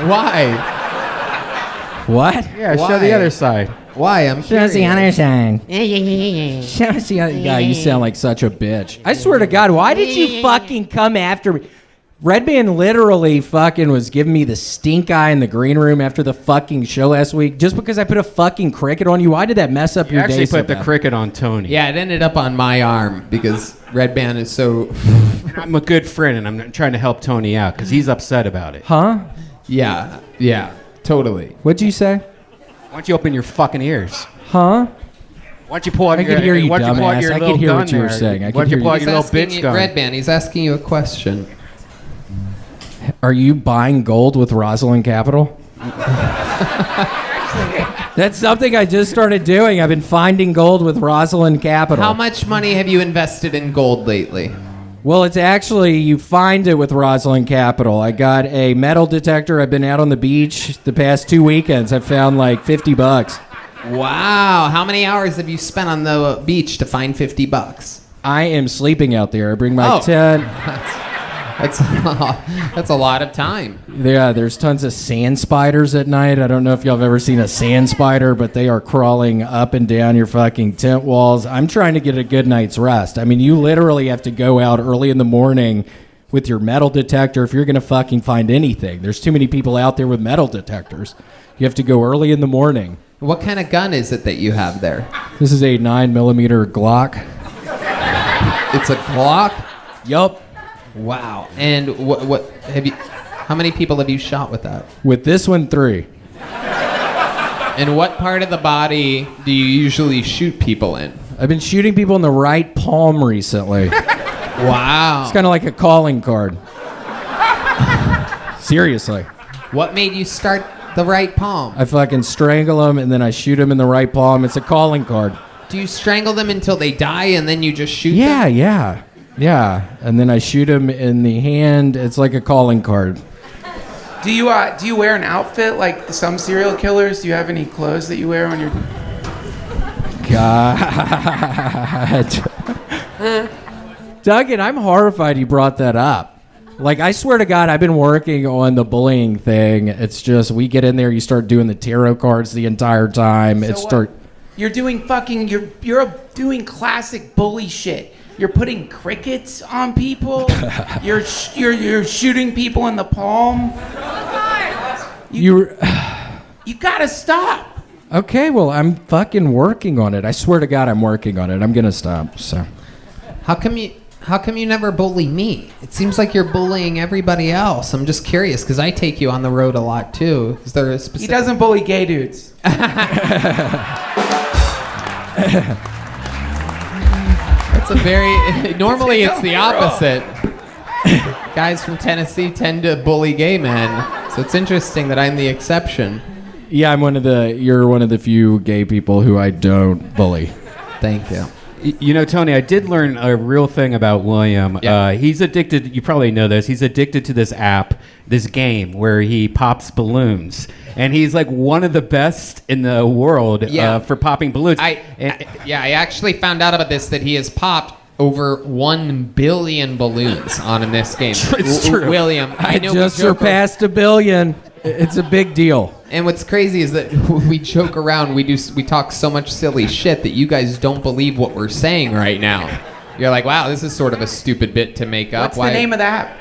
Speaker 2: Why?
Speaker 17: What?
Speaker 12: Yeah, show the other side.
Speaker 2: Why? I'm
Speaker 17: Show us the other side.
Speaker 13: Yeah.
Speaker 17: Show us the other. God, you sound like such a bitch. I swear to God, why did you fucking come after me? Redban literally fucking was giving me the stink eye in the green room after the fucking show last week just because I put a fucking cricket on you. Why did that mess up your day?
Speaker 12: You actually
Speaker 17: so
Speaker 12: put the
Speaker 17: bad?
Speaker 12: cricket on Tony.
Speaker 2: Yeah, it ended up on my arm because Redban is so...
Speaker 12: And I'm a good friend, and I'm trying to help Tony out because he's upset about it.
Speaker 17: Huh?
Speaker 2: Yeah, totally.
Speaker 17: What'd you say?
Speaker 12: Why don't you open your fucking ears?
Speaker 17: Huh?
Speaker 12: Why don't you pull out
Speaker 17: I
Speaker 12: your...
Speaker 17: could hear you,
Speaker 12: why don't you pull out
Speaker 17: dumbass.
Speaker 12: your
Speaker 17: I
Speaker 12: little
Speaker 17: could hear
Speaker 12: gun
Speaker 17: what you were
Speaker 12: there?
Speaker 17: saying.
Speaker 12: Why don't you pull out your little bitch gun?
Speaker 2: Redban, he's asking you a question.
Speaker 17: Are you buying gold with Rosalind Capital? That's something I just started doing. I've been finding gold with Rosalind Capital.
Speaker 2: How much money have you invested in gold lately?
Speaker 17: Well, it's actually, you find it with Rosalind Capital. I got a metal detector. I've been out on the beach the past 2 weekends. I've found like $50.
Speaker 2: Wow. How many hours have you spent on the beach to find $50?
Speaker 17: I am sleeping out there. I bring my tent.
Speaker 2: That's a lot of time.
Speaker 17: Yeah, there's tons of sand spiders at night. I don't know if y'all have ever seen a sand spider, but they are crawling up and down your fucking tent walls. I'm trying to get a good night's rest. I mean, you literally have to go out early in the morning with your metal detector if you're going to fucking find anything. There's too many people out there with metal detectors. You have to go early in the morning.
Speaker 2: What kind of gun is it that you have there?
Speaker 17: This is a 9mm Glock.
Speaker 2: It's a Glock?
Speaker 17: Yup.
Speaker 2: Wow. And what have you? How many people have you shot with that?
Speaker 17: With this one, 3.
Speaker 2: And what part of the body do you usually shoot people in?
Speaker 17: I've been shooting people in the right palm recently.
Speaker 2: Wow.
Speaker 17: It's kind of like a calling card. Seriously.
Speaker 2: What made you start the right palm?
Speaker 17: I fucking strangle them and then I shoot them in the right palm. It's a calling card.
Speaker 2: Do you strangle them until they die and then you just shoot
Speaker 17: Yeah,
Speaker 2: them?
Speaker 17: yeah. And then I shoot him in the hand. It's like a calling card.
Speaker 3: Do you wear an outfit like some serial killers? Do you have any clothes that you wear when you're?
Speaker 17: God. Duncan, I'm horrified you brought that up. Like, I swear to God, I've been working on the bullying thing. It's just, we get in there, you start doing the tarot cards the entire time.
Speaker 3: You're doing you're doing classic bully shit. You're putting crickets on people. You're shooting people in the palm. You gotta stop.
Speaker 17: Okay, well, I'm fucking working on it. I swear to God, I'm working on it. I'm gonna stop, so.
Speaker 2: How come you never bully me? It seems like you're bullying everybody else. I'm just curious because I take you on the road a lot too. Is there a specific?
Speaker 3: He doesn't bully gay dudes.
Speaker 2: That's a very normally it's the opposite. Guys from Tennessee tend to bully gay men, so it's interesting that I'm the exception.
Speaker 17: Yeah, you're one of the few gay people who I don't bully.
Speaker 2: Thank you.
Speaker 12: You know, Tony, I did learn a real thing about William.
Speaker 2: Yeah.
Speaker 12: He's addicted, you probably know this, he's addicted to this app, this game where he pops balloons. And he's like one of the best in the world for popping balloons.
Speaker 2: I actually found out about this, that he has popped over 1 billion balloons on in this game.
Speaker 12: It's true.
Speaker 2: William,
Speaker 17: I just surpassed 1 billion. It's a big deal.
Speaker 2: And what's crazy is that we joke around, we talk so much silly shit that you guys don't believe what we're saying right now. You're like, wow, this is sort of a stupid bit to make up.
Speaker 3: What's the name of that?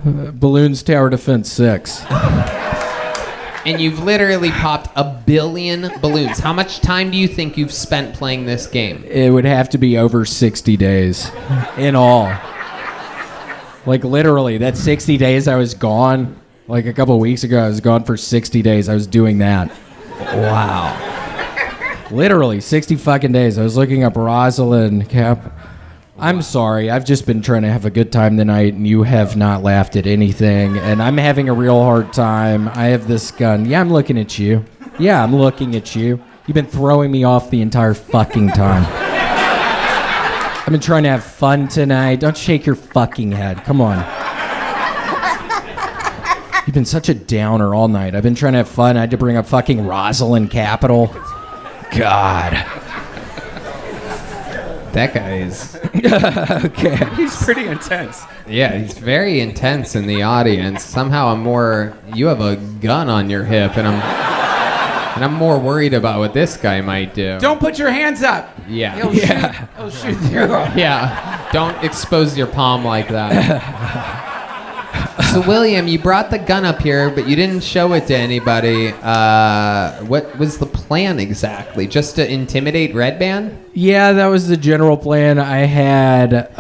Speaker 17: Balloons Tower Defense 6.
Speaker 2: And you've literally popped 1 billion balloons. How much time do you think you've spent playing this game?
Speaker 17: It would have to be over 60 days in all. Like literally, that 60 days I was gone. Like a couple of weeks ago, I was gone for 60 days. I was doing that.
Speaker 2: Wow.
Speaker 17: Literally, 60 fucking days. I was looking up Rosalind Cap. I'm sorry. I've just been trying to have a good time tonight, and you have not laughed at anything. And I'm having a real hard time. I have this gun. Yeah, I'm looking at you. Yeah, I'm looking at you. You've been throwing me off the entire fucking time. I've been trying to have fun tonight. Don't shake your fucking head. Come on. You've been such a downer all night. I've been trying to have fun. I had to bring up fucking Rosalind Capital. God.
Speaker 2: That guy is...
Speaker 17: Okay.
Speaker 12: He's pretty intense.
Speaker 2: Yeah, he's very intense in the audience. Somehow you have a gun on your hip, and I'm more worried about what this guy might do.
Speaker 3: Don't put your hands up.
Speaker 2: Yeah.
Speaker 3: He'll shoot through.
Speaker 2: Yeah. Don't expose your palm like that. So, William, you brought the gun up here, but you didn't show it to anybody. What was the plan exactly? Just to intimidate Redban?
Speaker 17: Yeah, that was the general plan. I had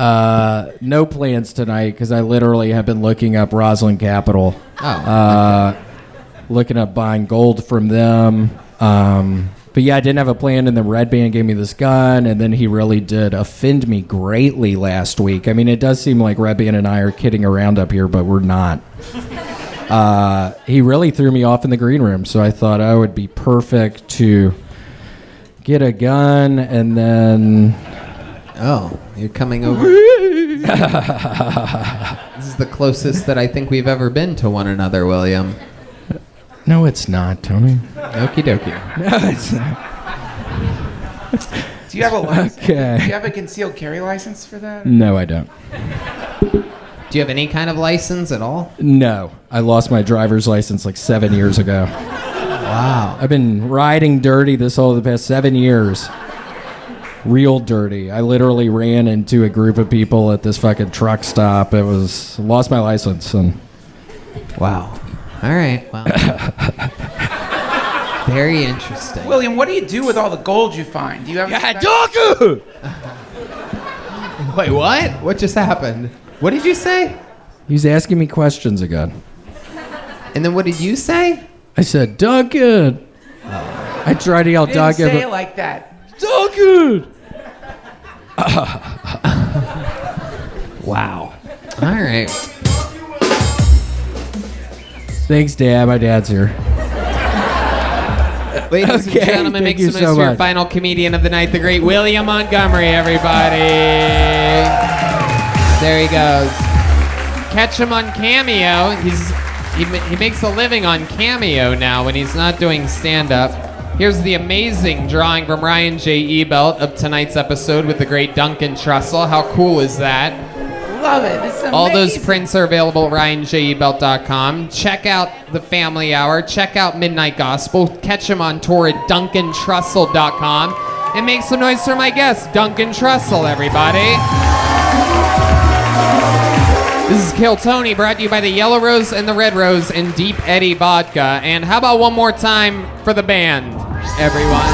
Speaker 17: no plans tonight because I literally have been looking up Rosalind Capital. Looking up buying gold from them. But yeah, I didn't have a plan, and then Redban gave me this gun, and then he really did offend me greatly last week. I mean, it does seem like Redban and I are kidding around up here, but we're not. He really threw me off in the green room, so I thought I would be perfect to get a gun, and then...
Speaker 2: Oh, you're coming over. This is the closest that I think we've ever been to one another, William.
Speaker 17: No, it's not, Tony.
Speaker 2: Okie dokie.
Speaker 17: No, it's not.
Speaker 3: Do you have a license?
Speaker 17: Okay.
Speaker 3: Do you have a concealed carry license for that?
Speaker 17: No, I don't.
Speaker 2: Do you have any kind of license at all?
Speaker 17: No. I lost my driver's license like 7 years ago.
Speaker 2: Wow.
Speaker 17: I've been riding dirty the past 7 years. Real dirty. I literally ran into a group of people at this fucking truck stop. Lost my license. And
Speaker 2: wow. All right. Well. Very interesting.
Speaker 3: William, what do you do with all the gold you find? Do you have?
Speaker 2: Wait, what? What just happened? What did you say?
Speaker 17: He's asking me questions again.
Speaker 2: And then what did you say?
Speaker 17: I said, Duncan. I tried to yell Duncan.
Speaker 3: Say it like that.
Speaker 17: Duncan.
Speaker 2: Wow. All right.
Speaker 17: Thanks, Dad. My dad's here.
Speaker 2: Ladies and gentlemen, make some noise for your final comedian of the night, the great William Montgomery, everybody. There he goes. Catch him on Cameo. He makes a living on Cameo now when he's not doing stand-up. Here's the amazing drawing from Ryan J. Ebelt of tonight's episode with the great Duncan Trussell. How cool is that?
Speaker 3: Love it. It's amazing.
Speaker 2: All those prints are available at ryanjebelt.com. Check out The Family Hour. Check out Midnight Gospel. Catch him on tour at duncantrussell.com. And make some noise for my guest, Duncan Trussell, everybody. This is Kill Tony, brought to you by the Yellow Rose and the Red Rose and Deep Eddy Vodka. And how about one more time for the band, everyone?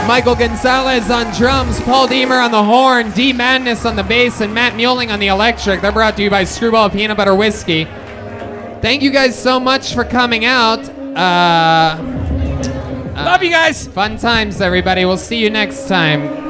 Speaker 2: Michael Gonzales on drums, Paul Deemer on the horn, D Madness on the bass, and Matt Muehling on the electric. They're brought to you by Screwball Peanut Butter Whiskey. Thank you guys so much for coming out.
Speaker 16: Love you guys.
Speaker 2: Fun times, everybody. We'll see you next time.